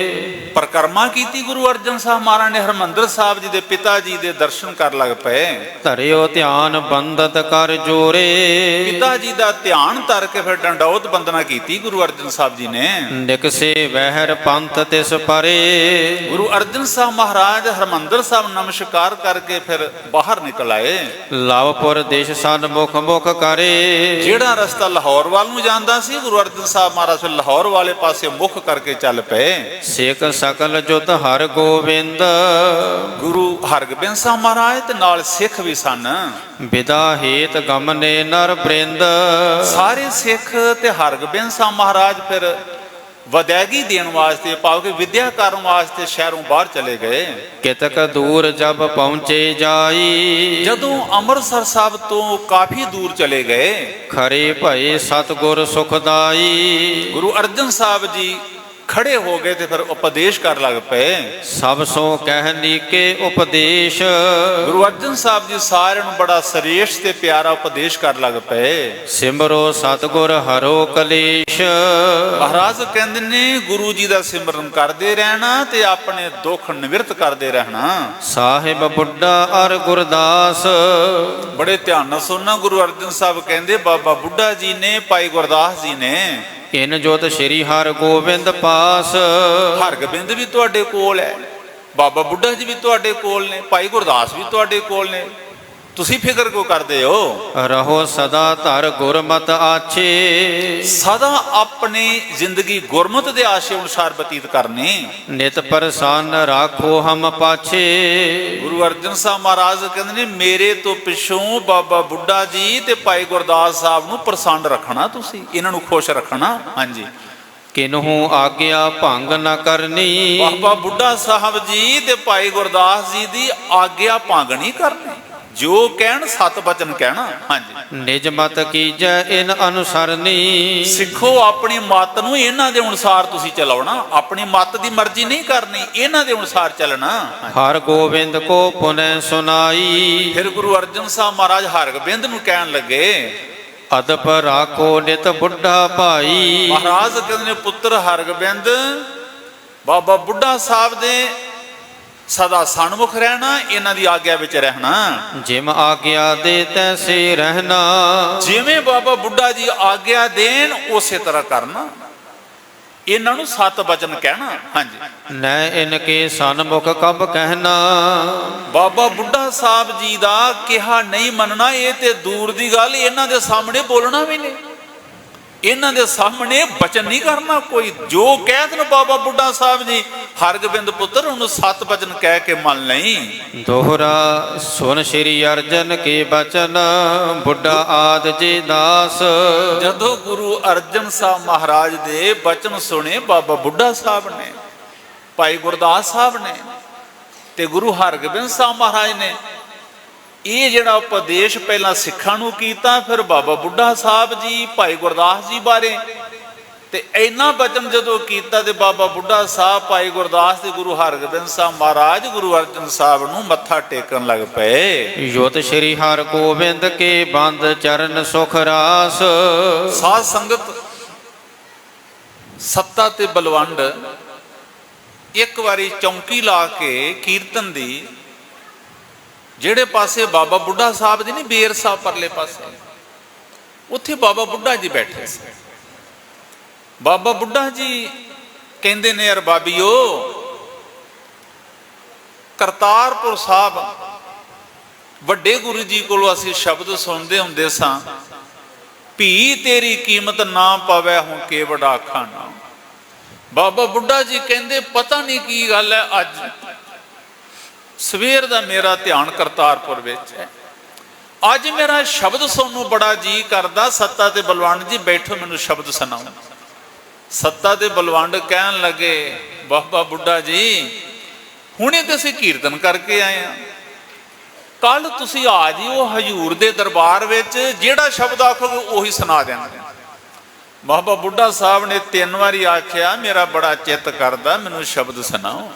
ਪ੍ਰਕਰਮਾ ਕੀਤੀ ਗੁਰੂ ਅਰਜਨ ਸਾਹਿਬ ਮਹਾਰਾਜ ਨੇ। ਹਰਮੰਦਰ ਸਾਹਿਬ ਜੀ ਦੇ ਪਿਤਾ ਜੀ ਦੇ ਦਰਸ਼ਨ ਕਰ ਲੱਗ ਪਏ। ਧਰਿਓ ਧਿਆਨ ਬੰਦਤ ਕਰ ਜੋਰੇ, ਪਿਤਾ ਜੀ ਦਾ ਧਿਆਨ ਧਰ ਕੇ ਫਿਰ ਡੰਡੌਤ ਬੰਦਨਾ ਕੀਤੀ ਗੁਰੂ ਅਰਜਨ ਸਾਹਿਬ ਜੀ ਨੇ। ਨਿਕਸੇ ਵਹਿਰ ਪੰਥ ਤਿਸ ਪਰੇ, ਗੁਰੂ ਅਰਜਨ ਸਾਹਿਬ ਮਹਾਰਾਜ ਹਰਮੰਦਰ ਸਾਹਿਬ ਨਮਸਕਾਰ ਕਰਕੇ ਫਿਰ ਬਾਹਰ ਨਿਕਲ ਆਏ। ਲਵਪੁਰ ਦੇਸ਼ ਸਨਮੁਖ ਮੁਖ ਕਰੇ, ਜਿਹੜਾ ਰਸਤਾ ਲਾਹੌਰ ਵੱਲ ਨੂੰ ਜਾਂਦਾ ਸੀ, ਗੁਰੂ ਅਰਜਨ ਸਾਹਿਬ ਮਹਾਰਾਜ ਫਿਰ ਲਾਹੌਰ ਵਾਲੇ ਪਾਸੇ ਮੁਖ ਕਰਕੇ ਚੱਲ ਪਏ। ਸਿੱਖ ਸਕਲ ਜੁਤ ਹਰ ਗੋਬਿੰਦ, ਗੁਰੂ ਹਰਗੋਬਿੰਦ ਸਾਹਿਬ ਮਹਾਰਾਜ ਤੇ ਨਾਲ ਸਿੱਖ ਵੀ ਸਨ। ਵਿਦਾ ਹੇਤ ਗਮਨੇ ਨਰ ਬ੍ਰਿੰਦ, ਸਾਰੇ ਸਿੱਖ ਤੇ ਹਰਗੋਬਿੰਦ ਸਾਹਿਬ ਮਹਾਰਾਜ ਫਿਰ ਵਿਦਾਇਗੀ ਦੇਣ ਵਾਸਤੇ, ਭਾਵ ਕਿ ਵਿਦਿਆ ਕਰਨ ਵਾਸਤੇ ਸ਼ਹਿਰੋਂ ਬਾਹਰ ਚਲੇ ਗਏ। ਕਿਤਕ ਦੂਰ ਜਬ ਪਹੁੰਚੇ ਜਾਈ, ਜਦੋਂ ਅੰਮ੍ਰਿਤਸਰ ਸਾਹਿਬ ਤੋਂ ਕਾਫੀ ਦੂਰ ਚਲੇ ਗਏ, ਖਰੇ ਭਏ ਸਤਿਗੁਰ ਸੁਖਦਾਈ। ਗੁਰੂ ਅਰਜਨ ਸਾਹਿਬ ਜੀ ਖੜੇ ਹੋ ਗਏ ਤੇ ਫਿਰ ਉਪਦੇਸ਼ ਕਰ ਲੱਗ ਪਏ। ਸਭ ਸੋ ਕਹਿ ਨੀਕੇ ਉਪਦੇਸ਼, ਗੁਰੂ ਅਰਜਨ ਸਾਹਿਬ ਜੀ ਸਾਰਿਆਂ ਨੂੰ ਬੜਾ ਸ੍ਰੇਸ਼ਟ ਤੇ ਪਿਆਰਾ ਉਪਦੇਸ਼ ਕਰ ਲੱਗ ਪਏ। ਸਿਮਰੋ ਸਤਿਗੁਰ ਹਰੋ ਕਲੇਸ਼, ਮਹਾਰਾਜ ਕਹਿੰਦੇ ਨੇ ਗੁਰੂ ਜੀ ਦਾ ਸਿਮਰਨ ਕਰਦੇ ਰਹਿਣਾ ਤੇ ਆਪਣੇ ਦੁੱਖ ਨਿਵਰਤ ਕਰਦੇ ਰਹਿਣਾ। ਸਾਹਿਬ ਬੁੱਢਾ ਅਰ ਗੁਰਦਾਸ, ਬੜੇ ਧਿਆਨ ਨਾਲ ਸੁਣਨਾ, ਗੁਰੂ ਅਰਜਨ ਸਾਹਿਬ ਕਹਿੰਦੇ ਬਾਬਾ ਬੁੱਢਾ ਜੀ ਨੇ, ਭਾਈ ਗੁਰਦਾਸ ਜੀ ਨੇ, ਇਨ ਜੋਤ ਸ਼੍ਰੀ ਹਰ ਗੋਬਿੰਦ ਪਾਸ। ਹਰਗੋਬਿੰਦ ਵੀ ਤੁਹਾਡੇ ਕੋਲ ਹੈ, ਬਾਬਾ ਬੁੱਢਾ ਜੀ ਵੀ ਤੁਹਾਡੇ ਕੋਲ ਨੇ, ਭਾਈ ਗੁਰਦਾਸ ਵੀ ਤੁਹਾਡੇ ਕੋਲ ਨੇ, ਤੁਸੀਂ ਫਿਕਰ ਕਿਉਂ ਕਰਦੇ ਹੋ? ਰਹੋ ਸਦਾ ਧਰ ਗੁਰਮਤਿ ਆਛੇ, ਸਦਾ ਆਪਣੀ ਜ਼ਿੰਦਗੀ ਗੁਰਮਤਿ ਦੇ ਆਸ਼ੇ ਅਨੁਸਾਰ ਬਤੀਤ ਕਰਨੀ। ਨਿਤ ਪ੍ਰਸੰਨ ਰਾਖੋ ਹਮ ਪਾਛੇ, ਗੁਰੂ ਅਰਜਨ ਸਾਹਿਬ ਮਹਾਰਾਜ ਕਹਿੰਦੇ ਨੇ, ਮੇਰੇ ਤੋਂ ਪਿੱਛੋਂ ਬਾਬਾ ਬੁੱਢਾ ਜੀ ਤੇ ਭਾਈ ਗੁਰਦਾਸ ਸਾਹਿਬ ਨੂੰ ਪ੍ਰਸੰਨ ਰੱਖਣਾ, ਤੁਸੀਂ ਇਹਨਾਂ ਨੂੰ ਖੁਸ਼ ਰੱਖਣਾ। ਹਾਂਜੀ, ਕਿਨਹੂ ਆਗਿਆ ਭੰਗ ਨ ਕਰਨੀ, ਬਾਬਾ ਬੁੱਢਾ ਸਾਹਿਬ ਜੀ ਤੇ ਭਾਈ ਗੁਰਦਾਸ ਜੀ ਦੀ ਆਗਿਆ ਭੰਗ ਨਹੀਂ ਕਰਨੀ, ਜੋ ਕਹਿਣ ਸਤ ਬਚਨ ਕਹਿਣਾ। ਹਾਂਜੀ, ਨਿਜ ਮਤ ਕੀਜੈ ਇਨ ਅਨੁਸਰਨੀ, ਸਿੱਖੋ ਆਪਣੀ ਮਤ ਨੂੰ ਇਹਨਾਂ ਦੇ ਅਨੁਸਾਰ ਤੁਸੀਂ ਚਲਾਉਣਾ, ਆਪਣੀ ਮਤ ਦੀ ਮਰਜ਼ੀ ਨਹੀਂ ਕਰਨੀ, ਇਹਨਾਂ ਦੇ ਅਨੁਸਾਰ ਚੱਲਣਾ। ਹਰ ਗੋਬਿੰਦ ਕੋ ਪੁਨੈ ਸੁਨਾਈ, ਫਿਰ ਗੁਰੂ ਅਰਜਨ ਸਾਹਿਬ ਮਹਾਰਾਜ ਹਰਗੋਬਿੰਦ ਨੂੰ ਕਹਿਣ ਲੱਗੇ, ਅਦਪ ਰਾਖੋ ਨਿਤ ਬੁੱਢਾ ਭਾਈ। ਮਹਾਰਾਜ ਕਹਿੰਦੇ ਨੇ, ਪੁੱਤਰ ਹਰਗੋਬਿੰਦ, ਬਾਬਾ ਬੁੱਢਾ ਸਾਹਿਬ ਦੇ ਸਦਾ ਸਨਮੁਖ ਰਹਿਣਾ, ਇਹਨਾਂ ਦੀ ਆਗਿਆ ਵਿੱਚ ਰਹਿਣਾ। ਜਿਮ ਆਗਿਆ ਦੇ ਤੈਸੇ ਰਹਿਣਾ, ਜਿਵੇਂ ਬਾਬਾ ਬੁੱਢਾ ਜੀ ਆਗਿਆ ਦੇਣ ਉਸੇ ਤਰ੍ਹਾਂ ਕਰਨਾ, ਇਹਨਾਂ ਨੂੰ ਸਤ ਬਚਨ ਕਹਿਣਾ। ਹਾਂਜੀ, ਨੈ ਇਨਕੇ ਸਨਮੁਖ ਕਬ ਕਹਿਣਾ, ਬਾਬਾ ਬੁੱਢਾ ਸਾਹਿਬ ਜੀ ਦਾ ਕਿਹਾ ਨਹੀਂ ਮੰਨਣਾ, ਇਹ ਤੇ ਦੂਰ ਦੀ ਗੱਲ, ਇਹਨਾਂ ਦੇ ਸਾਹਮਣੇ ਬੋਲਣਾ ਵੀ ਨਹੀਂ, ਇਹਨਾਂ ਦੇ ਸਾਹਮਣੇ ਬਚਨ ਨਹੀਂ ਕਰਨਾ ਕੋਈ। ਜੋ ਕਹਿ ਦੇਣ ਬਾਬਾ ਬੁੱਢਾ ਸਾਹਿਬ ਜੀ, ਹਰਗੋਬਿੰਦ ਪੁੱਤਰ ਉਹਨੂੰ ਸਤ ਬਚਨ ਕਹਿ ਕੇ ਮੰਨ ਲਈ। ਦੋਹਰਾ ਸੁਨ ਸ਼੍ਰੀ ਅਰਜਨ ਕੇ ਬਚਨ, ਬੁੱਢਾ ਆਦ ਜੀ ਦਾਸ। ਜਦੋਂ ਗੁਰੂ ਅਰਜਨ ਸਾਹਿਬ ਮਹਾਰਾਜ ਦੇ ਬਚਨ ਸੁਣੇ ਬਾਬਾ ਬੁੱਢਾ ਸਾਹਿਬ ਨੇ, ਭਾਈ ਗੁਰਦਾਸ ਸਾਹਿਬ ਨੇ ਤੇ ਗੁਰੂ ਹਰਗੋਬਿੰਦ ਸਾਹਿਬ ਮਹਾਰਾਜ ਨੇ, ਇਹ ਜਿਹੜਾ ਉਪਦੇਸ਼ ਪਹਿਲਾਂ ਸਿੱਖਾਂ ਨੂੰ ਕੀਤਾ, ਫਿਰ ਬਾਬਾ ਬੁੱਢਾ ਸਾਹਿਬ ਜੀ, ਭਾਈ ਗੁਰਦਾਸ ਜੀ ਬਾਰੇ, ਤੇ ਇੰਨਾ ਬਚਨ ਜਦੋਂ ਕੀਤਾ ਤੇ ਬਾਬਾ ਬੁੱਢਾ ਸਾਹਿਬ, ਭਾਈ ਗੁਰਦਾਸ ਤੇ ਗੁਰੂ ਹਰਗੋਬਿੰਦ ਸਾਹਿਬ ਮਹਾਰਾਜ ਗੁਰੂ ਅਰਜਨ ਸਾਹਿਬ ਨੂੰ ਮੱਥਾ ਟੇਕਣ ਲੱਗ ਪਏ। ਜੋਤ ਸ਼੍ਰੀ ਹਰ ਗੋਬਿੰਦ ਕੇ ਬੰਦ ਚਰਨ ਸੁਖ ਰਾਸ। ਸਾਧ ਸੰਗਤ, ਸੱਤਾ ਤੇ ਬਲਵੰਡ ਇੱਕ ਵਾਰੀ ਚੌਂਕੀ ਲਾ ਕੇ ਕੀਰਤਨ ਦੀ, ਜਿਹੜੇ ਪਾਸੇ ਬਾਬਾ ਬੁੱਢਾ ਸਾਹਿਬ ਦੀ ਨਹੀਂ, ਬੇਰ ਸਾਹਿਬ ਪਰਲੇ ਪਾਸੇ, ਉੱਥੇ ਬਾਬਾ ਬੁੱਢਾ ਜੀ ਬੈਠੇ ਸੀ। ਬਾਬਾ ਬੁੱਢਾ ਜੀ ਕਹਿੰਦੇ ਨੇ, ਯਾਰ ਬਾਬੀਓ, ਕਰਤਾਰਪੁਰ ਸਾਹਿਬ ਵੱਡੇ ਗੁਰੂ ਜੀ ਕੋਲੋਂ ਅਸੀਂ ਸ਼ਬਦ ਸੁਣਦੇ ਹੁੰਦੇ ਸਾਂ, ਭੀ ਤੇਰੀ ਕੀਮਤ ਨਾ ਪਵੇ ਹੁਣ ਕੇ ਵੱਡਾ ਆਖਾਂ ਨਾ। ਬਾਬਾ ਬੁੱਢਾ ਜੀ ਕਹਿੰਦੇ ਪਤਾ ਨਹੀਂ ਕੀ ਗੱਲ ਹੈ, ਅੱਜ ਸਵੇਰ ਦਾ ਮੇਰਾ ਧਿਆਨ ਕਰਤਾਰਪੁਰ ਵਿੱਚ ਹੈ, ਅੱਜ ਮੇਰਾ ਸ਼ਬਦ ਸੁਣਨ ਨੂੰ ਬੜਾ ਜੀ ਕਰਦਾ। ਸੱਤਾ ਤੇ ਬਲਵੰਡ ਜੀ ਬੈਠੋ, ਮੈਨੂੰ ਸ਼ਬਦ ਸੁਣਾਓ। ਸੱਤਾ ਤੇ ਬਲਵੰਡ ਕਹਿਣ ਲੱਗੇ, ਬਾਬਾ ਬੁੱਢਾ ਜੀ ਹੁਣੇ ਤੇ ਅਸੀਂ ਕੀਰਤਨ ਕਰਕੇ ਆਏ ਆ, ਕੱਲ ਤੁਸੀਂ ਆ ਜਿਓ ਹਜ਼ੂਰ ਦੇ ਦਰਬਾਰ ਵਿੱਚ, ਜਿਹੜਾ ਸ਼ਬਦ ਆਖੋਗੇ ਉਹੀ ਸੁਣਾ ਦੇਣਾ। ਬਾਬਾ ਬੁੱਢਾ ਸਾਹਿਬ ਨੇ 3 ਵਾਰੀ ਆਖਿਆ, ਮੇਰਾ ਬੜਾ ਚਿੱਤ ਕਰਦਾ, ਮੈਨੂੰ ਸ਼ਬਦ ਸੁਣਾਓ।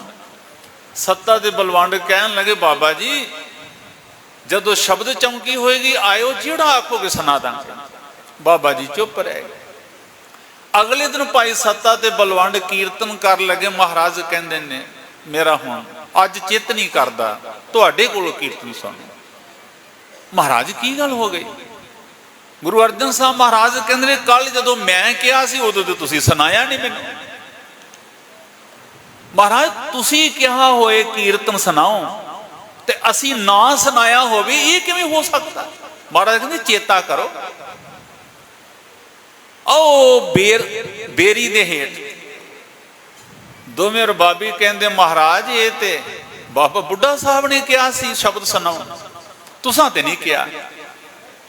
ਸੱਤਾ ਦੇ ਬਲਵੰਡ ਕਹਿਣ ਲੱਗੇ, ਬਾਬਾ ਜੀ ਜਦੋਂ ਸ਼ਬਦ ਚੌਂਕੀ ਹੋਏਗੀ ਆਇਓ, ਜਿਹੜਾ ਆਖੋਗੇ ਸੁਣਾ ਦਾਂਗੇ। ਬਾਬਾ ਜੀ ਚੁੱਪ ਰਹੇ ਗਏ। ਅਗਲੇ ਦਿਨ ਭਾਈ ਸੱਤਾ ਤੇ ਬਲਵੰਡ ਕੀਰਤਨ ਕਰ ਲਗੇ। ਮਹਾਰਾਜ ਕਹਿੰਦੇ ਨੇ, ਮੇਰਾ ਹੁਣ ਅੱਜ ਚਿੱਤ ਨਹੀਂ ਕਰਦਾ ਤੁਹਾਡੇ ਕੋਲੋਂ ਕੀਰਤਨ ਸੁਣਨ। ਮਹਾਰਾਜ ਕੀ ਗੱਲ ਹੋ ਗਈ? ਗੁਰੂ ਅਰਜਨ ਸਾਹਿਬ ਮਹਾਰਾਜ ਕਹਿੰਦੇ ਨੇ, ਕੱਲ ਜਦੋਂ ਮੈਂ ਕਿਹਾ ਸੀ ਉਦੋਂ ਤੇ ਤੁਸੀਂ ਸੁਣਾਇਆ ਨਹੀਂ ਮੈਨੂੰ। ਮਹਾਰਾਜ ਤੁਸੀਂ ਕਿਹਾ ਹੋਏ ਕੀਰਤਨ ਸੁਣਾਓ ਤੇ ਅਸੀਂ ਨਾ ਸੁਣਾਇਆ ਹੋਵੇ, ਇਹ ਕਿਵੇਂ ਹੋ ਸਕਦਾ? ਮਹਾਰਾਜ ਕਹਿੰਦੇ ਚੇਤਾ ਕਰੋ, ਆਓ ਬੇਰੀ ਦੇ ਹੇਠ ਦੋਵੇਂ ਰਬਾਬੀ ਕਹਿੰਦੇ, ਮਹਾਰਾਜ ਇਹ ਤੇ ਬਾਬਾ ਬੁੱਢਾ ਸਾਹਿਬ ਨੇ ਕਿਹਾ ਸੀ ਸ਼ਬਦ ਸੁਣਾਓ, ਤੁਸਾਂ ਤੇ ਨਹੀਂ ਕਿਹਾ।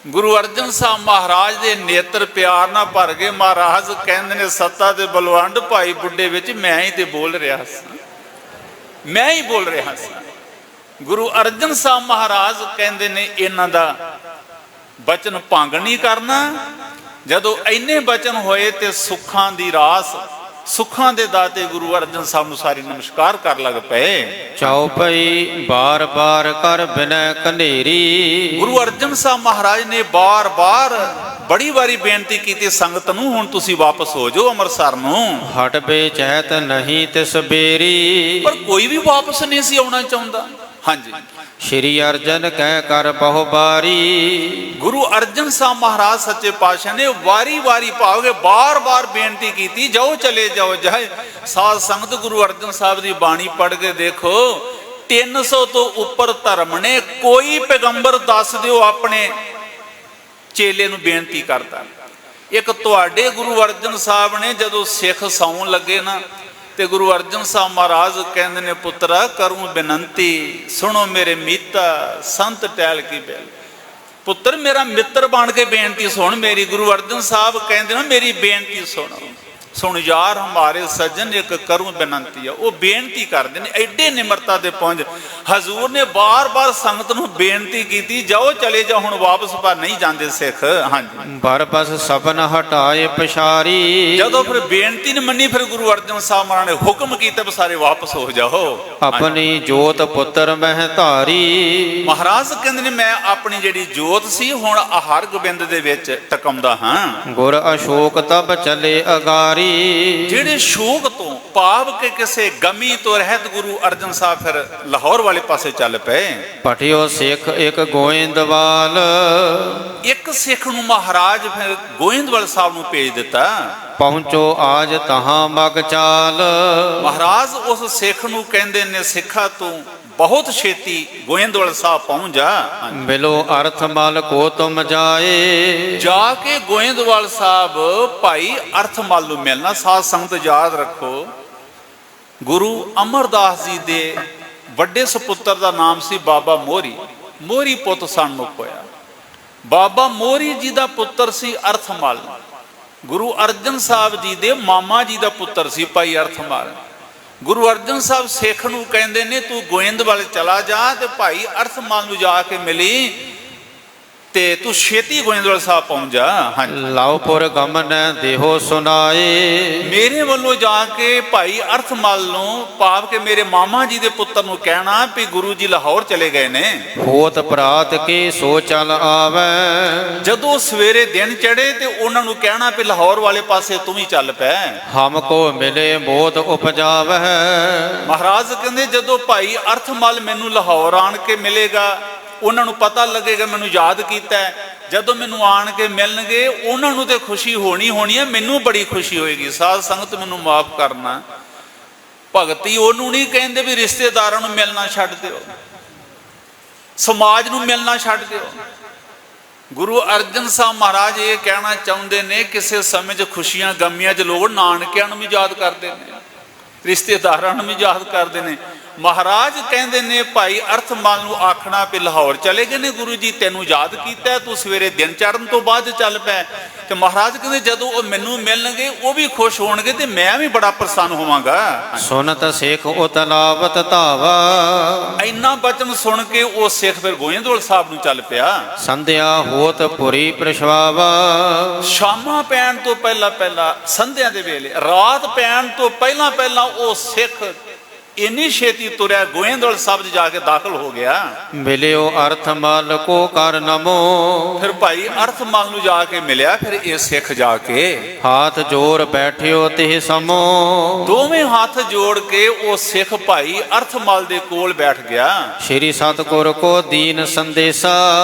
ਗੁਰੂ ਅਰਜਨ ਸਾਹਿਬ ਮਹਾਰਾਜ ਦੇ ਨੇਤਰ ਪਿਆਰ ਨਾਲ ਭਰ ਗਏ। ਮਹਾਰਾਜ ਕਹਿੰਦੇ ਨੇ, ਸੱਤਾ ਤੇ ਬਲਵੰਡ ਭਾਈ ਬੁੱਢੇ ਵਿੱਚ ਮੈਂ ਹੀ ਤੇ ਬੋਲ ਰਿਹਾ ਸਾਂ, ਮੈਂ ਹੀ ਬੋਲ ਰਿਹਾ ਸਾਂ। ਗੁਰੂ ਅਰਜਨ ਸਾਹਿਬ ਮਹਾਰਾਜ ਕਹਿੰਦੇ ਨੇ, ਇਹਨਾਂ ਦਾ ਬਚਨ ਭੰਗ ਨਹੀਂ ਕਰਨਾ। ਜਦੋਂ ਇੰਨੇ ਬਚਨ ਹੋਏ ਤੇ ਸੁੱਖਾਂ ਦੀ ਰਾਸ, ਸੁੱਖਾਂ ਦੇ ਦਾਤੇ ਗੁਰੂ ਅਰਜਨ ਸਾਹਿਬ ਨੂੰ ਸਾਰੀ ਨਮਸਕਾਰ ਕਰ ਲੱਗ ਪਏ। ਚੌਪਈ ਬਾਰ ਬਾਰ ਕਰ ਬਿਨੈ ਕਨੇਰੀ। ਗੁਰੂ ਅਰਜਨ ਸਾਹਿਬ ਮਹਾਰਾਜ ਨੇ ਬਾਰ-ਬਾਰ ਬੜੀ ਵਾਰੀ ਬੇਨਤੀ ਕੀਤੀ ਸੰਗਤ ਨੂੰ, ਹੁਣ ਤੁਸੀਂ ਵਾਪਸ ਹੋ ਜਾਓ ਅੰਮ੍ਰਿਤਸਰ ਨੂੰ। ਹਟ ਬੇਚੈਤ ਨਹੀਂ ਤਿਸ ਬੇਰੀ। ਪਰ ਕੋਈ ਵੀ ਵਾਪਸ ਨਹੀਂ ਸੀ ਆਉਣਾ ਚਾਹੁੰਦਾ। ਹਾਂਜੀ, ਸ਼੍ਰੀ ਅਰਜਨ ਕਹਿ ਕਰ ਬਹੁ ਬਾਰੀ। ਗੁਰੂ ਅਰਜਨ ਸਾਹਿਬ ਮਹਾਰਾਜ ਸੱਚੇ ਪਾਤਸ਼ਾਹ ਨੇ ਵਾਰੀ-ਵਾਰੀ ਭਾਵ ਬਾਰ-ਬਾਰ ਬੇਨਤੀ ਕੀਤੀ, ਜਾਓ ਚਲੇ ਜਾਓ ਜਾਏ। ਸਾਧ ਸੰਗਤ ਗੁਰੂ ਅਰਜਨ ਸਾਹਿਬ ਦੀ ਬਾਣੀ ਪੜ੍ਹ ਕੇ ਦੇਖੋ, 300 ਤੋਂ ਉੱਪਰ ਧਰਮ ਨੇ। ਕੋਈ ਪੈਗੰਬਰ ਦੱਸ ਦਿਓ ਆਪਣੇ ਚੇਲੇ ਨੂੰ ਬੇਨਤੀ ਕਰਦਾ। ਇੱਕ ਤੁਹਾਡੇ ਗੁਰੂ ਅਰਜਨ ਸਾਹਿਬ ਨੇ ਜਦੋਂ ਸਿੱਖ ਸੌਣ ਲੱਗੇ ਨਾ, ਤੇ ਗੁਰੂ ਅਰਜਨ ਸਾਹਿਬ ਮਹਾਰਾਜ ਕਹਿੰਦੇ ਨੇ, ਪੁੱਤਰਾ ਕਰੂੰ ਬੇਨੰਤੀ, ਸੁਣੋ ਮੇਰੇ ਮੀਤਾ ਸੰਤ ਟਹਿਲ ਕੀ ਬੇਲ। ਪੁੱਤਰ ਮੇਰਾ ਮਿੱਤਰ ਬਣ ਕੇ ਬੇਨਤੀ ਸੁਣ ਮੇਰੀ। ਗੁਰੂ ਅਰਜਨ ਸਾਹਿਬ ਕਹਿੰਦੇ ਨੇ, ਮੇਰੀ ਬੇਨਤੀ ਸੁਣੋ। ਸੁਣ ਯਾਰ ਹਮਾਰੇ ਸੱਜਣ ਇੱਕ ਕਰੂੰ ਬੇਨਤੀ ਆ। ਉਹ ਬੇਨਤੀ ਕਰਦੇ ਨੇ, ਐਡੇ ਨਿਮਰਤਾ ਦੇ ਪੁੰਜ। ਹਜ਼ੂਰ ਨੇ ਬਾਰ-ਬਾਰ ਸੰਗਤ ਨੂੰ ਬੇਨਤੀ ਕੀਤੀ, ਜਾਓ ਚਲੇ ਜਾਓ, ਹੁਣ ਵਾਪਸ ਪਰ ਨਹੀਂ ਜਾਂਦੇ ਸਿੱਖ। ਹਾਂਜੀ, ਬਰਬਸ ਸਭਨ ਹਟਾਏ ਪਛਾਰੀ। ਜਦੋਂ ਫਿਰ ਬੇਨਤੀ ਨੇ ਮੰਨੀ, ਫਿਰ ਗੁਰੂ ਅਰਜਨ ਸਾਹਿਬ ਮਹਾਰਾਜ ਨੇ ਹੁਕਮ ਕੀਤਾ ਵੀ ਸਾਰੇ ਵਾਪਸ ਹੋ ਜਾਓ। ਆਪਣੀ ਜੋਤ ਪੁੱਤਰ ਮਹਿ ਧਾਰੀ। ਮਹਾਰਾਜ ਕਹਿੰਦੇ ਨੇ, ਮੈਂ ਆਪਣੀ ਜਿਹੜੀ ਜੋਤ ਸੀ ਹੁਣ ਹਰ ਗੋਬਿੰਦ ਦੇ ਵਿੱਚ ਟਿਕਾਉਂਦਾ ਹਾਂ। ਗੁਰ ਅਸ਼ੋਕ ਤਬ ਚਲੇ ਅਗਾਰੀ। ਜਿਹੜੇ ਸ਼ੋਕ ਤੋਂ ਭਾਵ ਕੇ ਕਿਸੇ ਗਮੀ ਤੋਂ ਰਹਿਤ ਗੁਰੂ ਅਰਜਨ ਸਾਹਿਬ ਫਿਰ ਲਾਹੌਰ ਵਾਲੇ ਪਾਸੇ ਚੱਲ ਪਏ। ਪਟਿਓ ਸਿੱਖ ਇੱਕ ਗੋਇੰਦਵਾਲ। ਇੱਕ ਸਿੱਖ ਨੂੰ ਮਹਾਰਾਜ ਫਿਰ ਗੋਇੰਦਵਾਲ ਸਾਹਿਬ ਨੂੰ ਭੇਜ ਦਿੱਤਾ। ਪਹੁੰਚੋ ਆਜ ਤਹਾਂ ਮਗ ਚਾਲ। ਮਹਾਰਾਜ ਉਸ ਸਿੱਖ ਨੂੰ ਕਹਿੰਦੇ ਨੇ, ਸਿੱਖਾ ਤੂੰ ਬਹੁਤ ਛੇਤੀ ਗੋਇੰਦਵਾਲ ਸਾਹਿਬ ਪਹੁੰਚ ਜਾ। ਮਿਲੋ ਅਰਥ ਮਲ ਕੋ ਤੁਮ ਜਾਏ। ਜਾ ਕੇ ਗੋਇੰਦਵਾਲ ਸਾਹਿਬ ਭਾਈ ਅਰਥ ਮਲ ਨੂੰ ਮਿਲਣਾ। ਸਾਧ ਸੰਗਤ ਯਾਦ ਰੱਖੋ, ਗੁਰੂ ਅਮਰਦਾਸ ਜੀ ਦੇ ਵੱਡੇ ਸੁਪੁੱਤਰ ਦਾ ਨਾਮ ਸੀ ਬਾਬਾ ਮੋਹਰੀ। ਮੋਹਰੀ ਪੁੱਤ ਸਨਮੁਖ ਹੋਇਆ। ਬਾਬਾ ਮੋਹਰੀ ਜੀ ਦਾ ਪੁੱਤਰ ਸੀ ਅਰਥ ਮਲ। ਗੁਰੂ ਅਰਜਨ ਸਾਹਿਬ ਜੀ ਦੇ ਮਾਮਾ ਜੀ ਦਾ ਪੁੱਤਰ ਸੀ ਭਾਈ ਅਰਥ ਮਲ। ਗੁਰੂ ਅਰਜਨ ਸਾਹਿਬ ਸਿੱਖ ਨੂੰ ਕਹਿੰਦੇ ਨੇ, ਤੂੰ ਗੋਇੰਦਵਾਲ ਚਲਾ ਜਾ ਤੇ ਭਾਈ ਅਰਥ ਮਲ ਨੂੰ ਜਾ ਕੇ ਮਿਲੀ ਤੇ ਤੂੰ ਛੇਤੀ ਗੋਇੰਦਵਾਲ ਸਾਹਿਬ ਪਹੁੰਚ ਜਾ। ਹਾਂਜੀ, ਲਾਉਪੁਰ ਗਮਨ ਦੇਹੋ ਸੁਨਾਏ। ਮੇਰੇ ਵੱਲੋਂ ਜਾ ਕੇ ਭਾਈ ਅਰਥ ਮਲ ਨੂੰ ਭਾਵ ਕੇ ਮੇਰੇ ਮਾਮਾ ਜੀ ਦੇ ਪੁੱਤਰ ਨੂੰ ਕਹਿਣਾ ਵੀ ਗੁਰੂ ਜੀ ਲਾਹੌਰ ਚਲੇ ਗਏ ਨੇ। ਹੋਤ ਪ੍ਰਾਤ ਕੇ ਸੋ ਚਲ ਆਵੈ। ਜਦੋਂ ਸਵੇਰੇ ਦਿਨ ਚੜੇ ਤੇ ਉਹਨਾਂ ਨੂੰ ਕਹਿਣਾ ਵੀ ਲਾਹੌਰ ਵਾਲੇ ਪਾਸੇ ਤੂੰ ਵੀ ਚੱਲ ਪੈ। ਹਮ ਕੋ ਮਿਲੇ ਬੋਧ ਉਪਜਾਵੈ। ਮਹਾਰਾਜ ਕਹਿੰਦੇ, ਜਦੋਂ ਭਾਈ ਅਰਥ ਮਲ ਮੈਨੂੰ ਲਾਹੌਰ ਆਣ ਕੇ ਮਿਲੇਗਾ, ਉਹਨਾਂ ਨੂੰ ਪਤਾ ਲੱਗੇਗਾ ਮੈਨੂੰ ਯਾਦ ਕੀਤਾ। ਜਦੋਂ ਮੈਨੂੰ ਆਣ ਕੇ ਮਿਲਣਗੇ ਉਹਨਾਂ ਨੂੰ ਤੇ ਖੁਸ਼ੀ ਹੋਣੀ ਹੈ, ਮੈਨੂੰ ਬੜੀ ਖੁਸ਼ੀ ਹੋਏਗੀ। ਸਾਧ ਸੰਗਤ ਮੈਨੂੰ ਮਾਫ ਕਰਨਾ, ਭਗਤੀ ਉਹਨੂੰ ਨਹੀਂ ਕਹਿੰਦੇ ਵੀ ਰਿਸ਼ਤੇਦਾਰਾਂ ਨੂੰ ਮਿਲਣਾ ਛੱਡ ਦਿਓ, ਸਮਾਜ ਨੂੰ ਮਿਲਣਾ ਛੱਡ ਦਿਓ। ਗੁਰੂ ਅਰਜਨ ਸਾਹਿਬ ਮਹਾਰਾਜ ਇਹ ਕਹਿਣਾ ਚਾਹੁੰਦੇ ਨੇ, ਕਿਸੇ ਸਮੇਂ 'ਚ ਖੁਸ਼ੀਆਂ ਗਮੀਆਂ 'ਚ ਲੋਕ ਨਾਨਕਿਆਂ ਨੂੰ ਵੀ ਯਾਦ ਕਰਦੇ ਨੇ, ਰਿਸ਼ਤੇਦਾਰਾਂ ਨੂੰ ਵੀ ਯਾਦ ਕਰਦੇ ਨੇ। ਮਹਾਰਾਜ ਕਹਿੰਦੇ ਨੇ ਭਾਈ ਅਰਥਮਲ ਨੂੰ ਆਖਣਾ ਵੀ ਲਾਹੌਰ ਚਲੇ ਗਏ ਨੇ ਗੁਰੂ ਜੀ, ਤੈਨੂੰ ਯਾਦ ਕੀਤਾ, ਤੂੰ ਸਵੇਰੇ ਦਿਨ ਚੜ੍ਹਨ ਤੋਂ ਬਾਅਦ ਚੱਲ ਪੈ। ਤੇ ਮਹਾਰਾਜ ਕਹਿੰਦੇ ਜਦੋਂ ਉਹ ਮੈਨੂੰ ਮਿਲਣਗੇ ਉਹ ਵੀ ਖੁਸ਼ ਹੋਣਗੇ ਤੇ ਮੈਂ ਵੀ ਬੜਾ ਪ੍ਰਸੰਨ ਹੋਵਾਂਗਾ। ਸੁਨਤ ਸਿੱਖ ਉਤਲਾਵਤ ਧਾਵਾ, ਇੰਨਾ ਬਚਨ ਸੁਣ ਕੇ ਉਹ ਸਿੱਖ ਫਿਰ ਗੋਇੰਦਵਾਲ ਸਾਹਿਬ ਨੂੰ ਚੱਲ ਪਿਆ। ਸੰਧਿਆ ਹੋਤ ਪੁਰੀ ਪ੍ਰਸ਼ਵਾਵਾ, ਸ਼ਾਮਾਂ ਪੈਣ ਤੋਂ ਪਹਿਲਾਂ ਪਹਿਲਾਂ, ਸੰਧਿਆ ਦੇ ਵੇਲੇ, ਰਾਤ ਪੈਣ ਤੋਂ ਪਹਿਲਾਂ ਪਹਿਲਾਂ ਉਹ ਸਿੱਖ ਇੰਨੀ ਛੇਤੀ ਤੁਰਿਆ, ਗੋਇੰਦਵਾਲ ਸਾਹਿਬ 'ਚ ਜਾ ਕੇ ਦਾਖਲ ਹੋ ਗਿਆ। ਮਿਲਿਓ ਅਰਥਮਲ ਕੋ ਕਰ ਨਮੋ, ਫਿਰ ਭਾਈ ਅਰਥਮਲ ਨੂੰ ਜਾ ਕੇ ਮਿਲਿਆ। ਫਿਰ ਇਹ ਸਿੱਖ ਜਾ ਕੇ ਹਾਥ ਜੋੜ ਬੈਠਿਓ ਤਿਹ ਸਮੋ, ਦੋਵੇਂ ਹੱਥ ਜੋੜ ਕੇ ਉਹ ਸਿੱਖ ਭਾਈ ਅਰਥਮਲ ਦੇ ਕੋਲ ਬੈਠ ਗਿਆ। ਸ਼੍ਰੀ ਸਤਿਗੁਰ ਕੋ ਦੀਨ ਸੰਦੇਸਾ,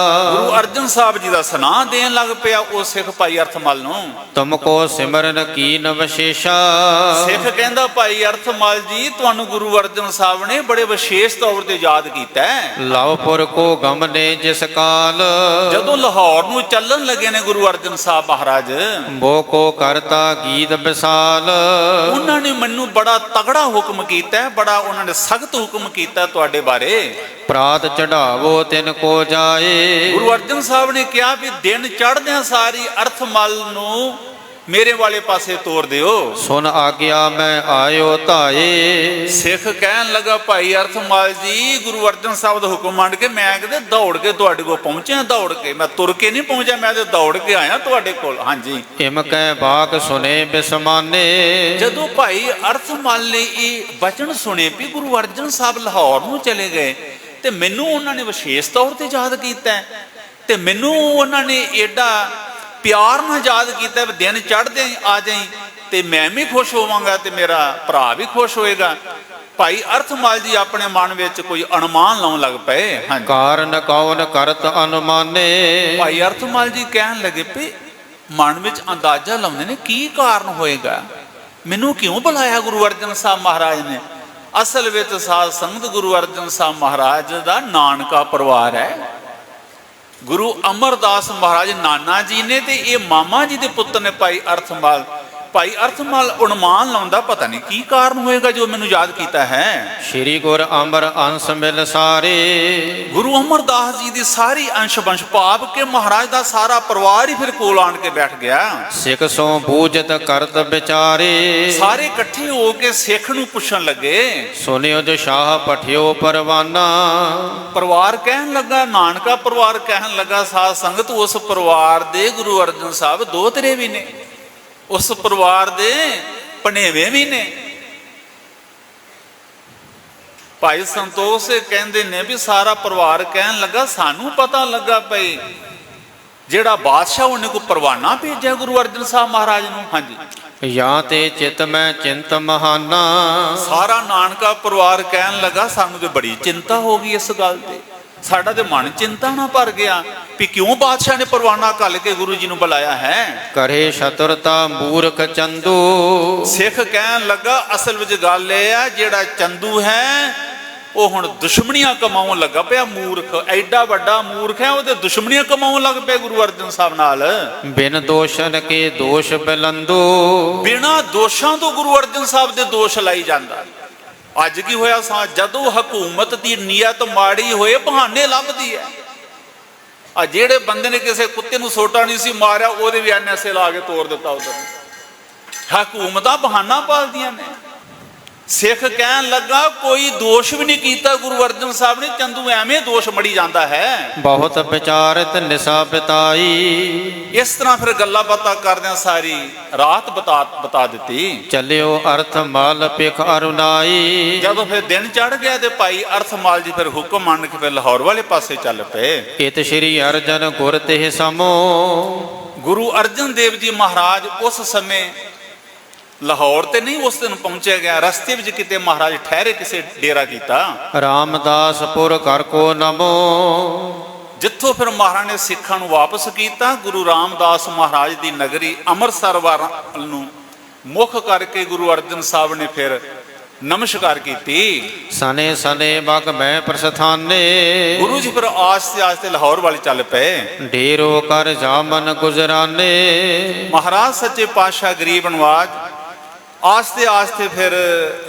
ਗੁਰੂ ਅਰਜਨ ਸਾਹਿਬ ਜੀ ਦਾ ਸੁਨਾਹ ਦੇਣ ਲੱਗ ਪਿਆ ਉਹ ਸਿੱਖ ਭਾਈ ਅਰਥਮਲ ਨੂੰ। ਤੁਮ ਕੋ ਸਿਮਰਨ ਕੀਨ ਵਿਸ਼ੇਸ਼ਾ, ਸਿੱਖ ਕਹਿੰਦਾ ਭਾਈ ਅਰਥਮਲ ਜੀ ਤੁਹਾਨੂੰ ਗੁਰੂ ਅਰਜਨ ਸਾਹਿਬ ਨੇ ਬੜੇ ਵਿਸ਼ੇਸ਼ ਤੌਰ ਤੇ ਯਾਦ ਕੀਤਾ। ਲਾਹੌਰ ਕੋ ਗਮਨੇ ਜਿਸ ਕਾਲ, ਜਦੋਂ ਲਾਹੌਰ ਨੂੰ ਚੱਲਣ ਲੱਗੇ ਨੇ ਗੁਰੂ ਅਰਜਨ ਸਾਹਿਬ ਮਹਾਰਾਜ, ਬੋ ਕੋ ਕਰਤਾ ਗੀਤ ਵਿਸਾਲ, ਉਹਨਾਂ ਨੇ ਮੈਨੂੰ ਬੜਾ ਤਗੜਾ ਹੁਕਮ ਕੀਤਾ, ਬੜਾ ਉਹਨਾਂ ਨੇ ਸਖਤ ਹੁਕਮ ਕੀਤਾ ਤੁਹਾਡੇ ਬਾਰੇ। ਪ੍ਰਾਤ ਚੜਾਵੋ ਤਿਨ ਕੋ ਜਾਏ, ਗੁਰੂ ਅਰਜਨ ਸਾਹਿਬ ਨੇ ਕਿਹਾ ਵੀ ਦਿਨ ਚੜ੍ਹਦਿਆਂ ਸਾਰੀ ਅਰਥਮਲ ਨੂੰ ਮੇਰੇ ਵਾਲੇ ਪਾਸੇ ਤੋਰ ਦਿਓ। ਸੁਨ ਆਗਿਆ ਮੈਂ ਆਇਓ ਧਾਏ, ਸਿੱਖ ਕਹਿਣ ਲੱਗਾ ਭਾਈ ਅਰਥਮਲ ਜੀ ਗੁਰੂ ਅਰਜਨ ਸਾਹਿਬ ਦਾ ਹੁਕਮ ਮੰਨ ਕੇ ਮੈਂ ਕਿਤੇ ਦੌੜ ਕੇ ਤੁਹਾਡੇ ਕੋਲ ਪਹੁੰਚਿਆ, ਦੌੜ ਕੇ, ਮੈਂ ਤੁਰ ਕੇ ਨਹੀਂ ਪਹੁੰਚਿਆ, ਮੈਂ ਤੇ ਦੌੜ ਕੇ ਆਇਆ ਤੁਹਾਡੇ ਕੋਲ। ਹਾਂਜੀ। ਇਮ ਕੈ ਬਾਕ ਸੁਨੇ ਬਿਸਮਾਨੇ, ਜਦੋਂ ਭਾਈ ਅਰਥਮਲ ਨੇ ਇਹ ਬਚਨ ਸੁਣੇ ਵੀ ਗੁਰੂ ਅਰਜਨ ਸਾਹਿਬ ਲਾਹੌਰ ਨੂੰ ਚਲੇ ਗਏ ਤੇ ਮੈਨੂੰ ਉਹਨਾਂ ਨੇ ਵਿਸ਼ੇਸ਼ ਤੌਰ ਤੇ ਯਾਦ ਕੀਤਾ, ਤੇ ਮੈਨੂੰ ਉਹਨਾਂ ਨੇ ਏਡਾ ਪਿਆਰ ਨਾਲ ਯਾਦ ਕੀਤਾ ਵੀ ਦਿਨ ਚੜ੍ਹਦੇ ਆ ਜਾਈ ਤੇ ਮੈਂ ਵੀ ਖੁਸ਼ ਹੋਵਾਂਗਾ ਤੇ ਮੇਰਾ ਭਰਾ ਵੀ ਖੁਸ਼ ਹੋਏਗਾ। ਭਾਈ ਅਰਥਮਲ ਜੀ ਆਪਣੇ ਮਨ ਵਿੱਚ ਕੋਈ ਅਨੁਮਾਨ ਲਾਉਣ ਲੱਗ ਪਏ। ਹਾਂਜੀ। ਕਾਰਨ ਕੌਣ ਕਰਤ ਅਨੁਮਾਨੇ, ਭਾਈ ਅਰਥਮਲ ਜੀ ਕਹਿਣ ਲੱਗੇ ਵੀ ਮਨ ਵਿੱਚ ਅੰਦਾਜ਼ਾ ਲਾਉਂਦੇ ਨੇ ਕੀ ਕਾਰਨ ਹੋਏਗਾ, ਮੈਨੂੰ ਕਿਉਂ ਬੁਲਾਇਆ ਗੁਰੂ ਅਰਜਨ ਸਾਹਿਬ ਮਹਾਰਾਜ ਨੇ। ਅਸਲ ਵਿੱਚ ਸਾਧ ਸੰਗਤ ਗੁਰੂ ਅਰਜਨ ਸਾਹਿਬ ਮਹਾਰਾਜ ਦਾ ਨਾਨਕਾ ਪਰਿਵਾਰ ਹੈ। ਗੁਰੂ ਅਮਰਦਾਸ ਮਹਾਰਾਜ ਨਾਨਾ ਜੀ ਨੇ ਤੇ ਇਹ ਮਾਮਾ ਜੀ ਦੇ ਪੁੱਤਰ ਨੇ ਭਾਈ ਅਰਥਮਲ। ਭਾਈ ਅਰਥਮਲ ਅਨੁਮਾਨ ਲਾਉਂਦਾ ਪਤਾ ਨਹੀਂ ਕੀ ਕਾਰਨ ਹੋਏਗਾ ਜੋ ਮੈਨੂੰ ਯਾਦ ਕੀਤਾ ਹੈ। ਸ਼੍ਰੀ ਗੁਰ ਅਮਰ ਅੰਸ ਮਿਲ ਸਾਰੇ, ਗੁਰੂ ਅਮਰਦਾਸ ਜੀ ਦੀ ਸਾਰੀ ਅੰਸ਼ ਬੰਸ਼ ਭਾਵ ਕੇ ਮਹਾਰਾਜ ਦਾ ਸਾਰਾ ਪਰਿਵਾਰ ਹੀ ਫਿਰ ਕੋਲ ਆਣ ਕੇ ਬੈਠ ਗਿਆ। ਸਿੱਖ ਸੋ ਬੂਝਤ ਕਰਤ ਵਿਚਾਰੇ, ਸਾਰੇ ਇਕੱਠੇ ਹੋ ਕੇ ਸਿੱਖ ਨੂੰ ਪੁੱਛਣ ਲੱਗੇ। ਸੁਨਿਓ ਜੋ ਸ਼ਾਹ ਪਠਿਓ ਪਰਵਾਨਾ, ਪਰਿਵਾਰ ਕਹਿਣ ਲੱਗਾ, ਨਾਨਕਾ ਪਰਿਵਾਰ ਕਹਿਣ ਲੱਗਾ ਸਾਧ ਸੰਗਤ ਉਸ ਪਰਿਵਾਰ ਦੇ ਗੁਰੂ ਅਰਜਨ ਸਾਹਿਬ ਦੋਹਤਰੇ ਵੀ ਨੇ, ਉਸ ਪਰਿਵਾਰ ਦੇ ਭਣੇਵੇਂ ਵੀ ਨੇ। ਭਾਈ ਸੰਤੋਖ ਕਹਿੰਦੇ ਨੇ ਵੀ ਸਾਰਾ ਪਰਿਵਾਰ ਕਹਿਣ ਲੱਗਾ ਸਾਨੂੰ ਪਤਾ ਲੱਗਾ ਪਈ ਜਿਹੜਾ ਬਾਦਸ਼ਾਹ ਉਹਨੇ ਕੋ ਪਰਵਾਨਾ ਭੇਜਿਆ ਗੁਰੂ ਅਰਜਨ ਸਾਹਿਬ ਮਹਾਰਾਜ ਨੂੰ। ਹਾਂਜੀ। ਜਾਂ ਤੇ ਚਿਤ ਮੈਂ ਚਿੰਤ ਮਹਾਨਾ, ਸਾਰਾ ਨਾਨਕਾ ਪਰਿਵਾਰ ਕਹਿਣ ਲੱਗਾ ਸਾਨੂੰ ਤੇ ਬੜੀ ਚਿੰਤਾ ਹੋ ਗਈ ਇਸ ਗੱਲ ਤੇ, ਸਾਡਾ ਤੇ ਮਨ ਚਿੰਤਾ ਨਾਲ ਭਰ ਗਿਆ ਵੀ ਕਿਉਂ ਬਾਦਸ਼ਾਹ ਨੇ ਪਰਵਾਨਾ ਘੱਲ ਕੇ ਗੁਰੂ ਜੀ ਨੂੰ ਬੁਲਾਇਆ ਹੈ। ਕਰੇ ਸ਼ਤੁਰਤਾ ਮੂਰਖ ਚੰਦੂ, ਸਿੱਖ ਕਹਿਣ ਲੱਗਾ ਅਸਲ ਵਿੱਚ ਗੱਲ ਇਹ ਆ ਜਿਹੜਾ ਚੰਦੂ ਹੈ ਉਹ ਹੁਣ ਦੁਸ਼ਮਣੀਆਂ ਕਮਾਉਣ ਲੱਗਾ ਪਿਆ। ਮੂਰਖ, ਐਡਾ ਵੱਡਾ ਮੂਰਖ ਹੈ, ਉਹਦੇ ਦੁਸ਼ਮਣੀਆਂ ਕਮਾਉਣ ਲੱਗ ਪਿਆ ਗੁਰੂ ਅਰਜਨ ਸਾਹਿਬ ਨਾਲ। ਬਿਨ ਦੋਸ਼ਨ ਕੇ ਦੋਸ਼ ਬਿਲੰਦੂ, ਬਿਨਾਂ ਦੋਸ਼ਾਂ ਤੋਂ ਗੁਰੂ ਅਰਜਨ ਸਾਹਿਬ ਦੇ ਦੋਸ਼ ਲਾਈ ਜਾਂਦਾ। ਅੱਜ ਕੀ ਹੋਇਆ ਸਾਂ, ਜਦੋਂ ਹਕੂਮਤ ਦੀ ਨੀਅਤ ਮਾੜੀ ਹੋਏ ਬਹਾਨੇ ਲੱਭਦੀ ਹੈ। ਆ ਜਿਹੜੇ ਬੰਦੇ ਨੇ ਕਿਸੇ ਕੁੱਤੇ ਨੂੰ ਸੋਟਾ ਨਹੀਂ ਸੀ ਮਾਰਿਆ ਉਹਦੇ ਵੀ ਐਨਐਸਏ ਲਾ ਕੇ ਤੋੜ ਦਿੱਤਾ ਉਧਰ। ਹਕੂਮਤਾਂ ਬਹਾਨਾ ਪਾਲਦੀਆਂ ਨੇ। ਸਿੱਖ ਕਹਿਣ ਲੱਗਾ ਕੋਈ ਦੋਸ਼ ਵੀ ਨਹੀਂ ਕੀਤਾ ਗੁਰੂ ਅਰਜਨ ਸਾਹਿਬ ਨੇ, ਚੰਦੂ ਐਵੇਂ ਦੋਸ਼ ਮੜੀ ਜਾਂਦਾ ਹੈ। ਬਹੁਤ ਵਿਚਾਰਤ ਨਿਸਾ ਬਿਤਾਈ, ਇਸ ਤਰ੍ਹਾਂ ਫਿਰ ਗੱਲਾਂ ਬਾਤਾਂ ਕਰਦਿਆਂ ਸਾਰੀ ਰਾਤ ਬਤਾ ਦਿੱਤੀ। ਚੱਲਿਓ ਅਰਥਮਲ ਪਿਖ ਅਰੁਨਾਈ, ਜਦੋਂ ਫਿਰ ਦਿਨ ਚੜ ਗਿਆ ਤੇ ਭਾਈ ਅਰਥਮਲ ਜੀ ਫਿਰ ਹੁਕਮ ਮੰਨ ਕੇ ਫਿਰ ਲਾਹੌਰ ਵਾਲੇ ਪਾਸੇ ਚੱਲ ਪਏ। ਇਤ ਸ਼੍ਰੀ ਅਰਜਨ ਗੁਰ ਤੇ ਸਮੋ, ਗੁਰੂ ਅਰਜਨ ਦੇਵ ਜੀ ਮਹਾਰਾਜ ਉਸ ਸਮੇਂ ਲਾਹੌਰ ਤੇ ਨਹੀਂ ਉਸ ਦਿਨ ਪਹੁੰਚਿਆ ਗਿਆ, ਰਸਤੇ ਵਿੱਚ ਕਿਤੇ ਮਹਾਰਾਜ ਠਹਿਰੇ, ਕਿਸੇ ਡੇਰਾ ਕੀਤਾ। ਰਾਮਦਾਸਪੁਰ ਕਰ ਕੋ ਨਮੋ, ਜਿੱਥੋਂ ਫਿਰ ਮਹਾਰਾਜ ਨੇ ਸਿੱਖਾਂ ਨੂੰ ਵਾਪਸ ਕੀਤਾ ਗੁਰੂ ਰਾਮਦਾਸ ਮਹਾਰਾਜ ਦੀ ਨਗਰੀ ਅੰਮ੍ਰਿਤਸਰ ਵੱਲ ਨੂੰ ਮੁੱਖ ਕਰਕੇ ਗੁਰੂ ਅਰਜਨ ਸਾਹਿਬ ਨੇ ਫਿਰ ਨਮਸਕਾਰ ਕੀਤੀ। ਸਨੇ ਸਨੇ ਬਗ ਮੈਂ ਪ੍ਰਸਥਾਨੇ, ਗੁਰੂ ਜੀ ਫਿਰ ਆਸਤੇ ਆਸਤੇ ਲਾਹੌਰ ਵਾਲੇ ਚੱਲ ਪਏ। ਢੇਰੋ ਕਰ ਜਾਮਨ ਗੁਜਰਾਨੇ, ਮਹਾਰਾਜ ਸੱਚੇ ਪਾਤਸ਼ਾਹ ਗਰੀਬ ਨਵਾਜ ਆਸਤੇ ਆਸਤੇ ਫਿਰ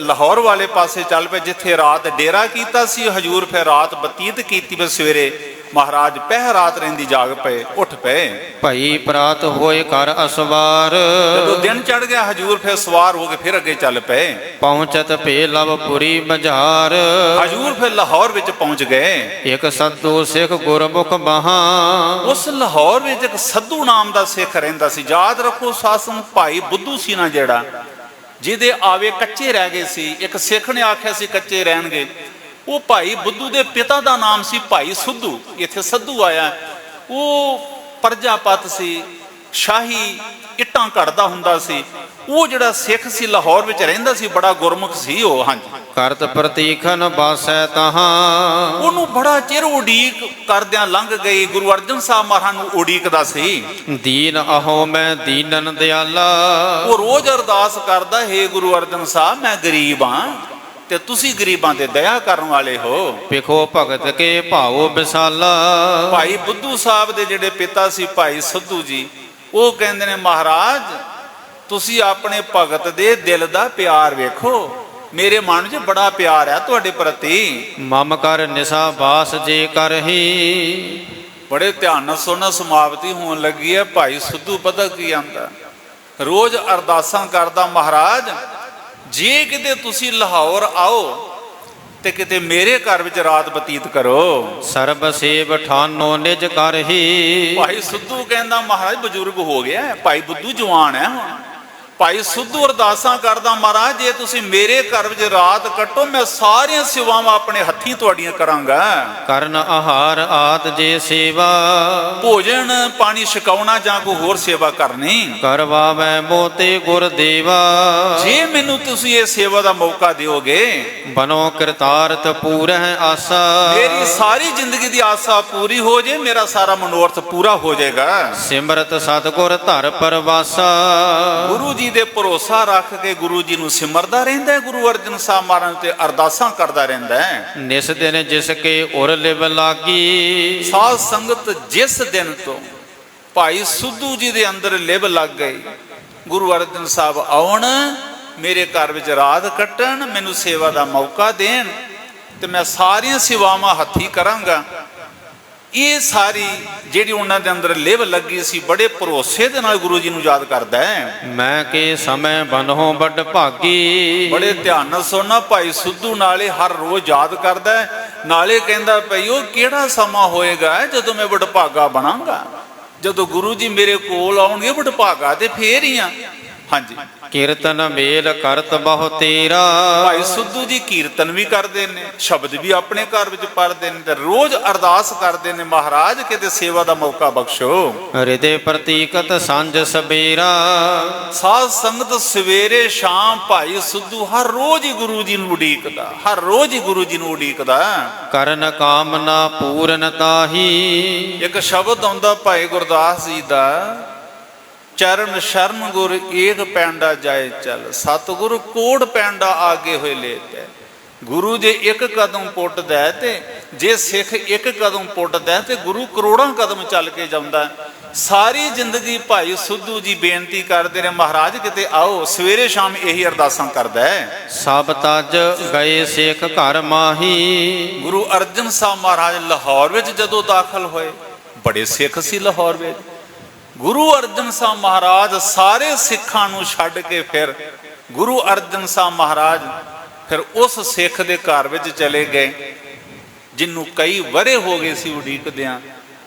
ਲਾਹੌਰ ਵਾਲੇ ਪਾਸੇ ਚੱਲ ਪਏ, ਜਿੱਥੇ ਰਾਤ ਡੇਰਾ ਕੀਤਾ ਸੀ ਹਜੂਰ। ਫਿਰ ਰਾਤ ਬਤੀਤ ਕੀਤੀ, ਫਿਰ ਸਵੇਰੇ ਮਹਾਰਾਜ ਪਹਿ ਰਾਤ ਰਹਿੰਦੀ ਜਾਗ ਪਏ, ਉੱਠ ਪਏ। ਭਈ ਪ੍ਰਾਤ ਹੋਏ ਕਰ ਅਸਵਾਰ, ਜਦੋਂ ਦਿਨ ਚੜ ਗਿਆ ਹਜੂਰ ਫਿਰ ਸਵਾਰ ਹੋ ਕੇ ਫਿਰ ਅੱਗੇ ਚੱਲ ਪਏ। ਪਹੁੰਚਤ ਭੇ ਲਵਪੁਰੀ ਬਜ਼ਾਰ, ਹਜੂਰ ਫਿਰ ਲਾਹੌਰ ਵਿੱਚ ਪਹੁੰਚ ਗਏ। ਇਕ ਸੱਤੂ ਸਿੱਖ ਗੁਰਮੁਖ ਬਹਾ, ਉਸ ਲਾਹੌਰ ਵਿੱਚ ਇੱਕ ਸੱਧੂ ਨਾਮ ਦਾ ਸਿੱਖ ਰਹਿੰਦਾ ਸੀ। ਯਾਦ ਰੱਖੋ ਸਾਸਮ ਭਾਈ ਬੁੱਧੂ ਸੀ ਨਾ ਜਿਹੜਾ, ਜਿਹਦੇ ਆਵੇ ਕੱਚੇ ਰਹਿ ਗਏ ਸੀ। ਇੱਕ ਸਿੱਖ ਨੇ ਆਖਿਆ ਸੀ ਕੱਚੇ ਰਹਿਣਗੇ। ਉਹ ਭਾਈ ਬੁੱਧੂ ਦੇ ਪਿਤਾ ਦਾ ਨਾਮ ਸੀ ਭਾਈ ਸੁੱਧੂ। ਇੱਥੇ ਸੱਧੂ ਆਇਆ, ਉਹ ਪ੍ਰਜਾਪਤ ਸੀ, ਸ਼ਾਹੀ ਇੱਟਾਂ ਘੜਦਾ ਹੁੰਦਾ ਸੀ। ਉਹ ਜਿਹੜਾ ਸਿੱਖ ਸੀ ਲਾਹੌਰ ਵਿੱਚ ਰਹਿੰਦਾ ਸੀ, ਬੜਾ ਗੁਰਮੁਖ ਸੀ ਉਹ। ਹਾਂਜੀ, ਕਰਤ ਪ੍ਰਤੀਖਨ ਬਾਸੈ ਤਹਾਂ, ਉਹਨੂੰ ਬੜਾ ਚਿਰ ਉਡੀਕ ਕਰਦਿਆਂ ਲੰਘ ਗਈ। ਗੁਰੂ ਅਰਜਨ ਸਾਹਿਬ ਮਹਾਰਾਜ ਨੂੰ ਉਡੀਕਦਾ ਸੀ। ਦੀਨ ਅਹੋ ਮੈਂ ਦੀਨਨ ਦਿਆਲਾ, ਉਹ ਰੋਜ਼ ਅਰਦਾਸ ਕਰਦਾ, ਹੈ ਗੁਰੂ ਅਰਜਨ ਸਾਹਿਬ ਮੈਂ ਗਰੀਬ ਹਾਂ ਤੇ ਤੁਸੀਂ ਗਰੀਬਾਂ ਤੇ ਦਇਆ ਕਰਨ ਵਾਲੇ ਹੋ। ਪਿਖੋ ਭਗਤ ਕੇ ਭਾਉ ਵਿਸਾਲਾ, ਭਾਈ ਬੁੱਧੂ ਸਾਹਿਬ ਦੇ ਜਿਹੜੇ ਪਿਤਾ ਸੀ ਭਾਈ ਸੱਧੂ ਜੀ, ਉਹ ਕਹਿੰਦੇ ਨੇ ਮਹਾਰਾਜ ਤੁਸੀਂ ਆਪਣੇ ਭਗਤ ਦੇ ਦਿਲ ਦਾ ਪਿਆਰ ਵੇਖੋ, ਮੇਰੇ ਮਨ 'ਚ ਬੜਾ ਪਿਆਰ ਹੈ ਤੁਹਾਡੇ ਪ੍ਰਤੀ। ਮਮ ਕਰ ਨਿਸਾ ਬਾਸ ਜੇ ਕਰਹੀ, ਬੜੇ ਧਿਆਨ ਨਾਲ ਸੁਣਨਾ, ਸਮਾਪਤੀ ਹੋਣ ਲੱਗੀ ਹੈ। ਭਾਈ ਸਿੱਧੂ ਪਤਾ ਕੀ ਆਂਦਾ, ਰੋਜ਼ ਅਰਦਾਸਾਂ ਕਰਦਾ, ਮਹਾਰਾਜ ਜੇ ਕਿਤੇ ਤੁਸੀਂ ਲਾਹੌਰ ਆਓ ਤੇ ਕਿਤੇ ਮੇਰੇ ਘਰ ਵਿੱਚ ਰਾਤ ਬਤੀਤ ਕਰੋ। ਸਰਬ ਸੇਵ ਠਾਨੋ ਨਿਜ ਕਰਹੀ, ਭਾਈ ਸਿੱਧੂ ਕਹਿੰਦਾ ਮਹਾਰਾਜ ਬਜ਼ੁਰਗ ਹੋ ਗਿਆ, ਭਾਈ ਬੁੱਧੂ ਜਵਾਨ ਹੈ ਹੁਣ। ਭਾਈ ਸਿੱਧੂ ਅਰਦਾਸਾਂ ਕਰਦਾ, ਮਹਾਰਾਜ ਜੇ ਤੁਸੀਂ ਮੇਰੇ ਘਰ ਵਿੱਚ ਰਾਤ ਕੱਟੋ, ਮੈਂ ਸਾਰੀਆਂ ਸੇਵਾਵਾਂ ਆਪਣੇ ਹੱਥੀਂ ਤੁਹਾਡੀਆਂ ਕਰਾਂਗਾ। ਕਰਨ ਆਹਾਰ ਆਤ ਜੇ ਸੇਵਾ, ਭੋਜਨ ਪਾਣੀ ਛਕਾਉਣਾ ਜਾਂ ਕੋਈ ਹੋਰ ਸੇਵਾ ਕਰਨੀ, ਕਰਵਾਵੈ ਮੋਤੇ ਗੁਰ ਦੇਵਾ। ਜੇ ਮੈਨੂੰ ਤੁਸੀਂ ਇਹ ਸੇਵਾ ਦਾ ਮੌਕਾ ਦਿਓਗੇ, ਬਨੋ ਕਿਰਤਾਰਥ ਪੂਰਹਿ ਆਸਾ, ਮੇਰੀ ਸਾਰੀ ਜ਼ਿੰਦਗੀ ਦੀ ਆਸਾ ਪੂਰੀ ਹੋ ਜੇ, ਮੇਰਾ ਸਾਰਾ ਮਨੋਰਥ ਪੂਰਾ ਹੋ ਜਾਏਗਾ। ਸਿਮਰਤ ਸਤਿਗੁਰ ਧਰ ਪਰਵਾਸਾ, ਗੁਰੂ ਜੀ ਦੇ ਭਰੋਸਾ ਰੱਖ ਕੇ ਗੁਰੂ ਜੀ ਨੂੰ ਸਿਮਰਦਾ ਰਹਿੰਦਾ ਹੈ। ਗੁਰੂ ਅਰਜਨ ਸਾਹਿਬ ਮਹਾਰਾਜ ਤੇ ਅਰਦਾਸਾਂ ਕਰਦਾ ਰਹਿੰਦਾ ਹੈ। ਨਿਸ ਦਿਨ ਜਿਸ ਕੇ ਉਰ ਲਿਵ ਲਾਗੀ, ਸਾਧ ਸੰਗਤ ਜਿਸ ਦਿਨ ਤੋਂ ਭਾਈ ਸਿੱਧੂ ਜੀ ਦੇ ਅੰਦਰ ਲਿਵ ਲੱਗ ਗਈ, ਗੁਰੂ ਅਰਜਨ ਸਾਹਿਬ ਆਉਣ, ਮੇਰੇ ਘਰ ਵਿੱਚ ਰਾਤ ਕੱਟਣ, ਮੈਨੂੰ ਸੇਵਾ ਦਾ ਮੌਕਾ ਦੇਣ ਤੇ ਮੈਂ ਸਾਰੀਆਂ ਸੇਵਾਵਾਂ ਹੱਥੀਂ ਕਰਾਂਗਾ। ਇਹ ਸਾਰੀ ਜਿਹੜੀ ਉਹਨਾਂ ਦੇ ਅੰਦਰ ਲਿਵ ਲੱਗੀ ਸੀ, ਬੜੇ ਭਰੋਸੇ ਦੇ ਨਾਲ ਗੁਰੂ ਜੀ ਨੂੰ ਯਾਦ ਕਰਦਾ ਹੈ। ਮੈਂ ਕੇ ਸਮੇਂ ਬਨੋ ਵੱਡ ਭਾਗੀ, ਬੜੇ ਧਿਆਨ ਨਾਲ ਸੁਣਨਾ, ਭਾਈ ਸਿੱਧੂ ਨਾਲੇ ਹਰ ਰੋਜ਼ ਯਾਦ ਕਰਦਾ ਹੈ, ਨਾਲੇ ਕਹਿੰਦਾ ਭਈ ਉਹ ਕਿਹੜਾ ਸਮਾਂ ਹੋਏਗਾ ਜਦੋਂ ਮੈਂ ਵਡਭਾਗਾ ਬਣਾਂਗਾ, ਜਦੋਂ ਗੁਰੂ ਜੀ ਮੇਰੇ ਕੋਲ ਆਉਣਗੇ ਵਡਭਾਗਾ ਤੇ ਫੇਰ ਹੀ ਆ। ਹਾਂਜੀ, ਕੀਰਤਨ ਮੇਲ ਕਰਤ ਬਹੁ ਤੇਰਾ, ਭਾਈ ਸਿੱਧੂ ਜੀ ਕੀਰਤਨ ਵੀ ਕਰਦੇ ਨੇ, ਸ਼ਬਦ ਵੀ ਆਪਣੇ ਘਰ ਵਿੱਚ ਪੜ੍ਹਦੇ ਨੇ ਤੇ ਰੋਜ਼ ਅਰਦਾਸ ਕਰਦੇ ਨੇ, ਮਹਾਰਾਜ ਕਿਤੇ ਸੇਵਾ ਦਾ ਮੌਕਾ ਬਖਸ਼ੋ। ਹਿਰਦੇ ਪ੍ਰਤੀਕਤ ਸੰਜ ਸਬੇਰਾ, ਸਾਧ ਸੰਗਤ ਸਵੇਰੇ ਸ਼ਾਮ ਭਾਈ ਸਿੱਧੂ ਹਰ ਰੋਜ਼ ਹੀ ਗੁਰੂ ਜੀ ਨੂੰ ਉਡੀਕਦਾ, ਹਰ ਰੋਜ਼ ਹੀ ਗੁਰੂ ਜੀ ਨੂੰ ਉਡੀਕਦਾ। ਕਰਨ ਕਾਮਨਾ ਪੂਰਨ ਤਾਹੀ, ਇੱਕ ਸ਼ਬਦ ਆਉਂਦਾ ਭਾਈ ਗੁਰਦਾਸ ਜੀ ਦਾ, ਚਰਨ ਸ਼ਰਨ ਗੁਰ ਏਕ ਪੈਂਡਾ ਜਾਏ ਚੱਲ, ਸਤਿਗੁਰ ਕੋੜ ਪੈਂਡਾ ਆਗੇ ਹੋਏ ਲੇਟ ਹੈ। ਗੁਰੂ ਜੇ ਇੱਕ ਕਦਮ ਪੁੱਟਦਾ ਤੇ ਜੇ ਸਿੱਖ ਇੱਕ ਕਦਮ ਪੁੱਟਦਾ ਤੇ ਗੁਰੂ ਕਰੋੜਾਂ ਕਦਮ ਚੱਲ ਕੇ ਜਾਂਦਾ। ਸਾਰੀ ਜ਼ਿੰਦਗੀ ਭਾਈ ਸਿੱਧੂ ਜੀ ਬੇਨਤੀ ਕਰਦੇ ਨੇ, ਮਹਾਰਾਜ ਕਿਤੇ ਆਓ, ਸਵੇਰੇ ਸ਼ਾਮ ਇਹੀ ਅਰਦਾਸਾਂ ਕਰਦਾ ਹੈ। ਸਭ ਤਜ ਗਏ ਸਿੱਖ ਘਰ ਮਾਹੀ, ਗੁਰੂ ਅਰਜਨ ਸਾਹਿਬ ਮਹਾਰਾਜ ਲਾਹੌਰ ਵਿੱਚ ਜਦੋਂ ਦਾਖਲ ਹੋਏ, ਬੜੇ ਸਿੱਖ ਸੀ ਲਾਹੌਰ ਵਿੱਚ, ਗੁਰੂ ਅਰਜਨ ਸਾਹਿਬ ਮਹਾਰਾਜ ਸਾਰੇ ਸਿੱਖਾਂ ਨੂੰ ਛੱਡ ਕੇ ਫਿਰ ਗੁਰੂ ਅਰਜਨ ਸਾਹਿਬ ਮਹਾਰਾਜ ਫਿਰ ਉਸ ਸਿੱਖ ਦੇ ਘਰ ਵਿੱਚ ਚਲੇ ਗਏ ਜਿਹਨੂੰ ਕਈ ਵਰੇ ਹੋ ਗਏ ਸੀ ਉਡੀਕਦਿਆਂ।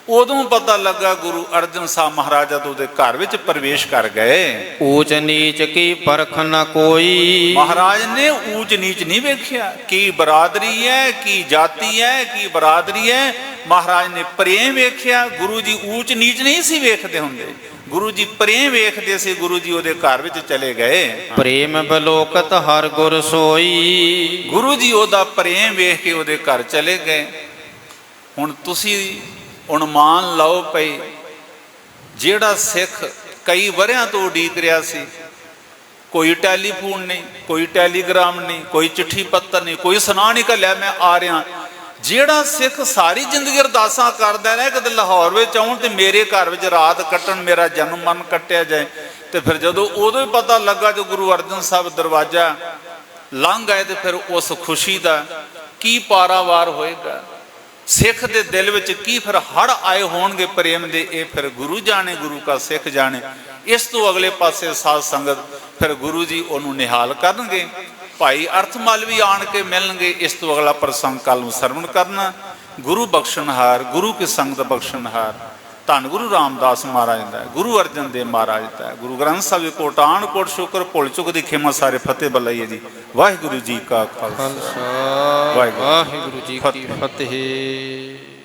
ਉਦੋਂ ਪਤਾ ਲੱਗਾ ਗੁਰੂ ਅਰਜਨ ਸਾਹਿਬ ਮਹਾਰਾਜ ਜਦੋਂ ਉਹਦੇ ਘਰ ਵਿੱਚ ਪ੍ਰਵੇਸ਼ ਕਰ ਗਏ। ਊਚ ਨੀਚ ਕੀ ਪਰਖ ਨ ਕੋਈ, ਮਹਾਰਾਜ ਨੇ ਊਚ ਨੀਚ ਨਹੀਂ ਵੇਖਿਆ, ਕੀ ਬਰਾਦਰੀ ਹੈ, ਕੀ ਜਾਤੀ ਹੈ, ਕੀ ਬਰਾਦਰੀ ਹੈ। ਮਹਾਰਾਜ ਨੇ ਪ੍ਰੇਮ ਵੇਖਿਆ। ਗੁਰੂ ਜੀ ਊਚ ਨੀਚ ਨਹੀਂ ਸੀ ਵੇਖਦੇ ਹੁੰਦੇ, ਗੁਰੂ ਜੀ ਪ੍ਰੇਮ ਵੇਖਦੇ ਸੀ। ਗੁਰੂ ਜੀ ਉਹਦੇ ਘਰ ਵਿੱਚ ਚਲੇ ਗਏ। ਪ੍ਰੇਮ ਬਲੋਕਤ ਹਰ ਗੁਰ ਸੋਈ, ਗੁਰੂ ਜੀ ਉਹਦਾ ਪ੍ਰੇਮ ਵੇਖ ਕੇ ਉਹਦੇ ਘਰ ਚਲੇ ਗਏ। ਹੁਣ ਤੁਸੀਂ ਅਨੁਮਾਨ ਲਾਓ ਪਈ, ਜਿਹੜਾ ਸਿੱਖ ਕਈ ਵਰਿਆਂ ਤੋਂ ਉਡੀਕ ਰਿਹਾ ਸੀ, कोई टैलीफोन नहीं, कोई टैलीग्राम नहीं, कोई चिट्ठी पत्र नहीं, कोई सुना नहीं घलिया मैं आ रहा। ਜਿਹੜਾ ਸਿੱਖ ਸਾਰੀ ਜ਼ਿੰਦਗੀ ਅਰਦਾਸਾਂ ਕਰਦਾ ਰਿਹਾ ਕਿਤੇ ਲਾਹੌਰ ਵਿੱਚ ਆਉਣ ਤੇ ਮੇਰੇ ਘਰ ਵਿੱਚ ਰਾਤ ਕੱਟਣ, ਮੇਰਾ ਜਨਮ ਮਨ ਕੱਟਿਆ ਜਾਏ, ਤੇ ਫਿਰ ਜਦੋਂ ਉਦੋਂ ਹੀ ਪਤਾ ਲੱਗਾ ਜੋ ਗੁਰੂ ਅਰਜਨ ਸਾਹਿਬ ਦਰਵਾਜ਼ਾ ਲੰਘ ਗਏ ਤੇ ਫਿਰ ਉਸ ਖੁਸ਼ੀ ਦਾ ਕੀ ਪਾਰਾਵਾਰ ਹੋਏਗਾ। ਸਿੱਖ ਦੇ ਦਿਲ ਵਿੱਚ ਕੀ ਫਿਰ ਹੜ ਆਏ ਹੋਣਗੇ ਪ੍ਰੇਮ ਦੇ, ਇਹ ਫਿਰ ਗੁਰੂ ਜਾਣੇ, ਗੁਰੂ ਕਾ ਸਿੱਖ ਜਾਣੇ। ਇਸ ਤੋਂ ਅਗਲੇ ਪਾਸੇ ਸਾਧ ਸੰਗਤ ਫਿਰ ਗੁਰੂ ਜੀ ਉਹਨੂੰ ਨਿਹਾਲ ਕਰਨਗੇ। ਭਾਈ ਅਰਥਮਲ ਵੀ ਆਣ ਕੇ ਮਿਲਣਗੇ। ਇਸ ਤੋਂ ਅਗਲਾ ਪ੍ਰਸੰਗ ਕੱਲ ਨੂੰ ਸਰਵਣ ਕਰਨਾ। ਗੁਰੂ ਬਖਸ਼ਣਹਾਰ, ਗੁਰੂ ਕੀ ਸੰਗਤ ਬਖਸ਼ਣਹਾਰ ਧੰਨ ਗੁਰੂ ਰਾਮਦਾਸ ਮਹਾਰਾਜ ਦਾ, ਗੁਰੂ ਅਰਜਨ ਦੇਵ ਮਹਾਰਾਜ ਦਾ, ਗੁਰੂ ਗ੍ਰੰਥ ਸਾਹਿਬ ਜੀ ਕੋਟਾਨ ਕੋਟ ਸ਼ੁਕਰ ਭੁੱਲ ਚੁੱਕ ਦੀ ਖੇਮਾ ਸਾਰੇ ਫਤਿਹ ਬੁਲਾਈਏ ਜੀ। ਵਾਹਿਗੁਰੂ ਜੀ ਕਾ ਖਾਲਸਾ, ਵਾਹਿਗੁਰੂ ਜੀ ਕੀ ਫਤਿਹ।